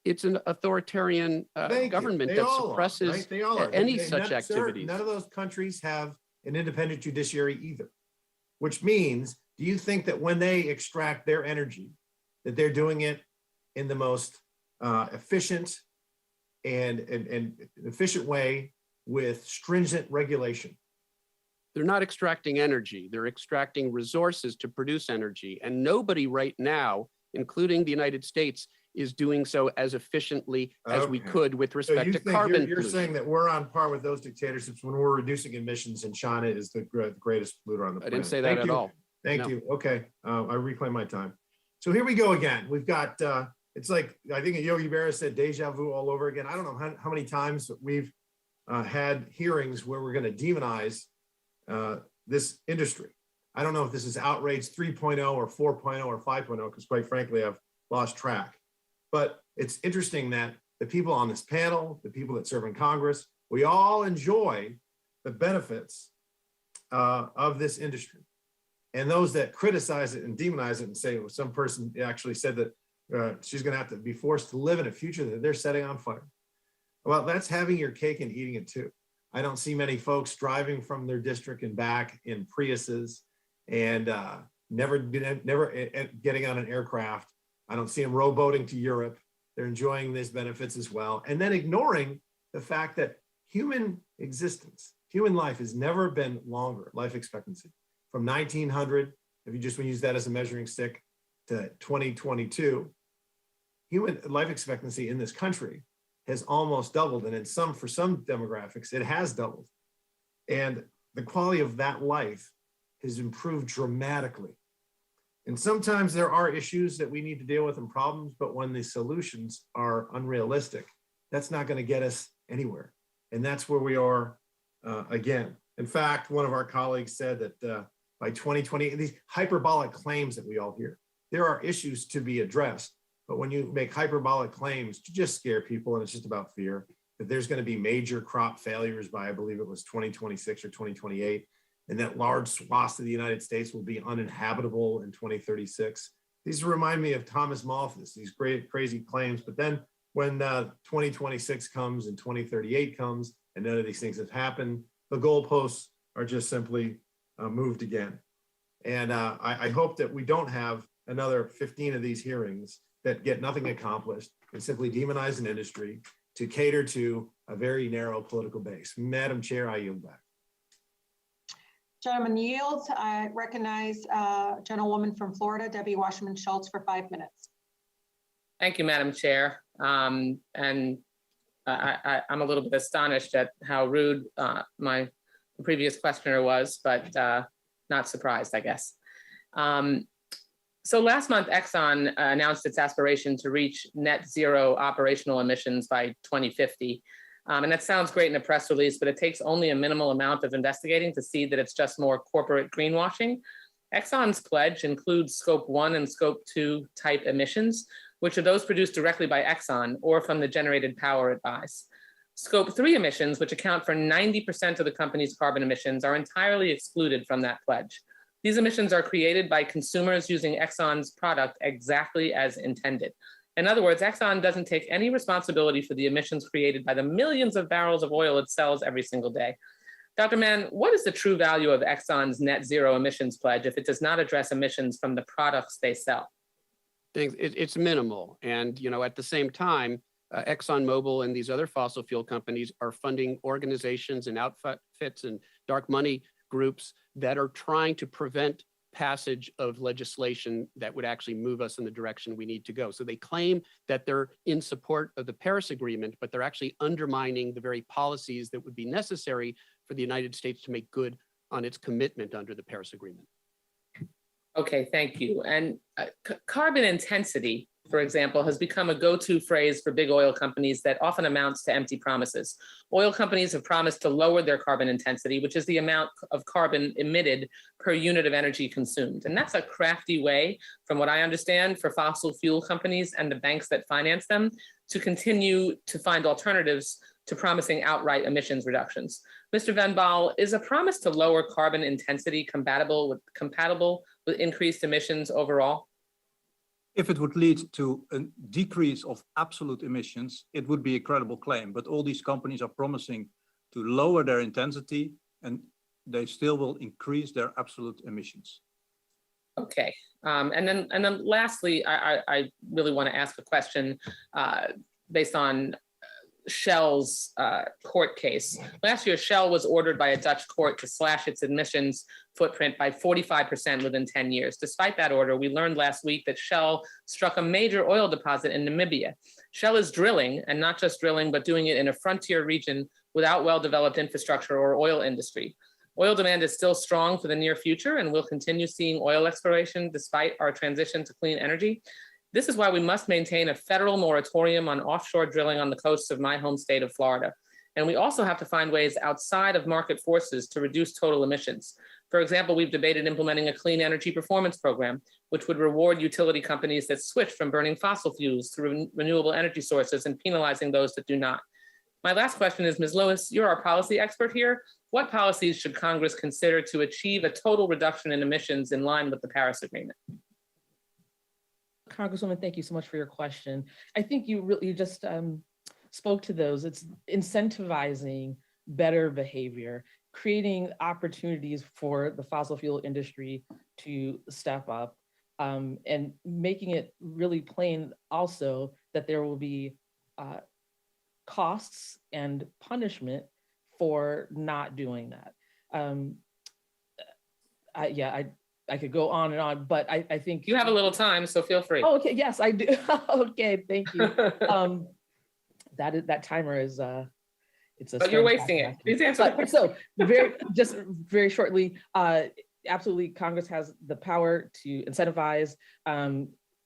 It's an authoritarian government that suppresses any such activities. None of those countries have an independent judiciary either, which means, do you think that when they extract their energy, that they're doing it in the most efficient and efficient way with stringent regulation? They're not extracting energy. They're extracting resources to produce energy. And nobody right now, including the United States, is doing so as efficiently as we could with respect to carbon You're saying that we're on par with those dictatorships when we're reducing emissions, and China is the greatest polluter on the planet. I didn't say that at all. Thank you. Okay, I reclaim my time. So here we go again. We've got, it's like, I think Yogi Berra said deja vu all over again. I don't know how many times we've had hearings where we're going to demonize this industry. I don't know if this is outrage 3.0 or 4.0 or 5.0, because quite frankly, I've lost track. But it's interesting that the people on this panel, the people that serve in Congress, we all enjoy the benefits of this industry. And those that criticize it and demonize it and say, well, some person actually said that she's going to have to be forced to live in a future that they're setting on fire. Well, that's having your cake and eating it too. I don't see many folks driving from their district and back in Priuses and never getting on an aircraft. I don't see them rowboating to Europe. They're enjoying these benefits as well. And then ignoring the fact that human existence, human life has never been longer, life expectancy. From 1900, if you just want to use that as a measuring stick, to 2022, human life expectancy in this country has almost doubled. And for some demographics, it has doubled. And the quality of that life has improved dramatically. And sometimes there are issues that we need to deal with and problems, but when the solutions are unrealistic, that's not going to get us anywhere. And that's where we are again. In fact, one of our colleagues said that by 2020, these hyperbolic claims that we all hear, there are issues to be addressed. But when you make hyperbolic claims to just scare people, and it's just about fear, that there's going to be major crop failures by, I believe it was 2026 or 2028, and that large swaths of the United States will be uninhabitable in 2036. These remind me of Thomas Malthus, these great, crazy claims. But then when 2026 comes and 2038 comes, and none of these things have happened, the goalposts are just simply moved again. And I hope that we don't have another 15 of these hearings that get nothing accomplished and simply demonize an industry to cater to a very narrow political base. Madam Chair, I yield back. Gentleman yields. I recognize gentlewoman from Florida, Debbie Wasserman Schultz, for 5 minutes. Thank you, Madam Chair. I'm a little bit astonished at how rude my previous questioner was, but not surprised, I guess. So last month, Exxon announced its aspiration to reach net zero operational emissions by 2050. And that sounds great in a press release, but it takes only a minimal amount of investigating to see that it's just more corporate greenwashing. Exxon's pledge includes Scope 1 and Scope 2 type emissions, which are those produced directly by Exxon or from the generated power it buys. Scope 3 emissions, which account for 90% of the company's carbon emissions, are entirely excluded from that pledge. These emissions are created by consumers using Exxon's product exactly as intended. In other words, Exxon doesn't take any responsibility for the emissions created by the millions of barrels of oil it sells every single day. Dr. Mann, what is the true value of Exxon's net zero emissions pledge if it does not address emissions from the products they sell? It's minimal. And, at the same time, ExxonMobil and these other fossil fuel companies are funding organizations and outfits and dark money groups that are trying to prevent passage of legislation that would actually move us in the direction we need to go. So they claim that they're in support of the Paris Agreement, but they're actually undermining the very policies that would be necessary for the United States to make good on its commitment under the Paris Agreement. Okay, thank you. And carbon intensity, for example, has become a go-to phrase for big oil companies that often amounts to empty promises. Oil companies have promised to lower their carbon intensity, which is the amount of carbon emitted per unit of energy consumed. And that's a crafty way, from what I understand, for fossil fuel companies and the banks that finance them to continue to find alternatives to promising outright emissions reductions. Mr. Van Baal, is a promise to lower carbon intensity compatible with increased emissions overall? If it would lead to a decrease of absolute emissions, it would be a credible claim. But all these companies are promising to lower their intensity, and they still will increase their absolute emissions. Okay, and then lastly, I really want to ask a question based on Shell's court case. Last year, Shell was ordered by a Dutch court to slash its emissions footprint by 45% within 10 years. Despite that order, we learned last week that Shell struck a major oil deposit in Namibia. Shell is drilling, and not just drilling, but doing it in a frontier region without well-developed infrastructure or oil industry. Oil demand is still strong for the near future, and we'll continue seeing oil exploration despite our transition to clean energy. This is why we must maintain a federal moratorium on offshore drilling on the coasts of my home state of Florida. And we also have to find ways outside of market forces to reduce total emissions. For example, we've debated implementing a clean energy performance program, which would reward utility companies that switch from burning fossil fuels to renewable energy sources and penalizing those that do not. My last question is, Ms. Lewis, you're our policy expert here. What policies should Congress consider to achieve a total reduction in emissions in line with the Paris Agreement? Congresswoman, thank you so much for your question. I think you just spoke to those. It's incentivizing better behavior, creating opportunities for the fossil fuel industry to step up, and making it really plain also that there will be costs and punishment for not doing that. I could go on and on, but I think you have a little time, so feel free. Oh, okay, yes, I do. Okay, thank you. That timer is it's a. But you're wasting it. Please answer. So very shortly, absolutely, Congress has the power to incentivize,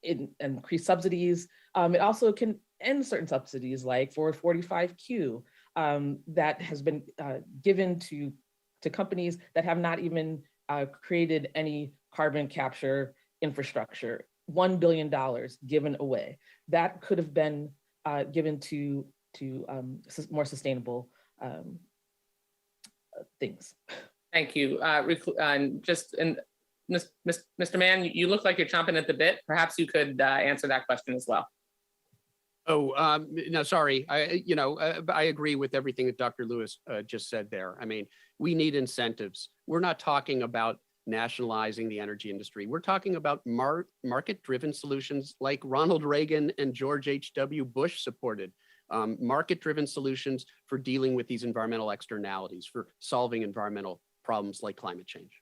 increase subsidies. It also can end certain subsidies, like for 45Q, that has been given to companies that have not even created any carbon capture infrastructure. $1 billion given away. That could have been given to more sustainable things. Thank you. Mr. Mann, you look like you're chomping at the bit. Perhaps you could answer that question as well. Oh, no, sorry. I agree with everything that Dr. Lewis just said there. I mean, we need incentives. We're not talking about nationalizing the energy industry. We're talking about market-driven solutions like Ronald Reagan and George H.W. Bush supported. Market-driven solutions for dealing with these environmental externalities, for solving environmental problems like climate change.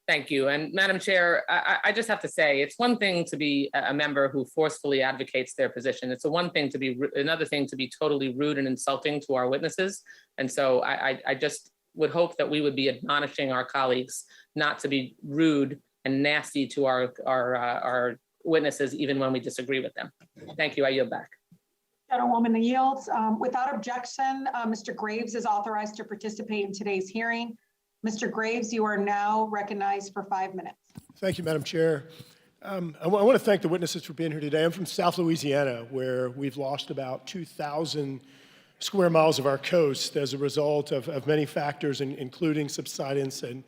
Thank you. And Madam Chair, I just have to say, it's one thing to be a member who forcefully advocates their position. It's another thing to be totally rude and insulting to our witnesses. And so I just would hope that we would be admonishing our colleagues not to be rude and nasty to our witnesses, even when we disagree with them. Thank you. I yield back. Gentlewoman yields. Without objection, Mr. Graves is authorized to participate in today's hearing. Mr. Graves, you are now recognized for 5 minutes. Thank you, Madam Chair. I want to thank the witnesses for being here today. I'm from South Louisiana, where we've lost about 2,000 square miles of our coast as a result of many factors, including subsidence and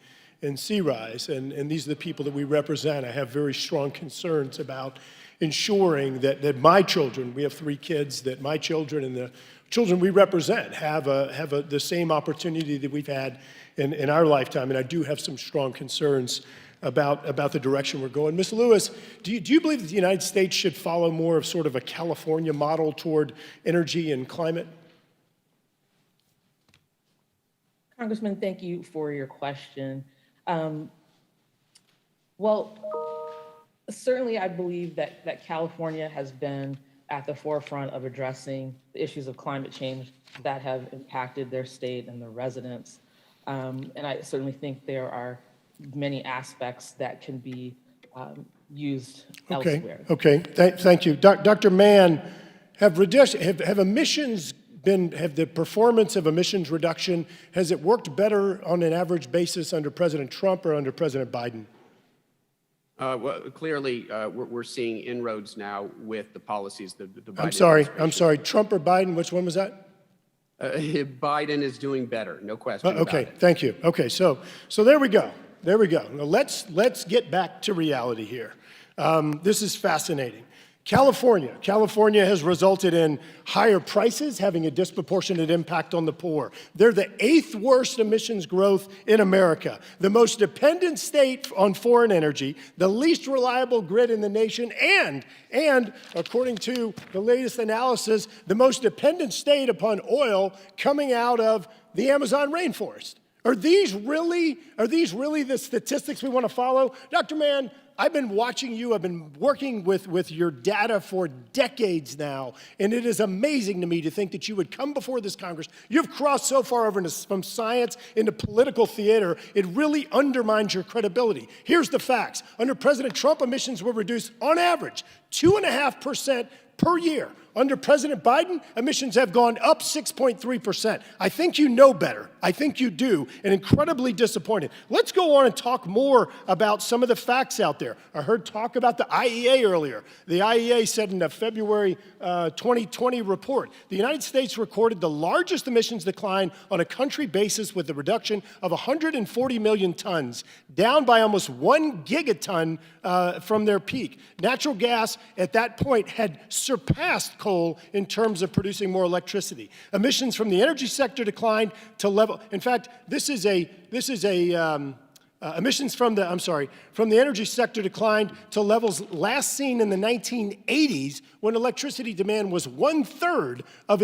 sea rise. And these are the people that we represent. I have very strong concerns about ensuring that my children, we have 3 kids, that my children and the children we represent have the same opportunity that we've had in our lifetime. And I do have some strong concerns about the direction we're going. Ms. Lewis, do you believe that the United States should follow more of sort of a California model toward energy and climate? Congressman, thank you for your question. Well, certainly I believe that California has been at the forefront of addressing the issues of climate change that have impacted their state and their residents. And I certainly think there are many aspects that can be used elsewhere. Okay, thank you. Dr. Mann, have the performance of emissions reduction, has it worked better on an average basis under President Trump or under President Biden? Well, clearly, we're seeing inroads now with the policies. The Biden I'm sorry, Trump or Biden, which one was that? Biden is doing better, no question about Okay, it. thank you. Okay, so there we go. There we go. Now let's get back to reality here. This is fascinating. California has resulted in higher prices, having a disproportionate impact on the poor. They're the 8th worst emissions growth in America, the most dependent state on foreign energy, the least reliable grid in the nation, and according to the latest analysis, the most dependent state upon oil coming out of the Amazon rainforest. Are these really the statistics we want to follow? Dr. Mann, I've been watching you. I've been working with your data for decades now, and it is amazing to me to think that you would come before this Congress. You've crossed so far over from science into political theater, it really undermines your credibility. Here's the facts. Under President Trump, emissions were reduced on average 2.5% per year. Under President Biden, emissions have gone up 6.3%. I think you know better. I think you do, and incredibly disappointed. Let's go on and talk more about some of the facts out there. I heard talk about the IEA earlier. The IEA said in a February 2020 report, the United States recorded the largest emissions decline on a country basis with a reduction of 140 million tons, down by almost 1 gigaton from their peak. Natural gas at that point had surpassed coal in terms of producing more electricity. Emissions from the energy sector declined to level. In fact, emissions from the energy sector declined to levels last seen in the 1980s, when electricity demand was 1/3 of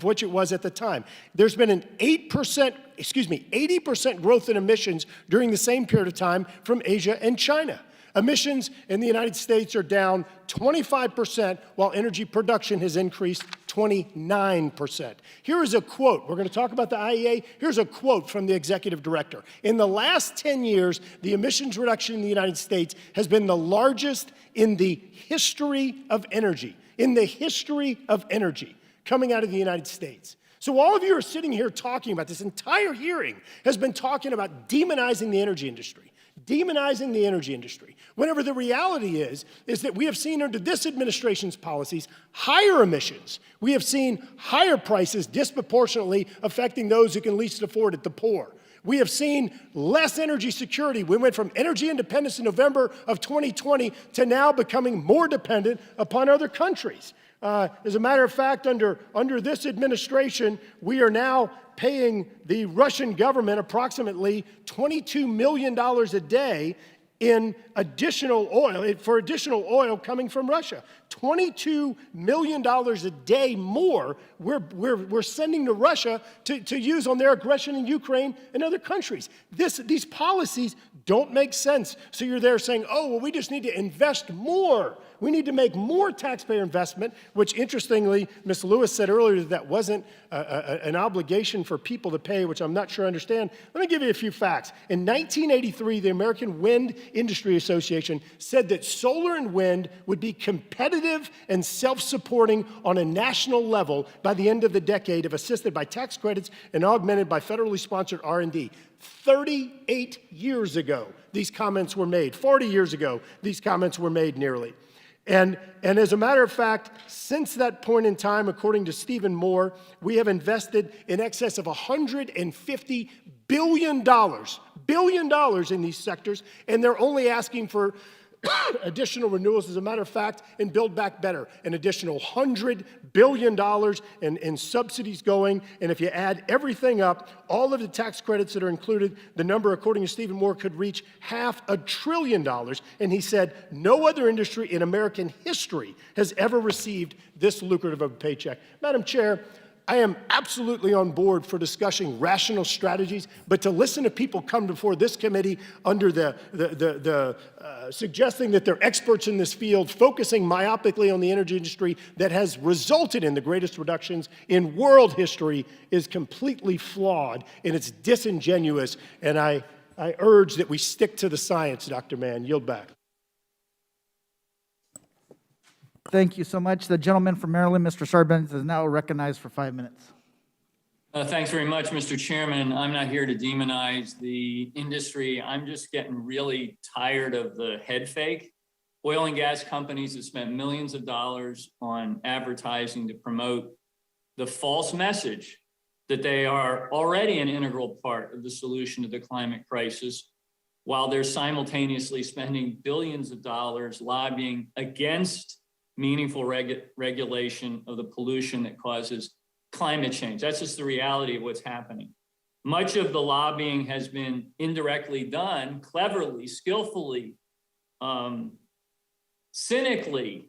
which it was at the time. There's been an 80% growth in emissions during the same period of time from Asia and China. Emissions in the United States are down 25%, while energy production has increased 29%. Here is a quote. We're going to talk about the IEA. Here's a quote from the executive director. In the last 10 years, the emissions reduction in the United States has been the largest in the history of energy. In the history of energy, coming out of the United States. So all of you are sitting here talking about, this entire hearing has been talking about demonizing the energy industry. Demonizing the energy industry, whenever the reality is that we have seen under this administration's policies higher emissions. We have seen higher prices disproportionately affecting those who can least afford it, the poor. We have seen less energy security. We went from energy independence in November of 2020 to now becoming more dependent upon other countries. As a matter of fact, under this administration, we are now paying the Russian government approximately $22 million a day in additional oil, for additional oil coming from Russia. $22 million a day more we're sending to Russia to use on their aggression in Ukraine and other countries. These policies don't make sense. So you're there saying, oh, well, we just need to invest more. We need to make more taxpayer investment, which interestingly, Ms. Lewis said earlier that wasn't an obligation for people to pay, which I'm not sure I understand. Let me give you a few facts. In 1983, the American Wind Industry Association said that solar and wind would be competitive and self-supporting on a national level by the end of the decade if assisted by tax credits and augmented by federally sponsored R&D. 38 years ago, these comments were made. 40 years ago, these comments were made nearly. And as a matter of fact, since that point in time, according to Stephen Moore, we have invested in excess of $150 billion in these sectors, and they're only asking for additional renewals. As a matter of fact, in Build Back Better, an additional $100 billion in subsidies going. And if you add everything up, all of the tax credits that are included, the number, according to Stephen Moore, could reach $500 billion. And he said, no other industry in American history has ever received this lucrative of a paycheck. Madam Chair, I am absolutely on board for discussing rational strategies, but to listen to people come before this committee under suggesting that they're experts in this field, focusing myopically on the energy industry that has resulted in the greatest reductions in world history is completely flawed and it's disingenuous. And I urge that we stick to the science, Dr. Mann. Yield back. Thank you so much. The gentleman from Maryland, Mr. Sarbanes, is now recognized for 5 minutes. Thanks very much, Mr. Chairman. I'm not here to demonize the industry. I'm just getting really tired of the head fake. Oil and gas companies have spent millions of dollars on advertising to promote the false message that they are already an integral part of the solution to the climate crisis, while they're simultaneously spending billions of dollars lobbying against meaningful regulation of the pollution that causes climate change. That's just the reality of what's happening. Much of the lobbying has been indirectly done, cleverly, skillfully, cynically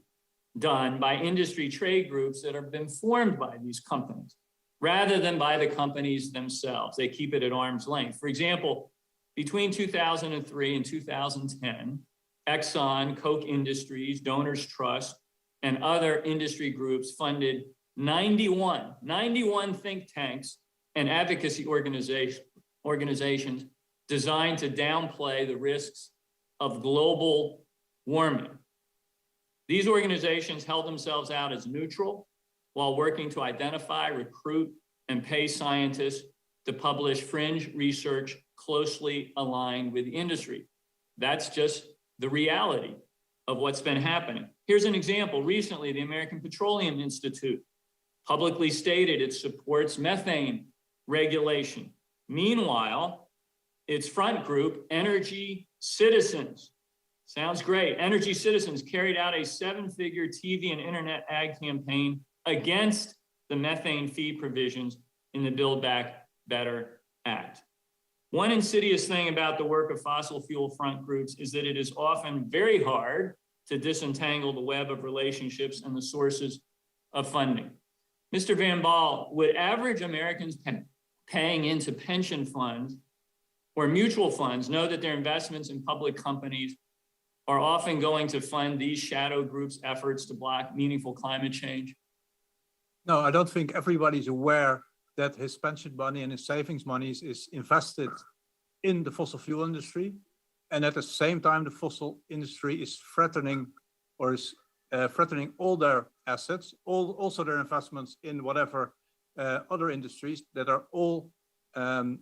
done by industry trade groups that have been formed by these companies, rather than by the companies themselves. They keep it at arm's length. For example, between 2003 and 2010, Exxon, Koch Industries, Donors Trust, and other industry groups funded 91 think tanks and advocacy organizations designed to downplay the risks of global warming. These organizations held themselves out as neutral while working to identify, recruit, and pay scientists to publish fringe research closely aligned with the industry. That's just the reality of what's been happening. Here's an example. Recently, the American Petroleum Institute publicly stated it supports methane regulation. Meanwhile, its front group, Energy Citizens, sounds great. Energy Citizens carried out a 7-figure TV and internet ad campaign against the methane fee provisions in the Build Back Better Act. One insidious thing about the work of fossil fuel front groups is that it is often very hard to disentangle the web of relationships and the sources of funding. Mr. Van Baal, would average Americans paying into pension funds or mutual funds know that their investments in public companies are often going to fund these shadow groups' efforts to block meaningful climate change? No, I don't think everybody's aware that his pension money and his savings money is invested in the fossil fuel industry. And at the same time, the fossil industry is threatening threatening all their assets, also their investments in whatever other industries that are all going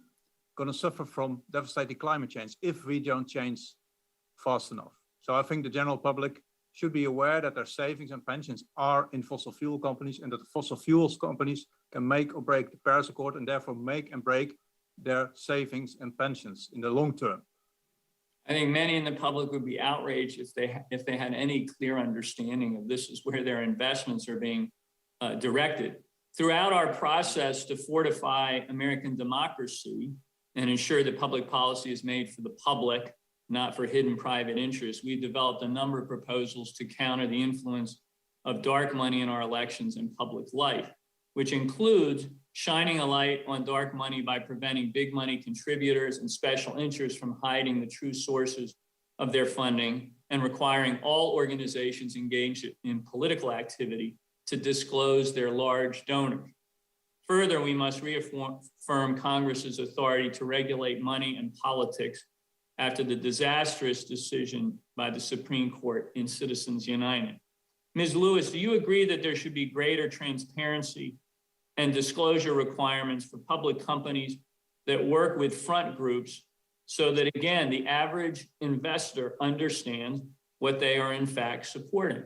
to suffer from devastating climate change if we don't change fast enough. So I think the general public should be aware that their savings and pensions are in fossil fuel companies, and that the fossil fuels companies can make or break the Paris Accord, and therefore make and break their savings and pensions in the long term. I think many in the public would be outraged if they had any clear understanding of this is where their investments are being directed. Throughout our process to fortify American democracy and ensure that public policy is made for the public not for hidden private interests. We've developed a number of proposals to counter the influence of dark money in our elections and public life, which includes shining a light on dark money by preventing big money contributors and special interests from hiding the true sources of their funding, and requiring all organizations engaged in political activity to disclose their large donors. Further, we must reaffirm Congress's authority to regulate money and politics after the disastrous decision by the Supreme Court in Citizens United. Ms. Lewis, do you agree that there should be greater transparency and disclosure requirements for public companies that work with front groups so that, again, the average investor understands what they are in fact supporting?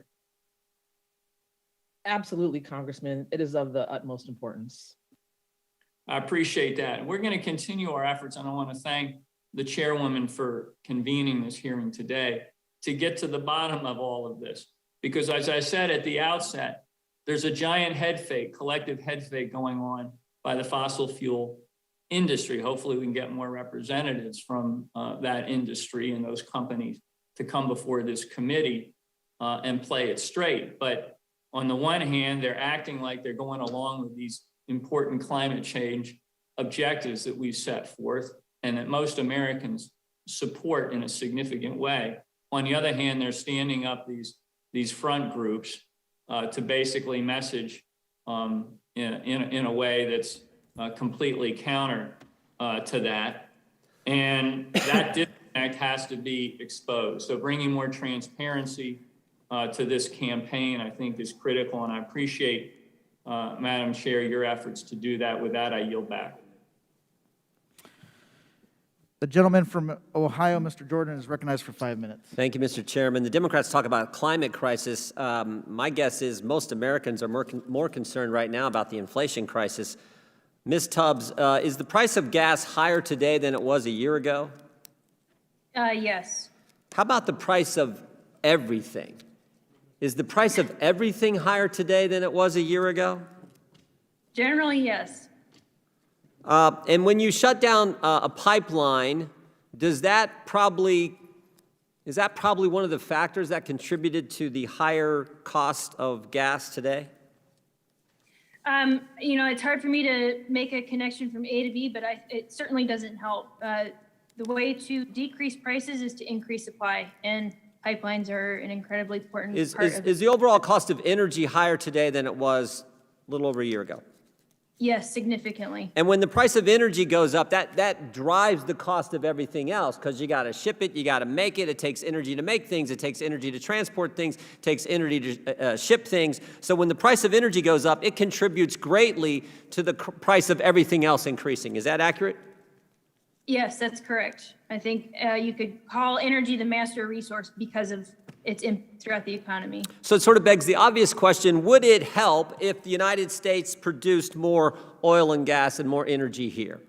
Absolutely, Congressman. It is of the utmost importance. I appreciate that. And we're going to continue our efforts, and I want to thank the chairwoman for convening this hearing today to get to the bottom of all of this. Because as I said at the outset, there's a giant head fake, collective head fake going on by the fossil fuel industry. Hopefully we can get more representatives from that industry and those companies to come before this committee and play it straight. But on the one hand, they're acting like they're going along with these important climate change objectives that we've set forth and that most Americans support in a significant way. On the other hand, they're standing up these front groups to basically message in a way that's completely counter to that. And that disconnect has to be exposed. So bringing more transparency to this campaign, I think, is critical. And I appreciate, Madam Chair, your efforts to do that. With that, I yield back. The gentleman from Ohio, Mr. Jordan, is recognized for 5 minutes. Thank you, Mr. Chairman. The Democrats talk about climate crisis. My guess is most Americans are more concerned right now about the inflation crisis. Ms. Tubbs, is the price of gas higher today than it was a year ago? Yes. How about the price of everything? Is the price of everything higher today than it was a year ago? Generally, yes. And when you shut down a pipeline, is that probably one of the factors that contributed to the higher cost of gas today? You know, it's hard for me to make a connection from A to B, but it certainly doesn't help. The way to decrease prices is to increase supply, and pipelines are an incredibly important part of it. Is the overall cost of energy higher today than it was a little over a year ago? Yes, significantly. And when the price of energy goes up, that drives the cost of everything else, because you got to ship it, you got to make it, it takes energy to make things, it takes energy to transport things, it takes energy to ship things. So when the price of energy goes up, it contributes greatly to the price of everything else increasing. Is that accurate? Yes, that's correct. I think you could call energy the master resource because of its impact throughout the economy. So it sort of begs the obvious question, would it help if the United States produced more oil and gas and more energy here?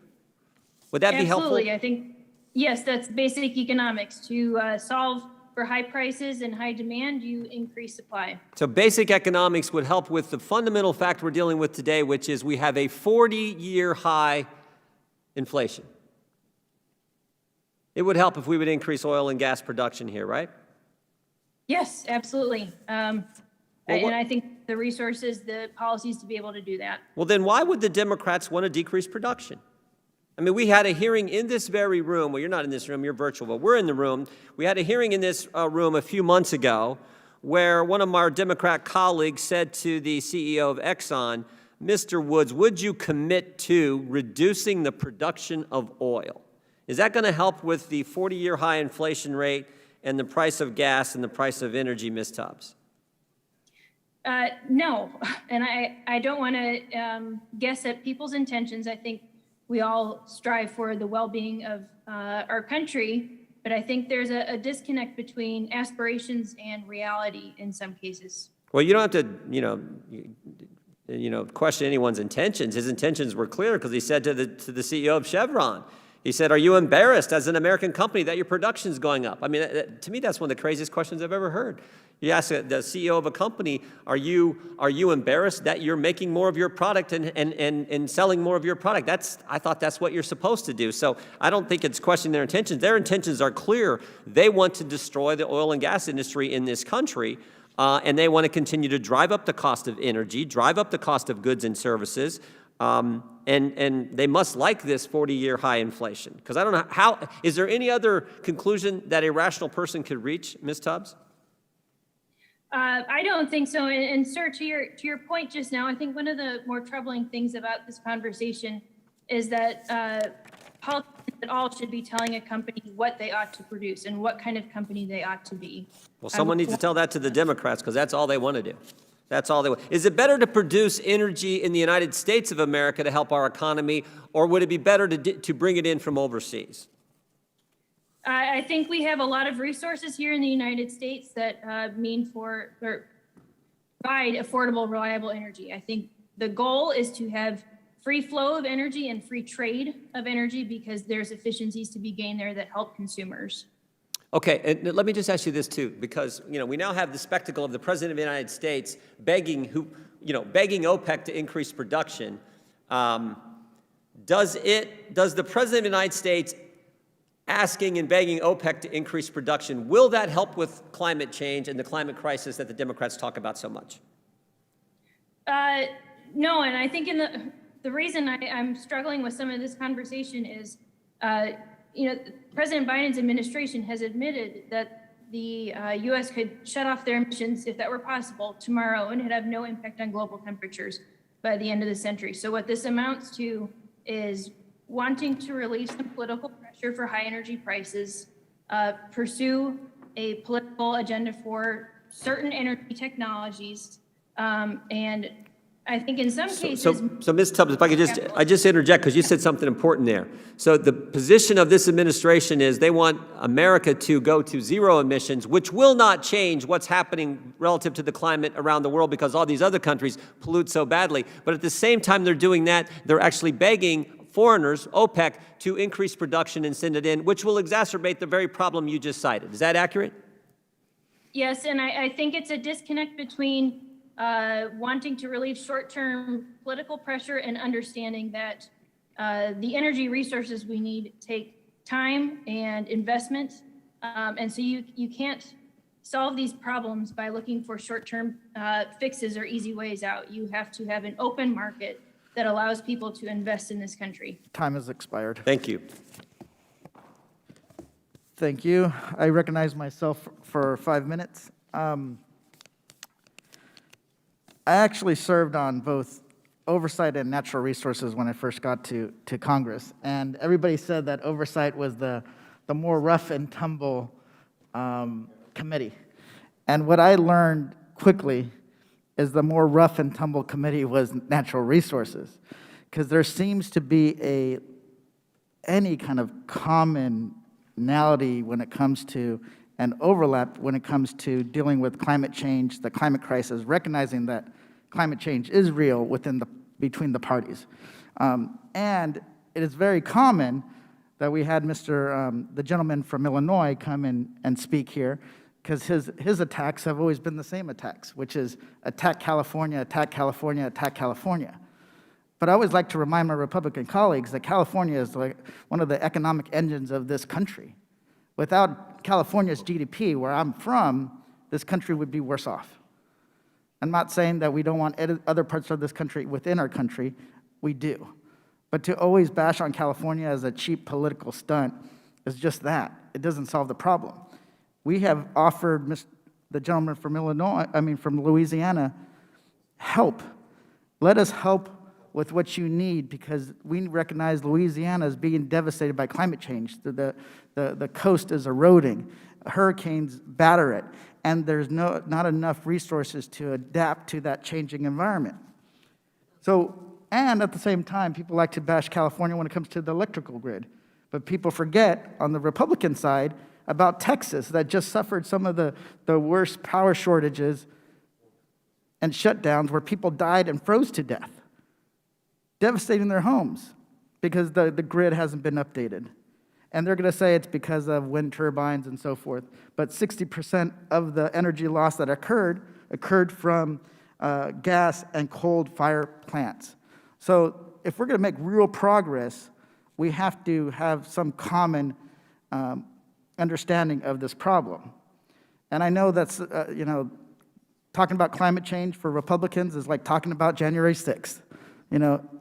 Would that be helpful? Absolutely. I think, yes, that's basic economics. To solve for high prices and high demand, you increase supply. So basic economics would help with the fundamental fact we're dealing with today, which is we have a 40-year high inflation. It would help if we would increase oil and gas production here, right? Yes, absolutely. And I think the resources, the policies to be able to do that. Well, then why would the Democrats want to decrease production? I mean, we had a hearing in this very room. Well, you're not in this room, you're virtual, but we're in the room. We had a hearing in this room a few months ago where one of our Democrat colleagues said to the CEO of Exxon, Mr. Woods, would you commit to reducing the production of oil? Is that going to help with the 40-year high inflation rate and the price of gas and the price of energy, Ms. Tubbs? No, and I don't want to guess at people's intentions. I think we all strive for the well-being of our country, but I think there's a disconnect between aspirations and reality in some cases. Well, you don't have to, question anyone's intentions. His intentions were clear because he said to the CEO of Chevron, He said, are you embarrassed as an American company that your production's going up? I mean, to me, that's one of the craziest questions I've ever heard. You ask the CEO of a company, are you embarrassed that you're making more of your product and selling more of your product? I thought that's what you're supposed to do. So I don't think it's questioning their intentions. Their intentions are clear. They want to destroy the oil and gas industry in this country, and they want to continue to drive up the cost of energy, drive up the cost of goods and services, and they must like this 40-year high inflation. Because I don't know is there any other conclusion that a rational person could reach, Ms. Tubbs? I don't think so. And sir, to your point just now, I think one of the more troubling things about this conversation is that politicians at all should be telling a company what they ought to produce and what kind of company they ought to be. Well, someone needs to tell that to the Democrats, because that's all they want to do. That's all they want. Is it better to produce energy in the United States of America to help our economy, or would it be better to bring it in from overseas? I think we have a lot of resources here in the United States that provide affordable, reliable energy. I think the goal is to have free flow of energy and free trade of energy, because there's efficiencies to be gained there that help consumers. Okay, and let me just ask you this too, because we now have the spectacle of the President of the United States begging OPEC to increase production. Does the President of the United States asking and begging OPEC to increase production, will that help with climate change and the climate crisis that the Democrats talk about so much? No, and I think the reason I'm struggling with some of this conversation is, President Biden's administration has admitted that the U.S. could shut off their emissions, if that were possible, tomorrow, and it'd have no impact on global temperatures by the end of the century. So what this amounts to is wanting to release some political pressure for high energy prices, pursue a political agenda for certain energy technologies, and I think in some cases— So Ms. Tubbs, if I could just interject, because you said something important there. So the position of this administration is they want America to go to zero emissions, which will not change what's happening relative to the climate around the world, because all these other countries pollute so badly. But at the same time they're doing that, they're actually begging foreigners, OPEC, to increase production and send it in, which will exacerbate the very problem you just cited. Is that accurate? Yes, and I think it's a disconnect between wanting to relieve short-term political pressure and understanding that the energy resources we need take time and investment. And so you can't solve these problems by looking for short-term fixes or easy ways out. You have to have an open market that allows people to invest in this country. Time has expired. Thank you. Thank you. I recognize myself for 5 minutes. I actually served on both oversight and natural resources when I first got to Congress. And everybody said that oversight was the more rough and tumble committee. And what I learned quickly is the more rough and tumble committee was natural resources, because there seems to be any kind of commonality when it comes to an overlap when it comes to dealing with climate change, the climate crisis, recognizing that climate change is real between the parties. And it is very common that we had the gentleman from Illinois come in and speak here, because his attacks have always been the same attacks, which is attack California, attack California, attack California. But I always like to remind my Republican colleagues that California is like one of the economic engines of this country. Without California's GDP, where I'm from, this country would be worse off. I'm not saying that we don't want other parts of this country within our country. We do. But to always bash on California as a cheap political stunt is just that. It doesn't solve the problem. We have offered the gentleman from from Louisiana, help. Let us help with what you need, because we recognize Louisiana is being devastated by climate change. The coast is eroding. Hurricanes batter it, and there's not enough resources to adapt to that changing environment. And at the same time, people like to bash California when it comes to the electrical grid. But people forget, on the Republican side, about Texas, that just suffered some of the worst power shortages and shutdowns where people died and froze to death, devastating their homes because the grid hasn't been updated. And they're going to say it's because of wind turbines and so forth. But 60% of the energy loss that occurred from gas and coal fire plants. So if we're going to make real progress, we have to have some common understanding of this problem. And I know that's, talking about climate change for Republicans is like talking about January 6th.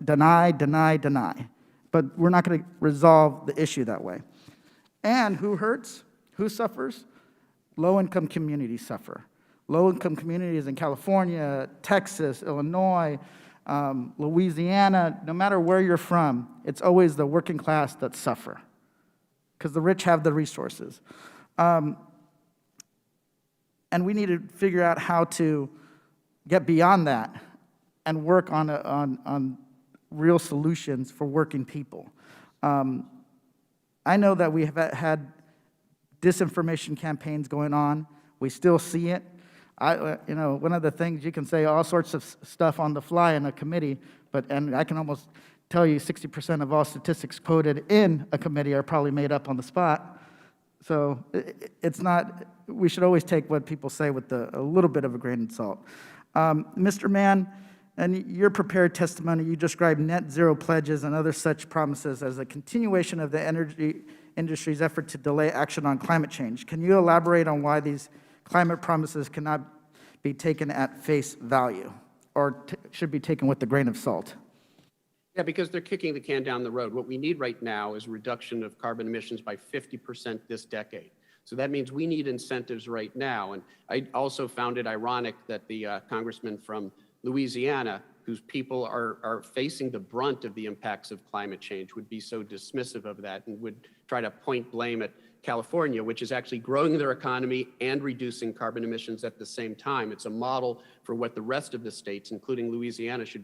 Deny, deny, deny. But we're not going to resolve the issue that way. And who hurts? Who suffers? Low-income communities suffer. Low-income communities in California, Texas, Illinois, Louisiana, no matter where you're from, it's always the working class that suffer because the rich have the resources. And we need to figure out how to get beyond that and work on real solutions for working people. I know that we have had disinformation campaigns going on. We still see it. One of the things you can say all sorts of stuff on the fly in a committee, and I can almost tell you 60% of all statistics quoted in a committee are probably made up on the spot. So it's not, we should always take what people say with a little bit of a grain of salt. Mr. Mann, in your prepared testimony, you described net zero pledges and other such promises as a continuation of the energy industry's effort to delay action on climate change. Can you elaborate on why these climate promises cannot be taken at face value or should be taken with a grain of salt? Yeah, because they're kicking the can down the road. What we need right now is a reduction of carbon emissions by 50% this decade. So that means we need incentives right now. And I also found it ironic that the congressman from Louisiana, whose people are facing the brunt of the impacts of climate change, would be so dismissive of that and would try to point blame at California, which is actually growing their economy and reducing carbon emissions at the same time. It's a model for what the rest of the states, including Louisiana, should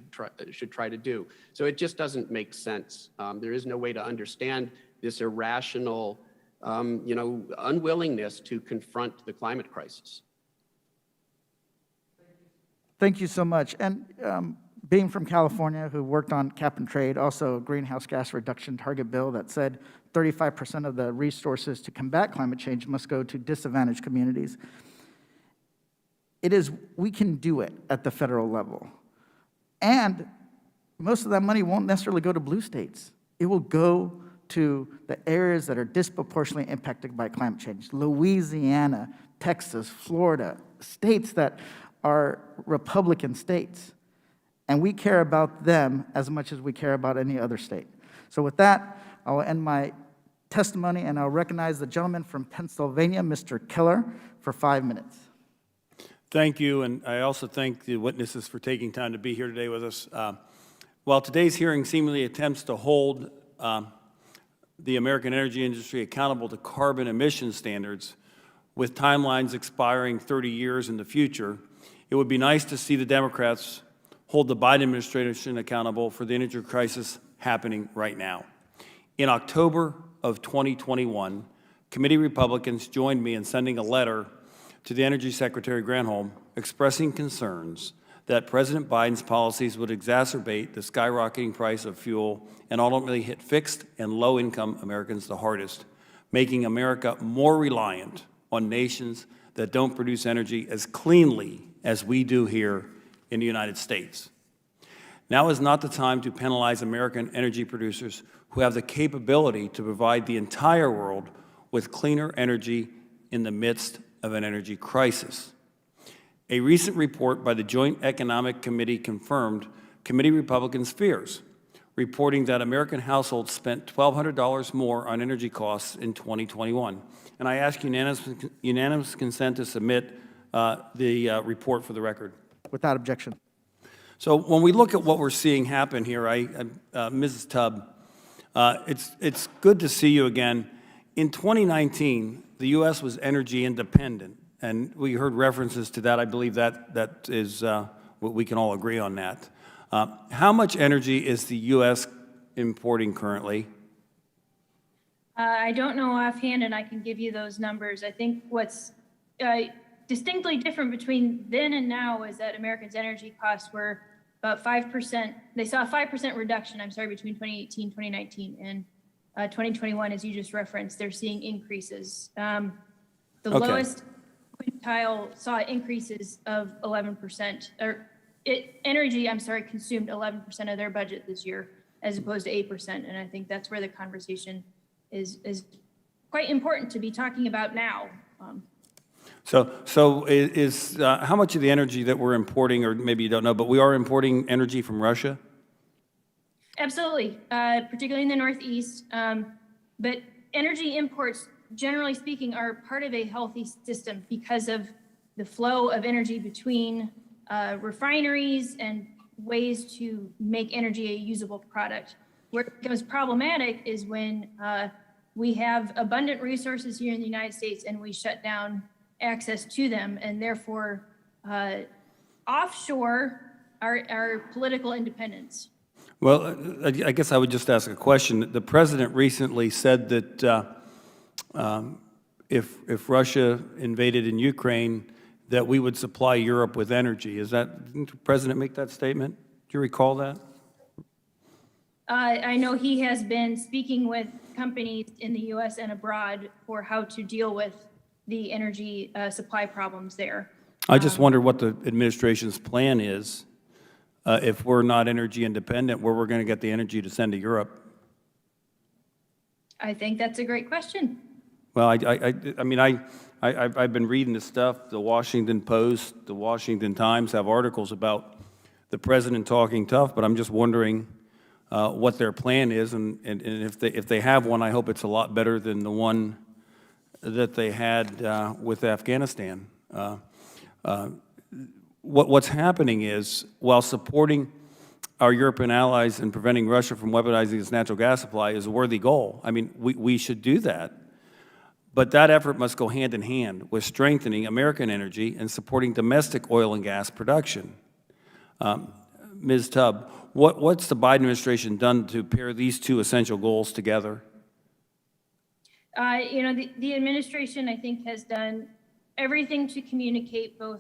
try to do. So it just doesn't make sense. There is no way to understand this irrational, unwillingness to confront the climate crisis. Thank you so much. And being from California, who worked on cap and trade, also a greenhouse gas reduction target bill that said 35% of the resources to combat climate change must go to disadvantaged communities. We can do it at the federal level. And most of that money won't necessarily go to blue states. It will go to the areas that are disproportionately impacted by climate change. Louisiana, Texas, Florida, states that are Republican states. And we care about them as much as we care about any other state. So with that, I'll end my testimony and I'll recognize the gentleman from Pennsylvania, Mr. Keller, for 5 minutes. Thank you, and I also thank the witnesses for taking time to be here today with us. While today's hearing seemingly attempts to hold the American energy industry accountable to carbon emission standards with timelines expiring 30 years in the future, it would be nice to see the Democrats hold the Biden administration accountable for the energy crisis happening right now. In October of 2021, committee Republicans joined me in sending a letter to the Energy Secretary Granholm expressing concerns that President Biden's policies would exacerbate the skyrocketing price of fuel and ultimately hit fixed and low-income Americans the hardest, making America more reliant on nations that don't produce energy as cleanly as we do here in the United States. Now is not the time to penalize American energy producers who have the capability to provide the entire world with cleaner energy in the midst of an energy crisis. A recent report by the Joint Economic Committee confirmed committee Republicans' fears, reporting that American households spent $1,200 more on energy costs in 2021. And I ask unanimous consent to submit the report for the record. Without objection. So when we look at what we're seeing happen here, Mrs. Tubb, it's good to see you again. In 2019, the U.S. was energy independent, and we heard references to that. I believe that is what we can all agree on that. How much energy is the U.S. importing currently? I don't know offhand, and I can give you those numbers. I think what's distinctly different between then and now is that Americans' energy costs were about 5%. They saw a 5% reduction, I'm sorry, between 2018, 2019, and 2021, as you just referenced, they're seeing increases. The lowest quintile saw increases of 11%, or energy, I'm sorry, consumed 11% of their budget this year, as opposed to 8%. And I think that's where the conversation is quite important to be talking about now. So is how much of the energy that we're importing, or maybe you don't know, but we are importing energy from Russia? Absolutely, particularly in the Northeast. But energy imports, generally speaking, are part of a healthy system because of the flow of energy between refineries and ways to make energy a usable product. Where it becomes problematic is when we have abundant resources here in the United States and we shut down access to them, and therefore offshore our political independence. Well, I guess I would just ask a question. The president recently said that if Russia invaded in Ukraine, that we would supply Europe with energy. Didn't the president make that statement? Do you recall that? I know he has been speaking with companies in the U.S. and abroad for how to deal with the energy supply problems there. I just wonder what the administration's plan is if we're not energy independent, where we're going to get the energy to send to Europe. I think that's a great question. Well, I mean, I've been reading this stuff. The Washington Post, the Washington Times have articles about the president talking tough, but I'm just wondering what their plan is, and if they have one, I hope it's a lot better than the one that they had with Afghanistan. What's happening is, while supporting our European allies and preventing Russia from weaponizing its natural gas supply is a worthy goal. I mean, we should do that. But that effort must go hand in hand with strengthening American energy and supporting domestic oil and gas production. Ms. Tubb, what's the Biden administration done to pair these two essential goals together? You know, the administration, I think, has done everything to communicate both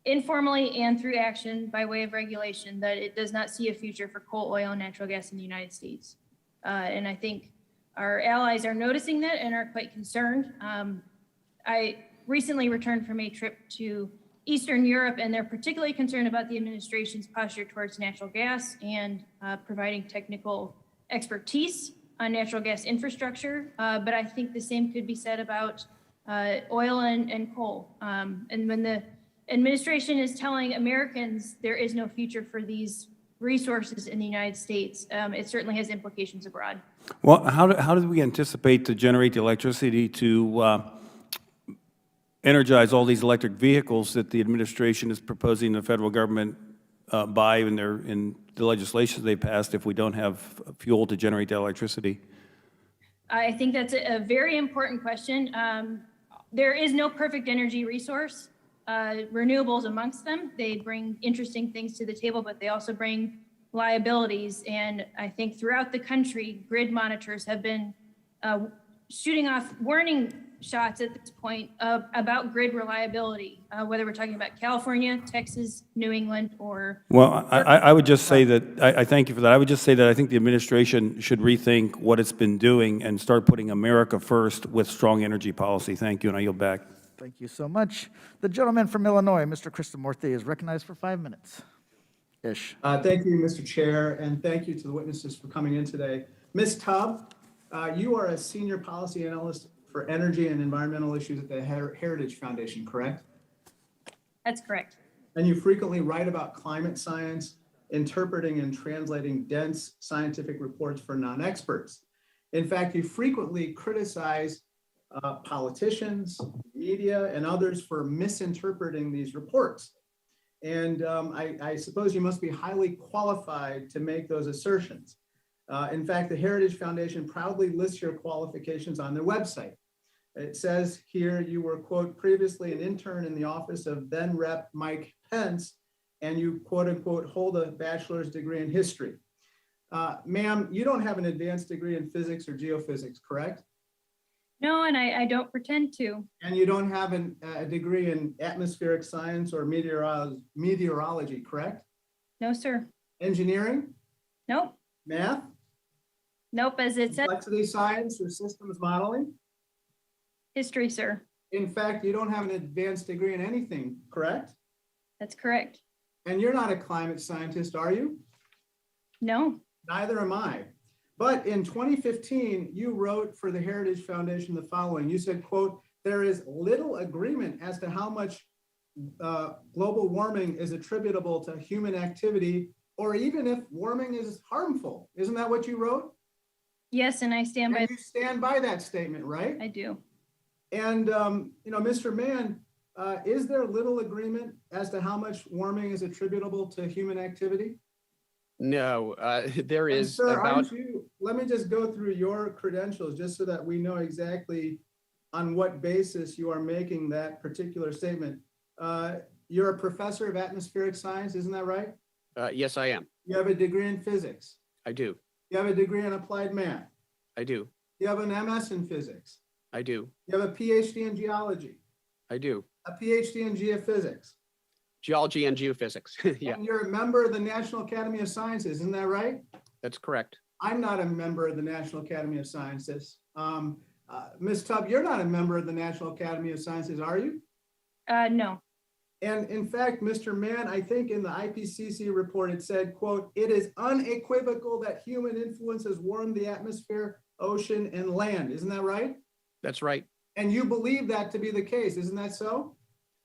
informally and through action by way of regulation that it does not see a future for coal, oil, and natural gas in the United States. And I think our allies are noticing that and are quite concerned. I recently returned from a trip to Eastern Europe, and they're particularly concerned about the administration's posture towards natural gas and providing technical expertise on natural gas infrastructure. But I think the same could be said about oil and coal. And when the administration is telling Americans there is no future for these resources in the United States, it certainly has implications abroad. Well, how do we anticipate to generate the electricity to energize all these electric vehicles that the administration is proposing the federal government buy in the legislation they passed if we don't have fuel to generate that electricity? I think that's a very important question. There is no perfect energy resource. Renewables amongst them, they bring interesting things to the table, but they also bring liabilities. And I think throughout the country, grid monitors have been shooting off warning shots at this point about grid reliability, whether we're talking about California, Texas, New England, or... Well, I would just say that, I thank you for that. I would just say that I think the administration should rethink what it's been doing and start putting America first with strong energy policy. Thank you, and I yield back. Thank you so much. The gentleman from Illinois, Mr. Krishnamurthy, is recognized for 5 minutes. Ish. Thank you, Mr. Chair, and thank you to the witnesses for coming in today. Ms. Tubb, you are a senior policy analyst for energy and environmental issues at the Heritage Foundation, correct? That's correct. And you frequently write about climate science, interpreting and translating dense scientific reports for non-experts. In fact, you frequently criticize politicians, media, and others for misinterpreting these reports. And I suppose you must be highly qualified to make those assertions. In fact, the Heritage Foundation proudly lists your qualifications on their website. It says here you were, quote, previously an intern in the office of then Rep. Mike Pence, and you, quote unquote, hold a bachelor's degree in history. Ma'am, you don't have an advanced degree in physics or geophysics, correct? No, and I don't pretend to. And you don't have a degree in atmospheric science or meteorology, correct? No, sir. Engineering, Nope. math, Nope, as it says, complexity science, or systems modeling? history, sir. In fact, you don't have an advanced degree in anything, correct? That's correct. And you're not a climate scientist, are you? No. Neither am I. But in 2015, you wrote for the Heritage Foundation the following. You said, quote, "There is little agreement as to how much global warming is attributable to human activity, or even if warming is harmful." Isn't that what you wrote? Yes, and I stand by. And you stand by that statement, right? I do. And, Mr. Mann, is there little agreement as to how much warming is attributable to human activity? No, there And is sir, about. let me just go through your credentials just so that we know exactly on what basis you are making that particular statement. You're a professor of atmospheric science, isn't that right? Yes, I am. You have a degree in physics. I do. You have a degree in applied math. I do. You have an MS in physics. I do. You have a PhD in geology, I do. a PhD in geophysics. Geology and geophysics. Yeah, And you're a member of the National Academy of Sciences, isn't that right? that's correct. I'm not a member of the National Academy of Sciences. Ms. Tubb, you're not a member of the National Academy of Sciences, are you? No. And in fact, Mr. Mann, I think in the IPCC report, it said, quote, "It is unequivocal that human influence has warmed the atmosphere, ocean, and land." Isn't that right? That's right. And you believe that to be the case, isn't that so?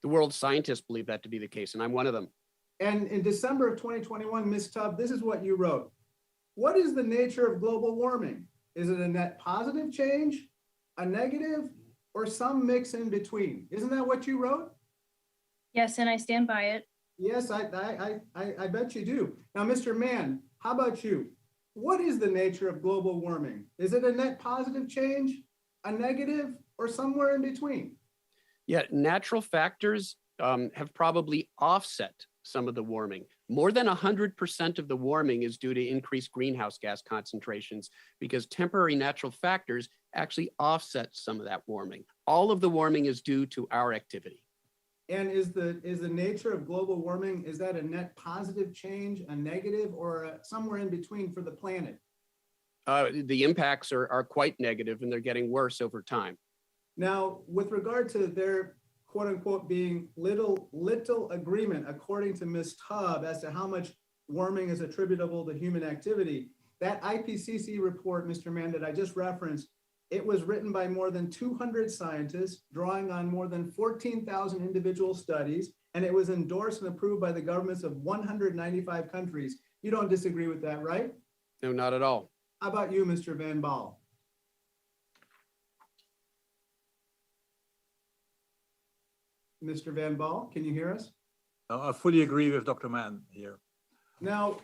The world scientists believe that to be the case, and I'm one of them. And in December of 2021, Ms. Tubb, this is what you wrote. "What is the nature of global warming? Is it a net positive change, a negative, or some mix in between?" Isn't that what you wrote? Yes, and I stand by it. Yes, I bet you do. Now, Mr. Mann, how about you? What is the nature of global warming? Is it a net positive change, a negative, or somewhere in between? Yeah, natural factors have probably offset some of the warming. More than 100% of the warming is due to increased greenhouse gas concentrations because temporary natural factors actually offset some of that warming. All of the warming is due to our activity. And is the nature of global warming, is that a net positive change, a negative, or somewhere in between for the planet? The impacts are quite negative and they're getting worse over time. Now, with regard to there quote unquote being little agreement, according to Ms. Tubb, as to how much warming is attributable to human activity, that IPCC report, Mr. Mann, that I just referenced, it was written by more than 200 scientists, drawing on more than 14,000 individual studies, and it was endorsed and approved by the governments of 195 countries. You don't disagree with that, right? No, not at all. How about you, Mr. Van Baal? Mr. Van Baal, can you hear us? I fully agree with Dr. Mann here. Now,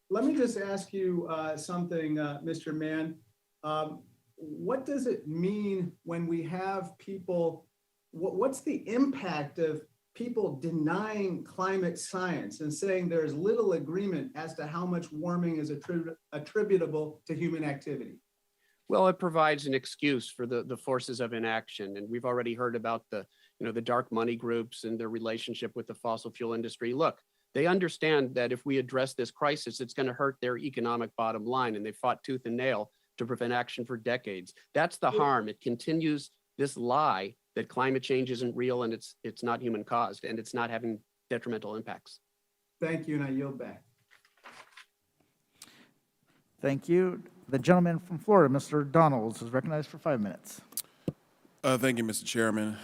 let me just ask you something, Mr. Mann. What does it mean when we have people, what's the impact of people denying climate science and saying there's little agreement as to how much warming is attributable to human activity? Well, it provides an excuse for the forces of inaction. And we've already heard about the dark money groups and their relationship with the fossil fuel industry. Look, they understand that if we address this crisis, it's going to hurt their economic bottom line. And they fought tooth and nail to prevent action for decades. That's the harm. It continues this lie that climate change isn't real and it's not human caused and it's not having detrimental impacts. Thank you, and I yield back. Thank you. The gentleman from Florida, Mr. Donalds, is recognized for 5 minutes. Thank you, Mr. Chairman.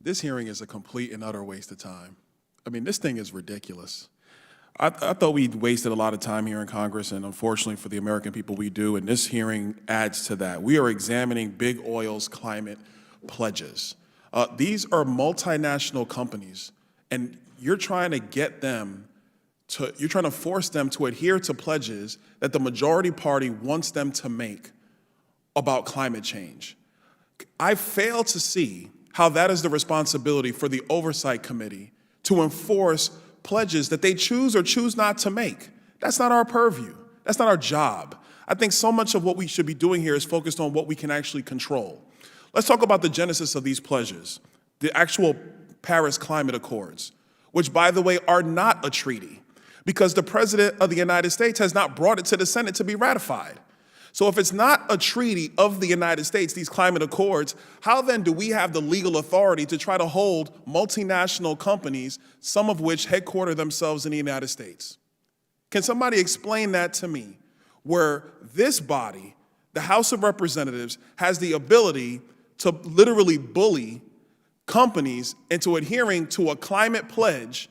This hearing is a complete and utter waste of time. I mean, this thing is ridiculous. I thought we'd wasted a lot of time here in Congress, and unfortunately for the American people, we do, and this hearing adds to that. We are examining big oil's climate pledges. These are multinational companies, and you're trying to get them you're trying to force them to adhere to pledges that the majority party wants them to make about climate change. I fail to see how that is the responsibility for the Oversight Committee to enforce pledges that they choose or choose not to make. That's not our purview. That's not our job. I think so much of what we should be doing here is focused on what we can actually control. Let's talk about the genesis of these pledges, the actual Paris Climate Accords, which, by the way, are not a treaty because the President of the United States has not brought it to the Senate to be ratified. So if it's not a treaty of the United States, these climate accords, how then do we have the legal authority to try to hold multinational companies, some of which headquarter themselves in the United States? Can somebody explain that to me, where this body, the House of Representatives, has the ability to literally bully companies into adhering to a climate pledge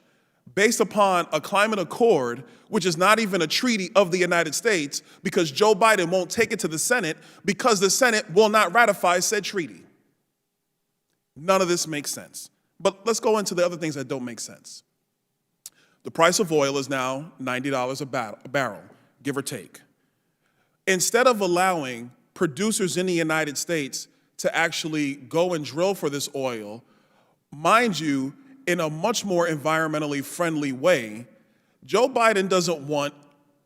based upon a climate accord, which is not even a treaty of the United States, because Joe Biden won't take it to the Senate because the Senate will not ratify said treaty? None of this makes sense. But let's go into the other things that don't make sense. The price of oil is now $90 a barrel, give or take. Instead of allowing producers in the United States to actually go and drill for this oil, mind you, in a much more environmentally friendly way, Joe Biden doesn't want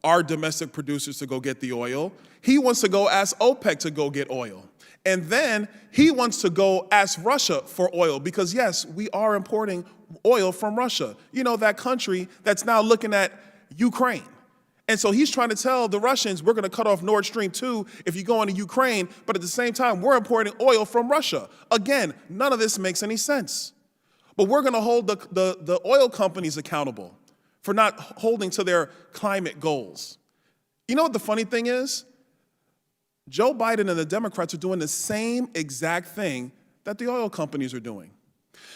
our domestic producers to go get the oil. He wants to go ask OPEC to go get oil. And then he wants to go ask Russia for oil because, yes, we are importing oil from Russia. You know, that country that's now looking at Ukraine. And so he's trying to tell the Russians, we're going to cut off Nord Stream 2 if you go into Ukraine, but at the same time, we're importing oil from Russia. Again, none of this makes any sense. But we're going to hold the oil companies accountable for not holding to their climate goals. You know what the funny thing is? Joe Biden and the Democrats are doing the same exact thing that the oil companies are doing.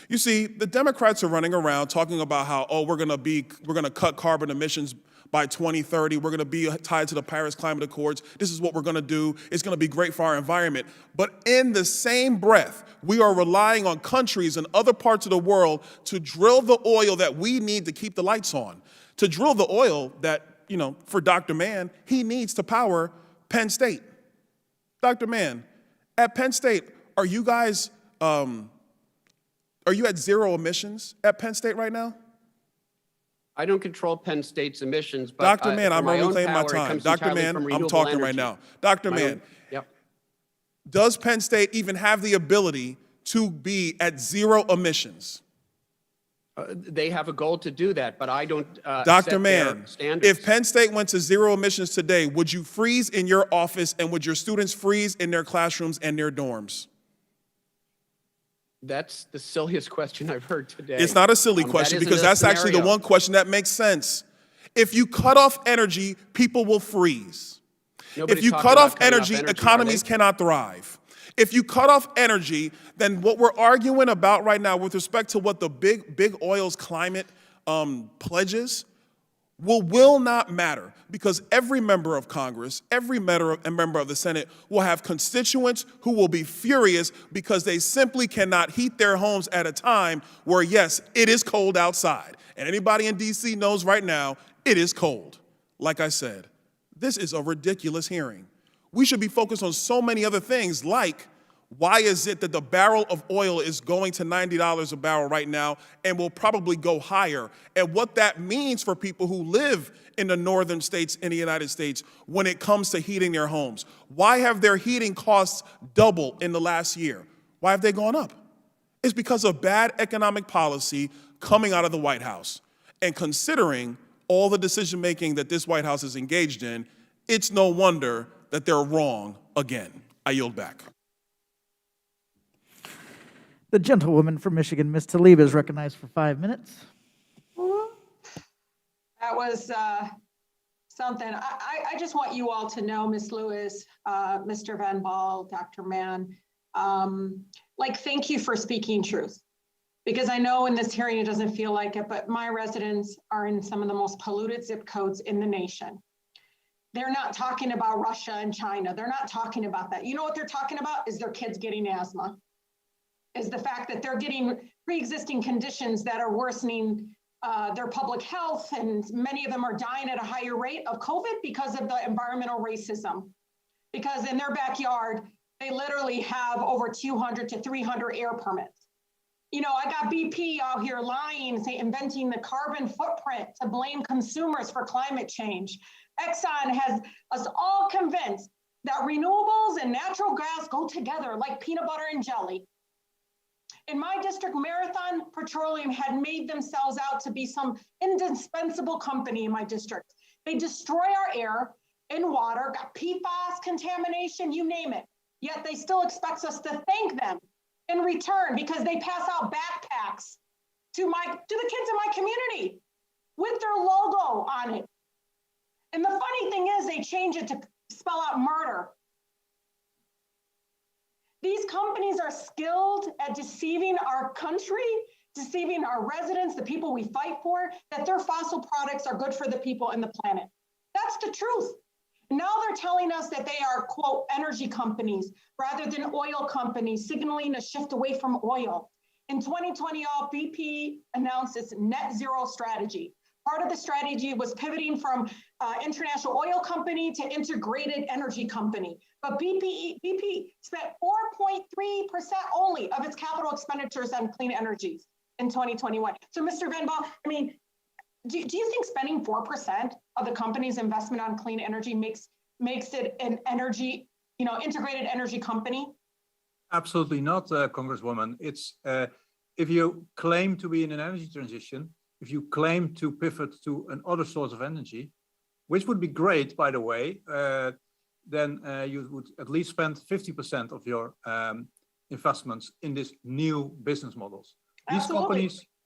You see, the Democrats are running around talking about how, oh, we're going to cut carbon emissions by 2030. We're going to be tied to the Paris Climate Accords. This is what we're going to do. It's going to be great for our environment. But in the same breath, we are relying on countries in other parts of the world to drill the oil that we need to keep the lights on, to drill the oil that, you know, for Dr. Mann, he needs to power Penn State. Dr. Mann, at Penn State, are you guys, are you at zero emissions at Penn State right now? I don't control Penn State's emissions, but Dr. Mann, I'm going to reclaim my time. Dr. Mann, I'm talking right now. Dr. Mann, Yep. does Penn State even have the ability to be at zero emissions? They have a goal to do that, but I don't Dr. set their Mann, standards. if Penn State went to zero emissions today, would you freeze in your office and would your students freeze in their classrooms and their dorms? That's the silliest question I've heard today. It's not a silly question because that's actually the one question that makes sense. If you cut off energy, people will freeze. If you cut off energy, economies cannot thrive. If you cut off energy, then what we're arguing about right now with respect to what the big oil's climate pledges will not matter because every member of Congress, every member of the Senate will have constituents who will be furious because they simply cannot heat their homes at a time where, yes, it is cold outside. And anybody in DC knows right now, it is cold. Like I said, this is a ridiculous hearing. We should be focused on so many other things like, why is it that the barrel of oil is going to $90 a barrel right now and will probably go higher? And what that means for people who live in the northern states in the United States when it comes to heating their homes. Why have their heating costs doubled in the last year? Why have they gone up? It's because of bad economic policy coming out of the White House. And considering all the decision-making that this White House is engaged in, it's no wonder that they're wrong again. I yield back. The gentlewoman from Michigan, Ms. Tlaib, is recognized for 5 minutes. That was something. I just want you all to know, Ms. Lewis, Mr. Van Baal, Dr. Mann, thank you for speaking truth. Because I know in this hearing it doesn't feel like it, but my residents are in some of the most polluted zip codes in the nation. They're not talking about Russia and China. They're not talking about that. You know what they're talking about is their kids getting asthma, is the fact that they're getting pre-existing conditions that are worsening their public health, and many of them are dying at a higher rate of COVID because of the environmental racism. Because in their backyard, they literally have over 200 to 300 air permits. You know, I got BP out here lying, inventing the carbon footprint to blame consumers for climate change. Exxon has us all convinced that renewables and natural gas go together like peanut butter and jelly. In my district, Marathon Petroleum had made themselves out to be some indispensable company in my district. They destroy our air and water, got PFAS contamination, you name it. Yet they still expect us to thank them in return because they pass out backpacks to the kids in my community with their logo on it. And the funny thing is they change it to spell out murder. These companies are skilled at deceiving our country, deceiving our residents, the people we fight for, that their fossil products are good for the people and the planet. That's the truth. Now they're telling us that they are, quote, energy companies rather than oil companies, signaling a shift away from oil. In 2020, BP announced its net zero strategy. Part of the strategy was pivoting from international oil company to integrated energy company. But BP spent 4.3% only of its capital expenditures on clean energies in 2021. So Mr. Van Baal, I mean, do you think spending 4% of the company's investment on clean energy makes it an energy, integrated energy company? Absolutely not, Congresswoman. It's if you claim to be in an energy transition, if you claim to pivot to another source of energy, which would be great, by the way, then you would at least spend 50% of your investments in these new business models.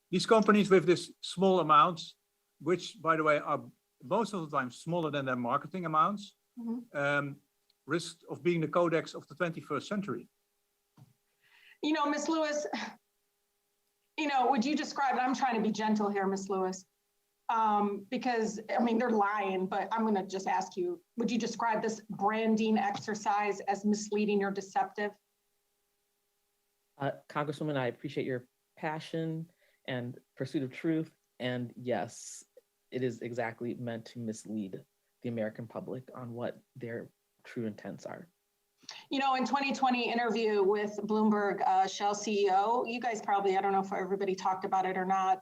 These companies with this small amounts, which, by the way, are most of the time smaller than their marketing amounts, risk of being the codex of the 21st century. Ms. Lewis, would you describe, I'm trying to be gentle here, Ms. Lewis, because, they're lying, but I'm going to just ask you, would you describe this branding exercise as misleading or deceptive? Congresswoman, I appreciate your passion and pursuit of truth. And yes, it is exactly meant to mislead the American public on what their true intents are. In 2020 interview with Bloomberg, Shell CEO, you guys probably, I don't know if everybody talked about it or not,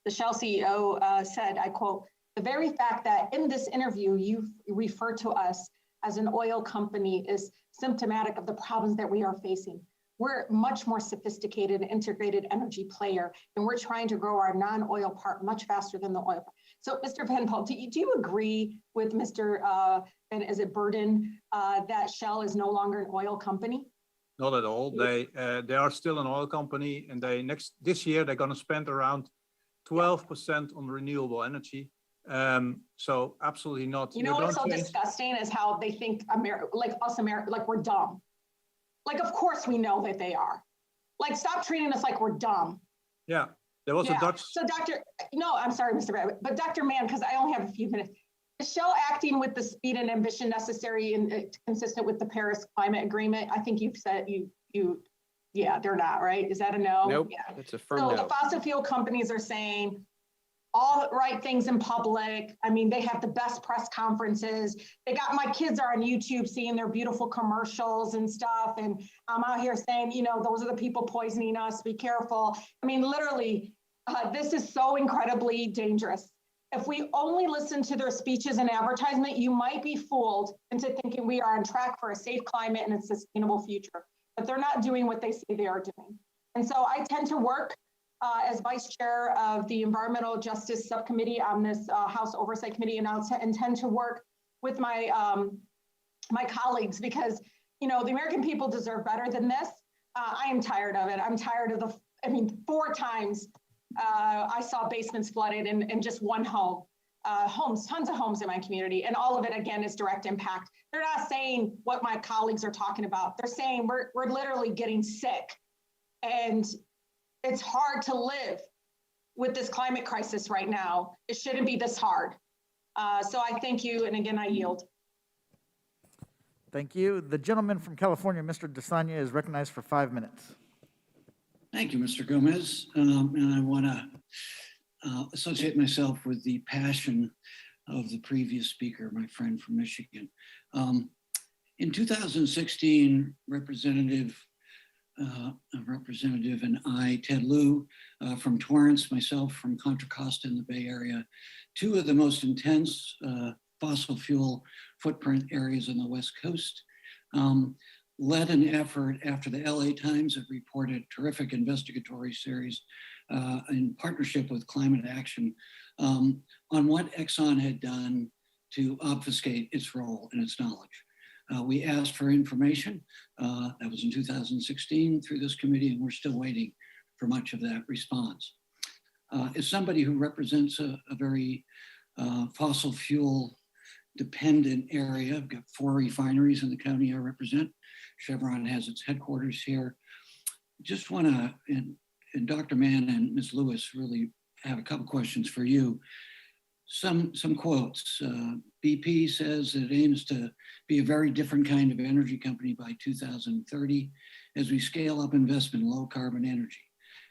the Shell CEO said, I quote, "The very fact that in this interview you refer to us as an oil company is symptomatic of the problems that we are facing. We're much more sophisticated and integrated energy player, and we're trying to grow our non-oil part much faster than the oil part." So, Mr. Van Baal, do you agree with Mr. Burden that Shell is no longer an oil company? Not at all. They are still an oil company, and this year they're going to spend around 12% on renewable energy. So absolutely not. What's so disgusting is how they think like we're dumb. Like, of course we know that they are. Like, stop treating us like we're dumb. Yeah, there was a Dutch. So I'm sorry, Mr. Rabbit, but Dr. Mann, because I only have a few minutes. Is Shell acting with the speed and ambition necessary and consistent with the Paris Climate Agreement? I think you've said yeah, they're not, right? Is that a no? Nope, Yeah. it's a firm no. So the fossil fuel companies are saying all the right things in public. They have the best press conferences. They got my kids are on YouTube seeing their beautiful commercials and stuff. And I'm out here saying, those are the people poisoning us. Be careful. Literally, this is so incredibly dangerous. If we only listen to their speeches and advertisement, you might be fooled into thinking we are on track for a safe climate and a sustainable future. But they're not doing what they say they are doing. And so I tend to work as vice chair of the Environmental Justice Subcommittee on this House Oversight Committee, and I'll intend to work with my my colleagues because the American people deserve better than this. I am tired of it. I'm tired of 4 times I saw basements flooded in just one home. Tons of homes in my community, and all of it again is direct impact. They're not saying what my colleagues are talking about. They're saying we're literally getting sick, and it's hard to live with this climate crisis right now. It shouldn't be this hard. So I thank you, and again, I yield. Thank you. The gentleman from California, Mr. DeSanya, is recognized for 5 minutes. Thank you, Mr. Gomez. And I want to associate myself with the passion of the previous speaker, my friend from Michigan. In 2016, Representative and I, Ted Lieu from Torrance, myself from Contra Costa in the Bay Area, 2 of the most intense fossil fuel footprint areas on the West Coast. Led an effort after the LA Times had reported terrific investigatory series in partnership with Climate Action on what Exxon had done to obfuscate its role and its knowledge. We asked for information. That was in 2016 through this committee, and we're still waiting for much of that response. As somebody who represents a very fossil fuel dependent area, I've got 4 refineries in the county I represent. Chevron has its headquarters here. Just want to, and Dr. Mann and Ms. Lewis really have a couple questions for you. Some quotes. BP says it aims to be a very different kind of energy company by 2030 as we scale up investment in low carbon energy.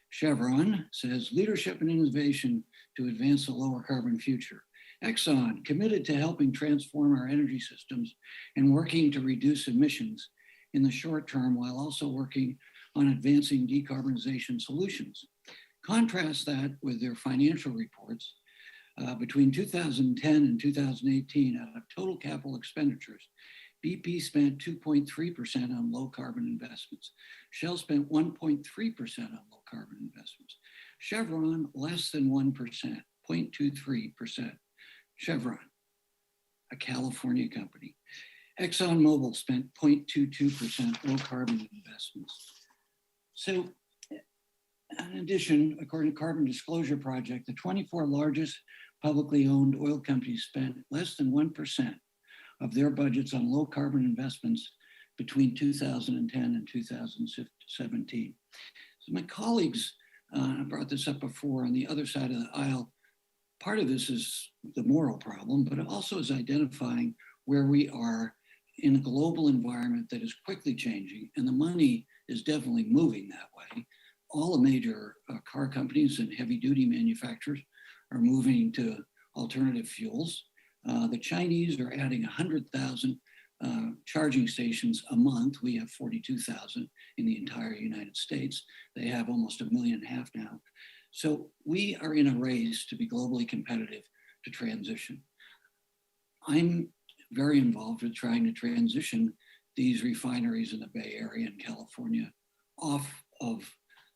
Chevron says leadership and innovation to advance a lower carbon future. Exxon committed to helping transform our energy systems and working to reduce emissions in the short term while also working on advancing decarbonization solutions. Contrast that with their financial reports. Between 2010 and 2018, out of total capital expenditures, BP spent 2.3% on low carbon investments. Shell spent 1.3% on low carbon investments. Chevron, less than 1%, 0.23%. Chevron, a California company. ExxonMobil spent 0.22% low carbon investments. So, in addition, according to Carbon Disclosure Project, the 24 largest publicly owned oil companies spent less than 1% of their budgets on low carbon investments between 2010 and 2017. So my colleagues, I brought this up before, on the other side of the aisle, part of this is the moral problem, but it also is identifying where we are in a global environment that is quickly changing, and the money is definitely moving that way. All the major car companies and heavy duty manufacturers are moving to alternative fuels. The Chinese are adding 100,000 charging stations a month. We have 42,000 in the entire United States. They have almost 1.5 million now. So we are in a race to be globally competitive to transition. I'm very involved with trying to transition these refineries in the Bay Area and California off of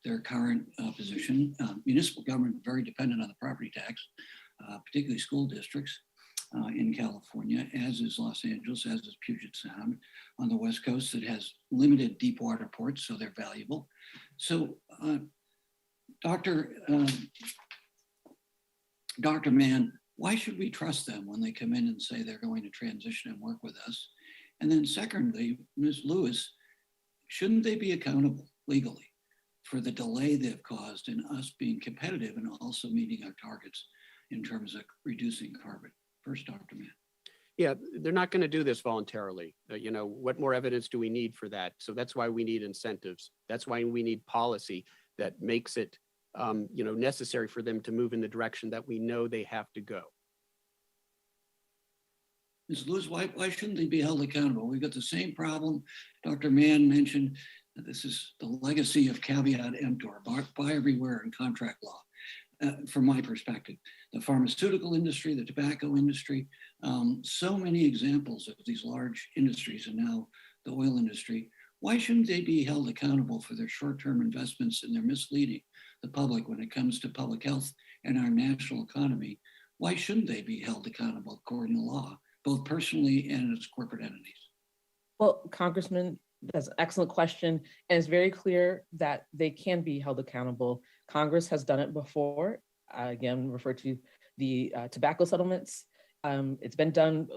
their current position. Municipal government very dependent on the property tax, particularly school districts in California, as is Los Angeles, as is Puget Sound. On the West Coast, it has limited deep water ports, so they're valuable. So Dr. Mann, why should we trust them when they come in and say they're going to transition and work with us? And then secondly, Ms. Lewis, shouldn't they be accountable legally for the delay they've caused in us being competitive and also meeting our targets in terms of reducing carbon? First, Dr. Mann. Yeah, they're not going to do this voluntarily. You know, what more evidence do we need for that? So that's why we need incentives. That's why we need policy that makes it, necessary for them to move in the direction that we know they have to go. Ms. Lewis, why shouldn't they be held accountable? We've got the same problem Dr. Mann mentioned. This is the legacy of caveat emptor, buy everywhere in contract law. From my perspective, the pharmaceutical industry, the tobacco industry, so many examples of these large industries, and now the oil industry. Why shouldn't they be held accountable for their short-term investments and their misleading the public when it comes to public health and our national economy? Why shouldn't they be held accountable according to law, both personally and as corporate entities? Well, Congressman, that's an excellent question. And it's very clear that they can be held accountable. Congress has done it before. I again refer to the tobacco settlements. It's been done,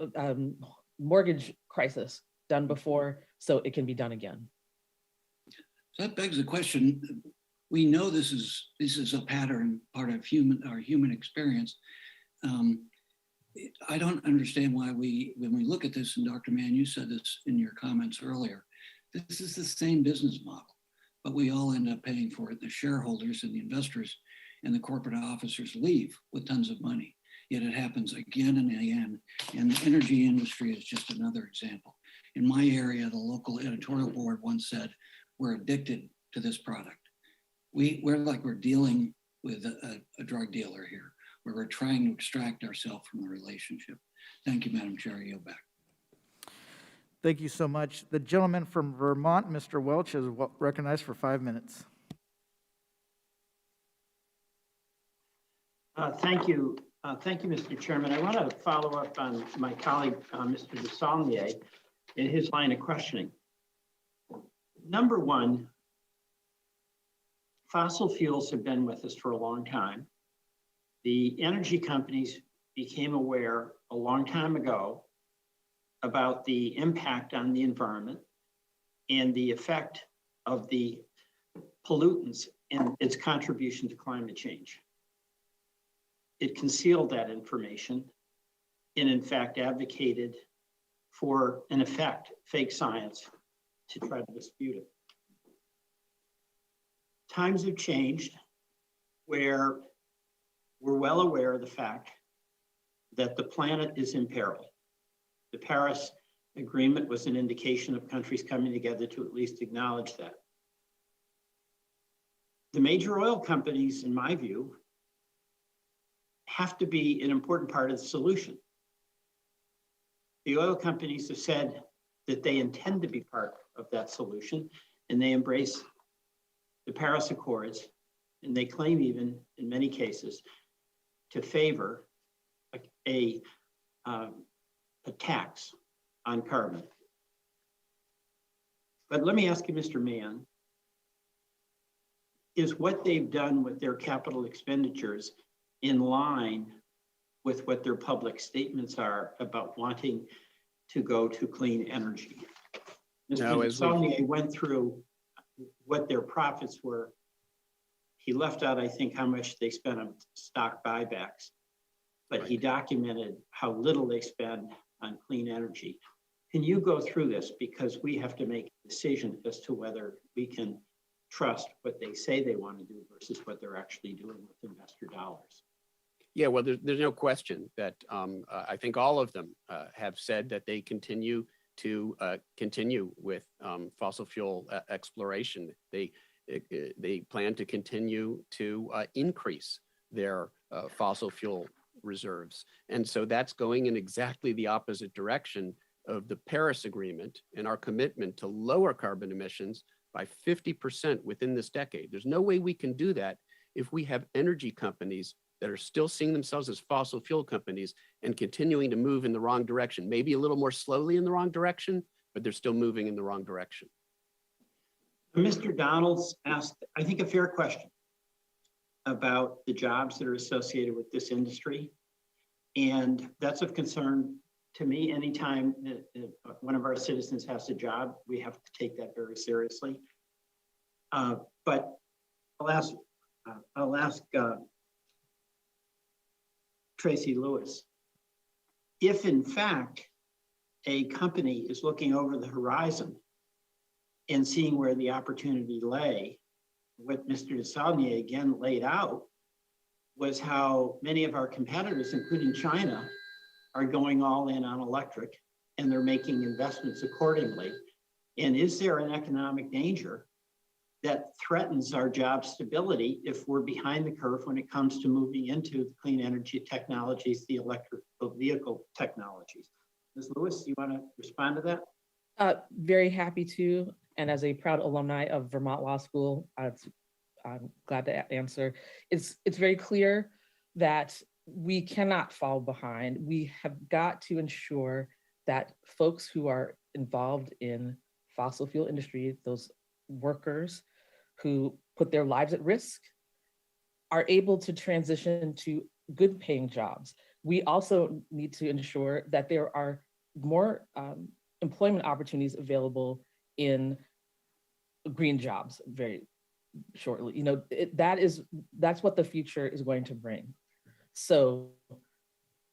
mortgage crisis done before, so it can be done again. So that begs the question. We know this is a pattern, part of our human experience. I don't understand why when we look at this, and Dr. Mann, you said this in your comments earlier, this is the same business model, but we all end up paying for it. The shareholders and the investors and the corporate officers leave with tons of money. Yet it happens again and again. And the energy industry is just another example. In my area, the local editorial board once said, we're addicted to this product. We're like we're dealing with a drug dealer here, where we're trying to extract ourselves from the relationship. Thank you, Madam Chair. I yield back. Thank you so much. The gentleman from Vermont, Mr. Welch, is recognized for 5 minutes. Thank you. Thank you, Mr. Chairman. I want to follow up on my colleague, Mr. Desaulnier, in his line of questioning. Number one, fossil fuels have been with us for a long time. The energy companies became aware a long time ago about the impact on the environment and the effect of the pollutants and its contribution to climate change. It concealed that information and in fact advocated for, in effect, fake science to try to dispute it. Times have changed where we're well aware of the fact that the planet is in peril. The Paris Agreement was an indication of countries coming together to at least acknowledge that. The major oil companies, in my view, have to be an important part of the solution. The oil companies have said that they intend to be part of that solution, and they embrace the Paris Accords, and they claim even, in many cases, to favor a tax on carbon. But let me ask you, Mr. Mann, is what they've done with their capital expenditures in line with what their public statements are about wanting to go to clean energy? Mr. Desaulnier went through what their profits were. He left out, I think, how much they spent on stock buybacks, but he documented how little they spend on clean energy. Can you go through this? Because we have to make a decision as to whether we can trust what they say they want to do versus what they're actually doing with investor dollars. Yeah, well, there's no question that I think all of them have said that they continue to continue with fossil fuel exploration. They plan to continue to increase their fossil fuel reserves. And so that's going in exactly the opposite direction of the Paris Agreement and our commitment to lower carbon emissions by 50% within this decade. There's no way we can do that if we have energy companies that are still seeing themselves as fossil fuel companies and continuing to move in the wrong direction, maybe a little more slowly in the wrong direction, but they're still moving in the wrong direction. Mr. Donalds asked, I think, a fair question about the jobs that are associated with this industry. And that's of concern to me. Anytime that one of our citizens has a job, we have to take that very seriously. But I'll ask Tracy Lewis, if in fact a company is looking over the horizon and seeing where the opportunity lay, what Mr. Desaulnier again laid out was how many of our competitors, including China, are going all in on electric and they're making investments accordingly. And is there an economic danger that threatens our job stability if we're behind the curve when it comes to moving into the clean energy technologies, the electric vehicle technologies? Ms. Lewis, do you want to respond to that? Very happy to. And as a proud alumni of Vermont Law School, I'm glad to answer. It's very clear that we cannot fall behind. We have got to ensure that folks who are involved in fossil fuel industry, those workers who put their lives at risk, are able to transition to good paying jobs. We also need to ensure that there are more employment opportunities available in green jobs very shortly. You know, that's what the future is going to bring. So,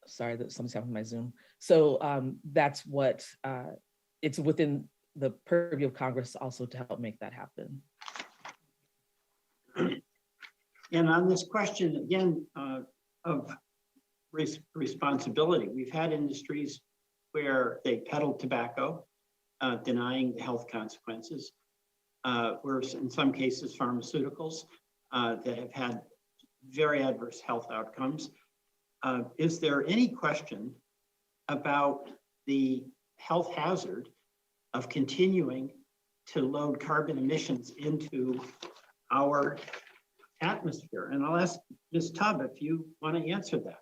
sorry that something's happened with my Zoom. So that's what, it's within the purview of Congress also to help make that happen. And on this question, again, of responsibility, we've had industries where they peddled tobacco, denying the health consequences. Where in some cases, pharmaceuticals that have had very adverse health outcomes. Is there any question about the health hazard of continuing to load carbon emissions into our atmosphere? And I'll ask Ms. Tubb if you want to answer that.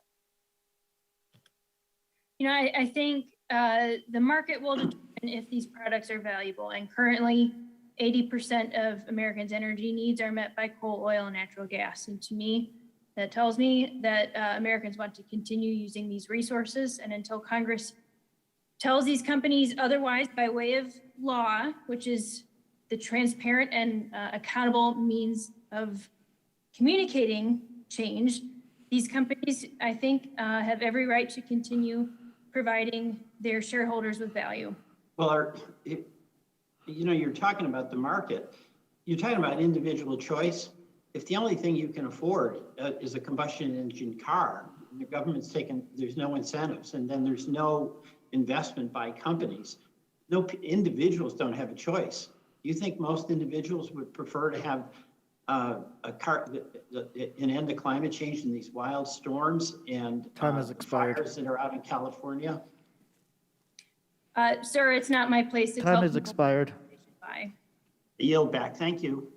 You know, I think the market will determine if these products are valuable. And currently, 80% of Americans' energy needs are met by coal, oil, and natural gas. And to me, that tells me that Americans want to continue using these resources. And until Congress tells these companies otherwise by way of law, which is the transparent and accountable means of communicating change, these companies, I think, have every right to continue providing their shareholders with value. Well, you know, you're talking about the market. You're talking about individual choice. If the only thing you can afford is a combustion engine car, and the government's there's no incentives, and then there's no investment by companies. No, individuals don't have a choice. You think most individuals would prefer to have a car, an end to climate change in these wild storms and Time has expired. fires that are out in California? Sir, it's not my place to tell Time has people expired. why. Yield back. Thank you.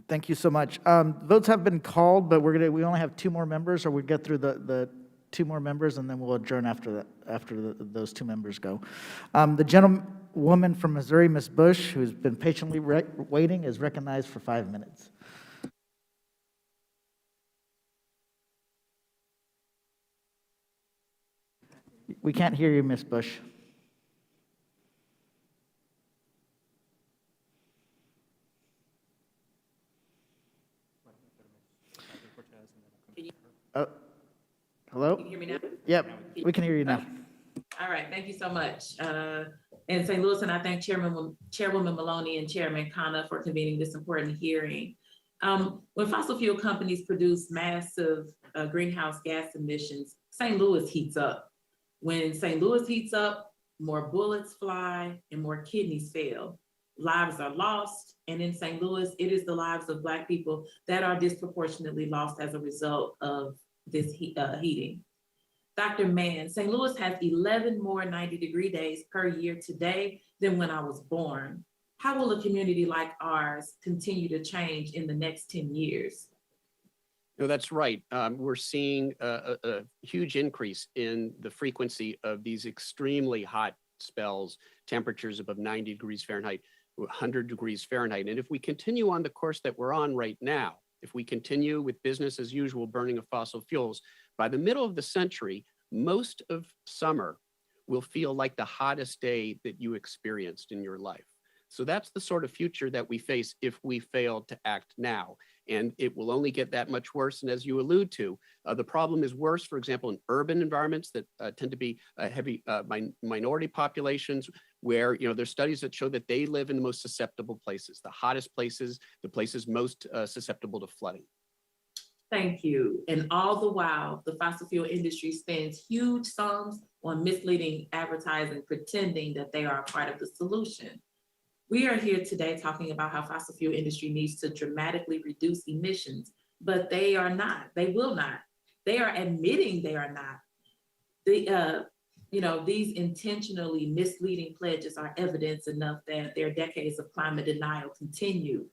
Thank you so much. Votes have been called, but we only have 2 more members, or we get through the 2 more members, and then we'll adjourn after those 2 members go. The gentlewoman from Missouri, Ms. Bush, who's been patiently waiting, is recognized for 5 minutes. We can't hear you, Ms. Bush. Hello? Can you hear me now? Yep, we can hear you now. All right, thank you so much. In St. Louis, and I thank Chairwoman Maloney and Chairman Khanna for convening this important hearing. When fossil fuel companies produce massive greenhouse gas emissions, St. Louis heats up. When St. Louis heats up, more bullets fly and more kidneys fail. Lives are lost, and in St. Louis, it is the lives of Black people that are disproportionately lost as a result of this heating. Dr. Mann, St. Louis has 11 more 90-degree days per year today than when I was born. How will a community like ours continue to change in the next 10 years? No, that's right. We're seeing a huge increase in the frequency of these extremely hot spells, temperatures above 90 degrees Fahrenheit, 100 degrees Fahrenheit. And if we continue on the course that we're on right now, if we continue with business as usual burning of fossil fuels, by the middle of the century, most of summer will feel like the hottest day that you experienced in your life. So that's the sort of future that we face if we fail to act now. And it will only get that much worse. And as you allude to, the problem is worse, for example, in urban environments that tend to be heavy minority populations, where there's studies that show that they live in the most susceptible places, the hottest places, the places most susceptible to flooding. Thank you. And all the while, the fossil fuel industry spends huge sums on misleading advertising, pretending that they are a part of the solution. We are here today talking about how fossil fuel industry needs to dramatically reduce emissions, but they are not. They will not. They are admitting they are not. These intentionally misleading pledges are evidence enough that their decades of climate denial continue.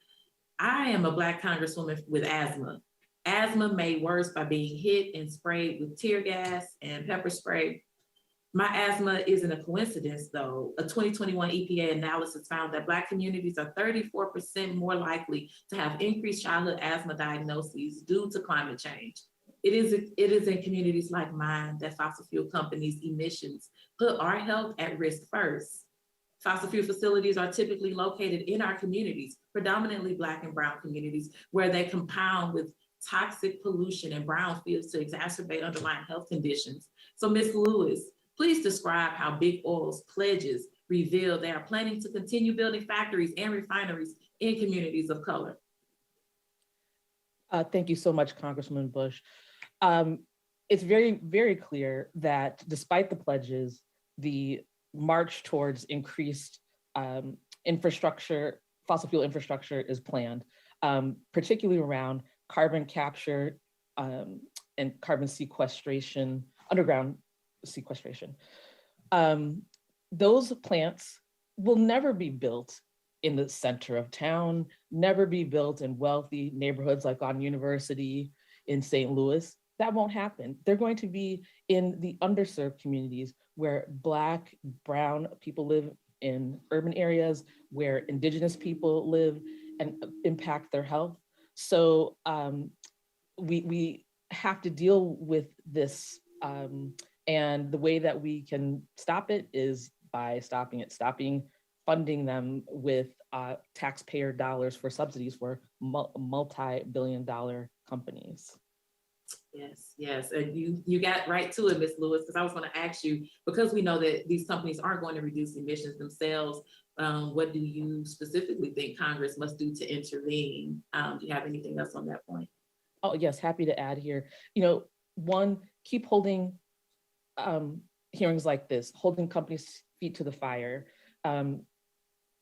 I am a Black Congresswoman with asthma. Asthma made worse by being hit and sprayed with tear gas and pepper spray. My asthma isn't a coincidence, though. A 2021 EPA analysis found that Black communities are 34% more likely to have increased childhood asthma diagnoses due to climate change. It is in communities like mine that fossil fuel companies' emissions put our health at risk first. Fossil fuel facilities are typically located in our communities, predominantly Black and brown communities, where they compound with toxic pollution and brownfields to exacerbate underlying health conditions. So Ms. Lewis, please describe how Big Oil's pledges reveal they are planning to continue building factories and refineries in communities of color. Thank you so much, Congresswoman Bush. It's very, very clear that despite the pledges, the march towards increased infrastructure, fossil fuel infrastructure is planned, particularly around carbon capture and carbon sequestration, underground sequestration. Those plants will never be built in the center of town, never be built in wealthy neighborhoods like on University in St. Louis. That won't happen. They're going to be in the underserved communities where Black, brown people live in urban areas, where Indigenous people live and impact their health. So we have to deal with this. And the way that we can stop it is by stopping funding them with taxpayer dollars for subsidies for multi-billion-dollar companies. Yes, yes, and you got right to it, Ms. Lewis, because I was going to ask you, because we know that these companies aren't going to reduce emissions themselves, what do you specifically think Congress must do to intervene? Do you have anything else on that point? Oh yes, happy to add here. You know, one, keep holding hearings like this, holding companies' feet to the fire.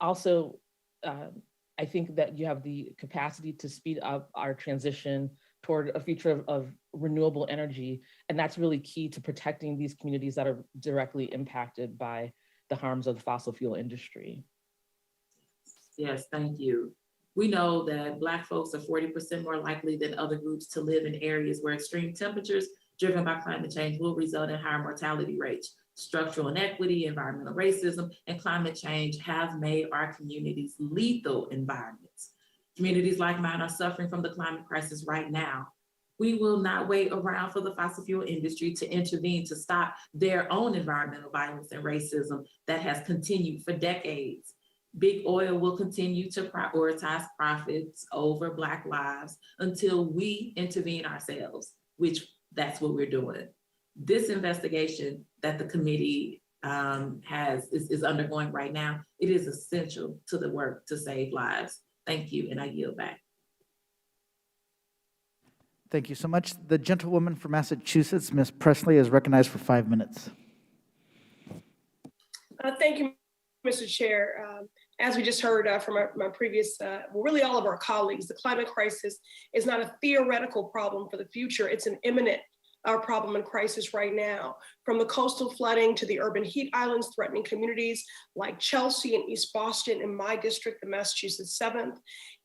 Also, I think that you have the capacity to speed up our transition toward a future of renewable energy. And that's really key to protecting these communities that are directly impacted by the harms of the fossil fuel industry. Yes, thank you. We know that Black folks are 40% more likely than other groups to live in areas where extreme temperatures driven by climate change will result in higher mortality rates. Structural inequity, environmental racism, and climate change have made our communities lethal environments. Communities like mine are suffering from the climate crisis right now. We will not wait around for the fossil fuel industry to intervene to stop their own environmental violence and racism that has continued for decades. Big oil will continue to prioritize profits over Black lives until we intervene ourselves, which that's what we're doing. This investigation that the committee is undergoing right now, it is essential to the work to save lives. Thank you, and I yield back. Thank you so much. The gentlewoman from Massachusetts, Ms. Presley, is recognized for 5 minutes. Thank you, Mr. Chair. As we just heard from my previous, well, really all of our colleagues, the climate crisis is not a theoretical problem for the future. It's an imminent problem and crisis right now. From the coastal flooding to the urban heat islands threatening communities like Chelsea and East Boston in my district, the Massachusetts 7th.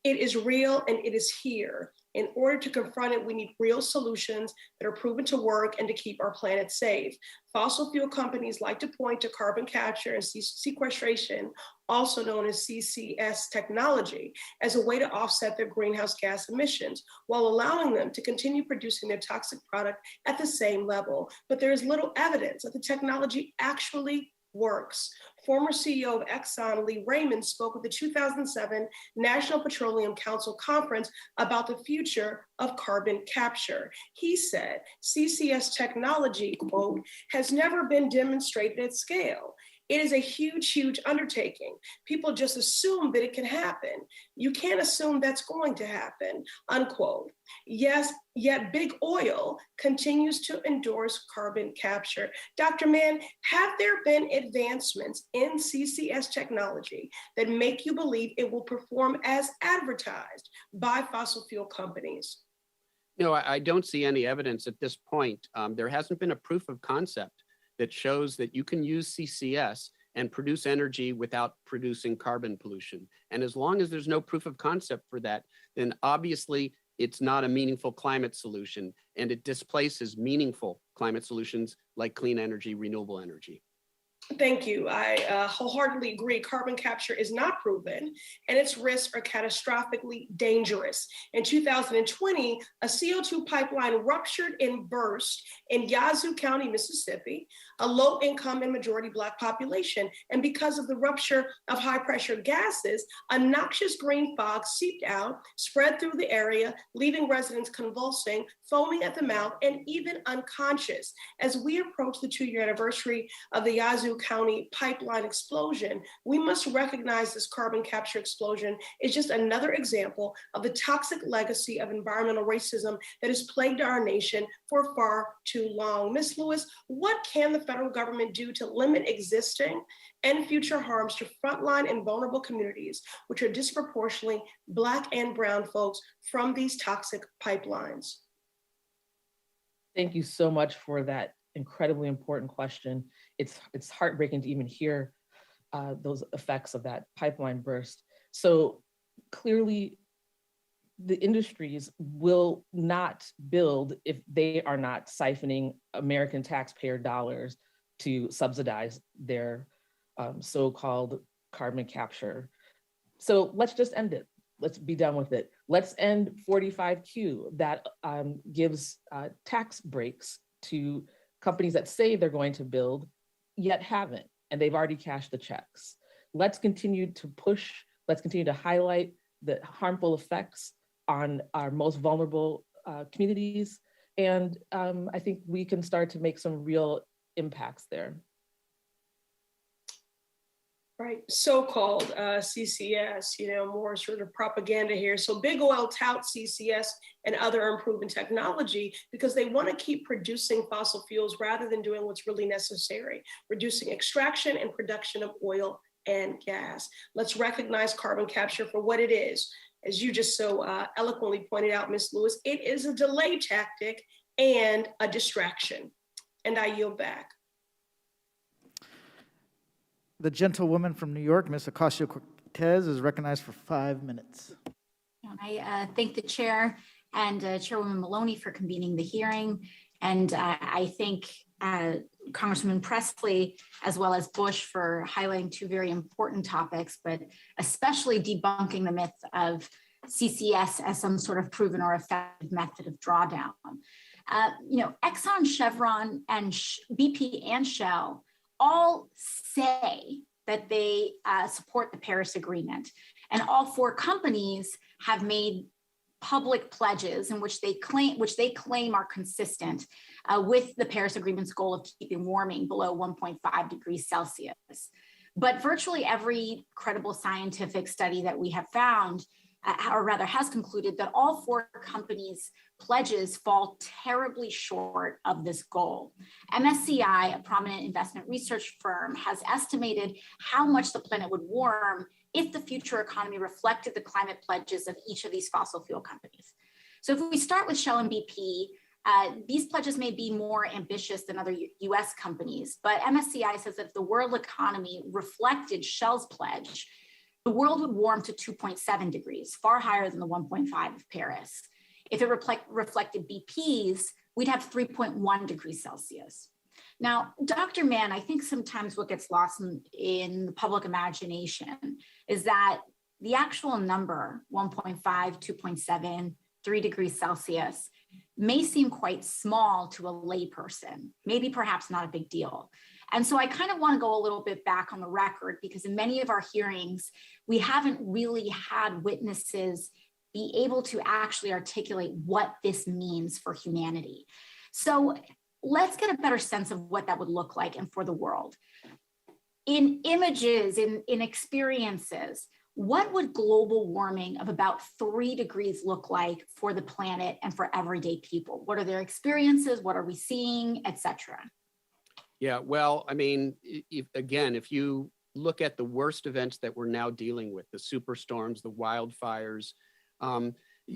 It is real and it is here. In order to confront it, we need real solutions that are proven to work and to keep our planet safe. Fossil fuel companies like to point to carbon capture and sequestration, also known as CCS technology, as a way to offset their greenhouse gas emissions, while allowing them to continue producing their toxic product at the same level. But there is little evidence that the technology actually works. Former CEO of Exxon, Lee Raymond, spoke at the 2007 National Petroleum Council Conference about the future of carbon capture. He said, CCS technology, quote, has never been demonstrated at scale. It is a huge, huge undertaking. People just assume that it can happen. You can't assume that's going to happen, unquote. Yes, yet big oil continues to endorse carbon capture. Dr. Mann, have there been advancements in CCS technology that make you believe it will perform as advertised by fossil fuel companies? No, I don't see any evidence at this point. There hasn't been a proof of concept that shows that you can use CCS and produce energy without producing carbon pollution. And as long as there's no proof of concept for that, then obviously it's not a meaningful climate solution, and it displaces meaningful climate solutions like clean energy, renewable energy. Thank you. I wholeheartedly agree. Carbon capture is not proven and its risks are catastrophically dangerous. In 2020, a CO2 pipeline ruptured and burst in Yazoo County, Mississippi, a low income and majority Black population. And because of the rupture of high pressure gases, a noxious green fog seeped out, spread through the area, leaving residents convulsing, foaming at the mouth, and even unconscious. As we approach the 2-year anniversary of the Yazoo County pipeline explosion, we must recognize this carbon capture explosion is just another example of the toxic legacy of environmental racism that has plagued our nation for far too long. Ms. Lewis, what can the federal government do to limit existing and future harms to frontline and vulnerable communities, which are disproportionately Black and brown folks from these toxic pipelines? Thank you so much for that incredibly important question. It's heartbreaking to even hear those effects of that pipeline burst. So clearly, the industries will not build if they are not siphoning American taxpayer dollars to subsidize their so-called carbon capture. So let's just end it. Let's be done with it. Let's end 45Q that gives tax breaks to companies that say they're going to build, yet haven't, and they've already cashed the checks. Let's continue to push, let's continue to highlight the harmful effects on our most vulnerable communities. And I think we can start to make some real impacts there. Right, so-called CCS, more sort of propaganda here. So big oil touts CCS and other improvement technology because they want to keep producing fossil fuels rather than doing what's really necessary, reducing extraction and production of oil and gas. Let's recognize carbon capture for what it is. As you just so eloquently pointed out, Ms. Lewis, it is a delay tactic and a distraction. And I yield back. The gentlewoman from New York, Ms. Ocasio-Cortez, is recognized for 5 minutes. I thank the chair and Chairwoman Maloney for convening the hearing. And I thank Congresswoman Presley, as well as Bush, for highlighting two very important topics, but especially debunking the myth of CCS as some sort of proven or effective method of drawdown. Exxon, Chevron, and BP and Shell all say that they support the Paris Agreement. And all four companies have made public pledges in which they claim are consistent with the Paris Agreement's goal of keeping warming below 1.5 degrees Celsius. But virtually every credible scientific study that we have found, or rather has concluded, that all four companies' pledges fall terribly short of this goal. MSCI, a prominent investment research firm, has estimated how much the planet would warm if the future economy reflected the climate pledges of each of these fossil fuel companies. So if we start with Shell and BP, these pledges may be more ambitious than other US companies, but MSCI says that if the world economy reflected Shell's pledge, the world would warm to 2.7 degrees, far higher than the 1.5 of Paris. If it reflected BP's, we'd have 3.1 degrees Celsius. Now, Dr. Mann, I think sometimes what gets lost in the public imagination is that the actual number, 1.5, 2.7, 3 degrees Celsius, may seem quite small to a layperson, maybe perhaps not a big deal. And so I kind of want to go a little bit back on the record, because in many of our hearings, we haven't really had witnesses be able to actually articulate what this means for humanity. So let's get a better sense of what that would look like and for the world. In images, in experiences, what would global warming of about 3 degrees look like for the planet and for everyday people? What are their experiences? What are we seeing, et cetera? Yeah, well, I mean, if you look at the worst events that we're now dealing with, the superstorms, the wildfires,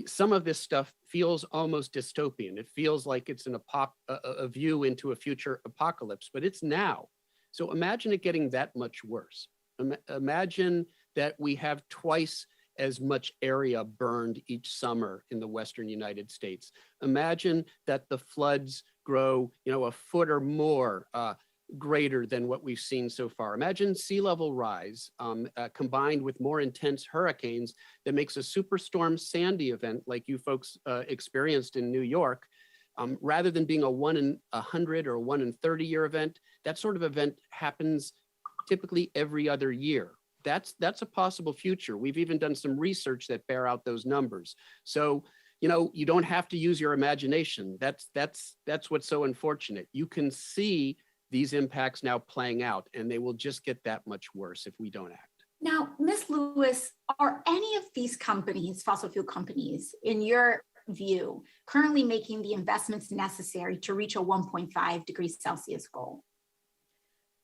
some of this stuff feels almost dystopian. It feels like it's a view into a future apocalypse, but it's now. So imagine it getting that much worse. Imagine that we have twice as much area burned each summer in the Western United States. Imagine that the floods grow, a foot or more greater than what we've seen so far. Imagine sea level rise combined with more intense hurricanes that makes a superstorm Sandy event like you folks experienced in New York, rather than being a 1 in 100 or 1 in 30 year event. That sort of event happens typically every other year. That's a possible future. We've even done some research that bear out those numbers. So, you don't have to use your imagination. That's what's so unfortunate. You can see these impacts now playing out, and they will just get that much worse if we don't act. Now, Ms. Lewis, are any of these companies, fossil fuel companies, in your view, currently making the investments necessary to reach a 1.5 degrees Celsius goal?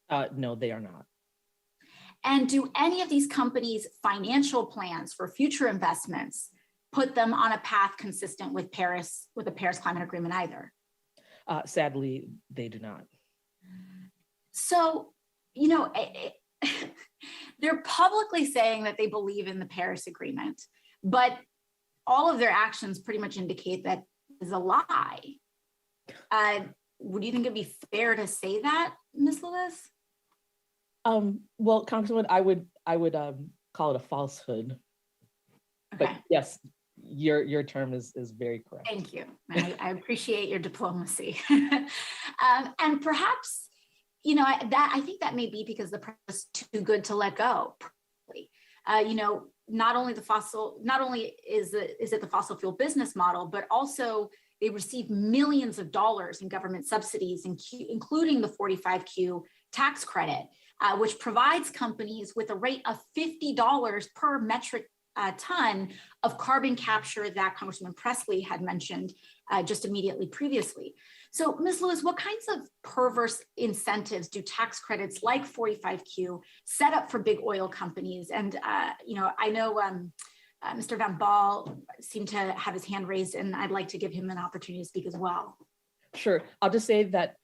No, they are not. And do any of these companies' financial plans for future investments put them on a path consistent with the Paris Climate Agreement either? Sadly, they do not. So, they're publicly saying that they believe in the Paris Agreement, but all of their actions pretty much indicate that is a lie. Would you think it'd be fair to say that, Ms. Lewis? Well, Congresswoman, I would call it a falsehood. Okay. But yes, your term is very correct. Thank you. I appreciate your diplomacy. And perhaps, I think that may be because the press is too good to let go. Not only is it the fossil fuel business model, but also they receive millions of dollars in government subsidies, including the 45Q tax credit, which provides companies with a rate of $50 per metric ton of carbon capture that Congressman Presley had mentioned just immediately previously. So, Ms. Lewis, what kinds of perverse incentives do tax credits like 45Q set up for big oil companies? And, I know Mr. Van Baal seemed to have his hand raised, and I'd like to give him an opportunity to speak as well. Sure. I'll just say that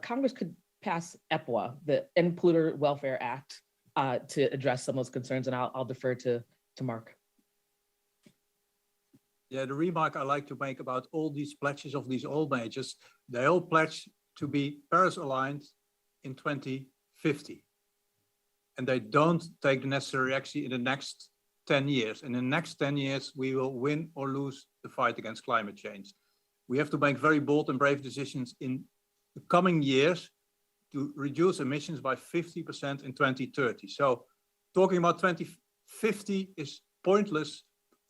Congress could pass EPWA, the End Polluter Welfare Act, to address some of those concerns, and I'll defer to Mark. Yeah, the remark I like to make about all these pledges of these oil majors, they all pledge to be Paris aligned in 2050. And they don't take the necessary action in the next 10 years. In the next 10 years, we will win or lose the fight against climate change. We have to make very bold and brave decisions in the coming years to reduce emissions by 50% in 2030. So talking about 2050 is pointless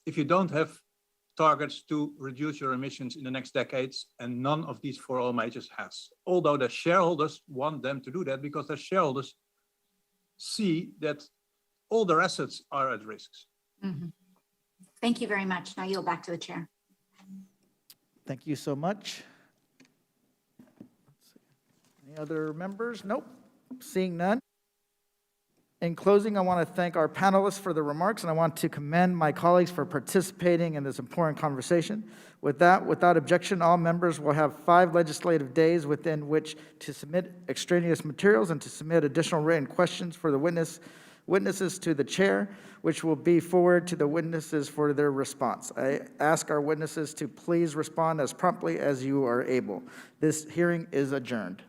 if you don't have targets to reduce your emissions in the next decades, and none of these four oil majors has. Although the shareholders want them to do that because their shareholders see that all their assets are at risk. Mm-hmm. Thank you very much. Now yield back to the chair. Thank you so much. Any other members? Nope. Seeing none. In closing, I want to thank our panelists for the remarks, and I want to commend my colleagues for participating in this important conversation. With that, without objection, all members will have 5 legislative days within which to submit extraneous materials and to submit additional written questions for the witnesses to the chair, which will be forwarded to the witnesses for their response. I ask our witnesses to please respond as promptly as you are able. This hearing is adjourned.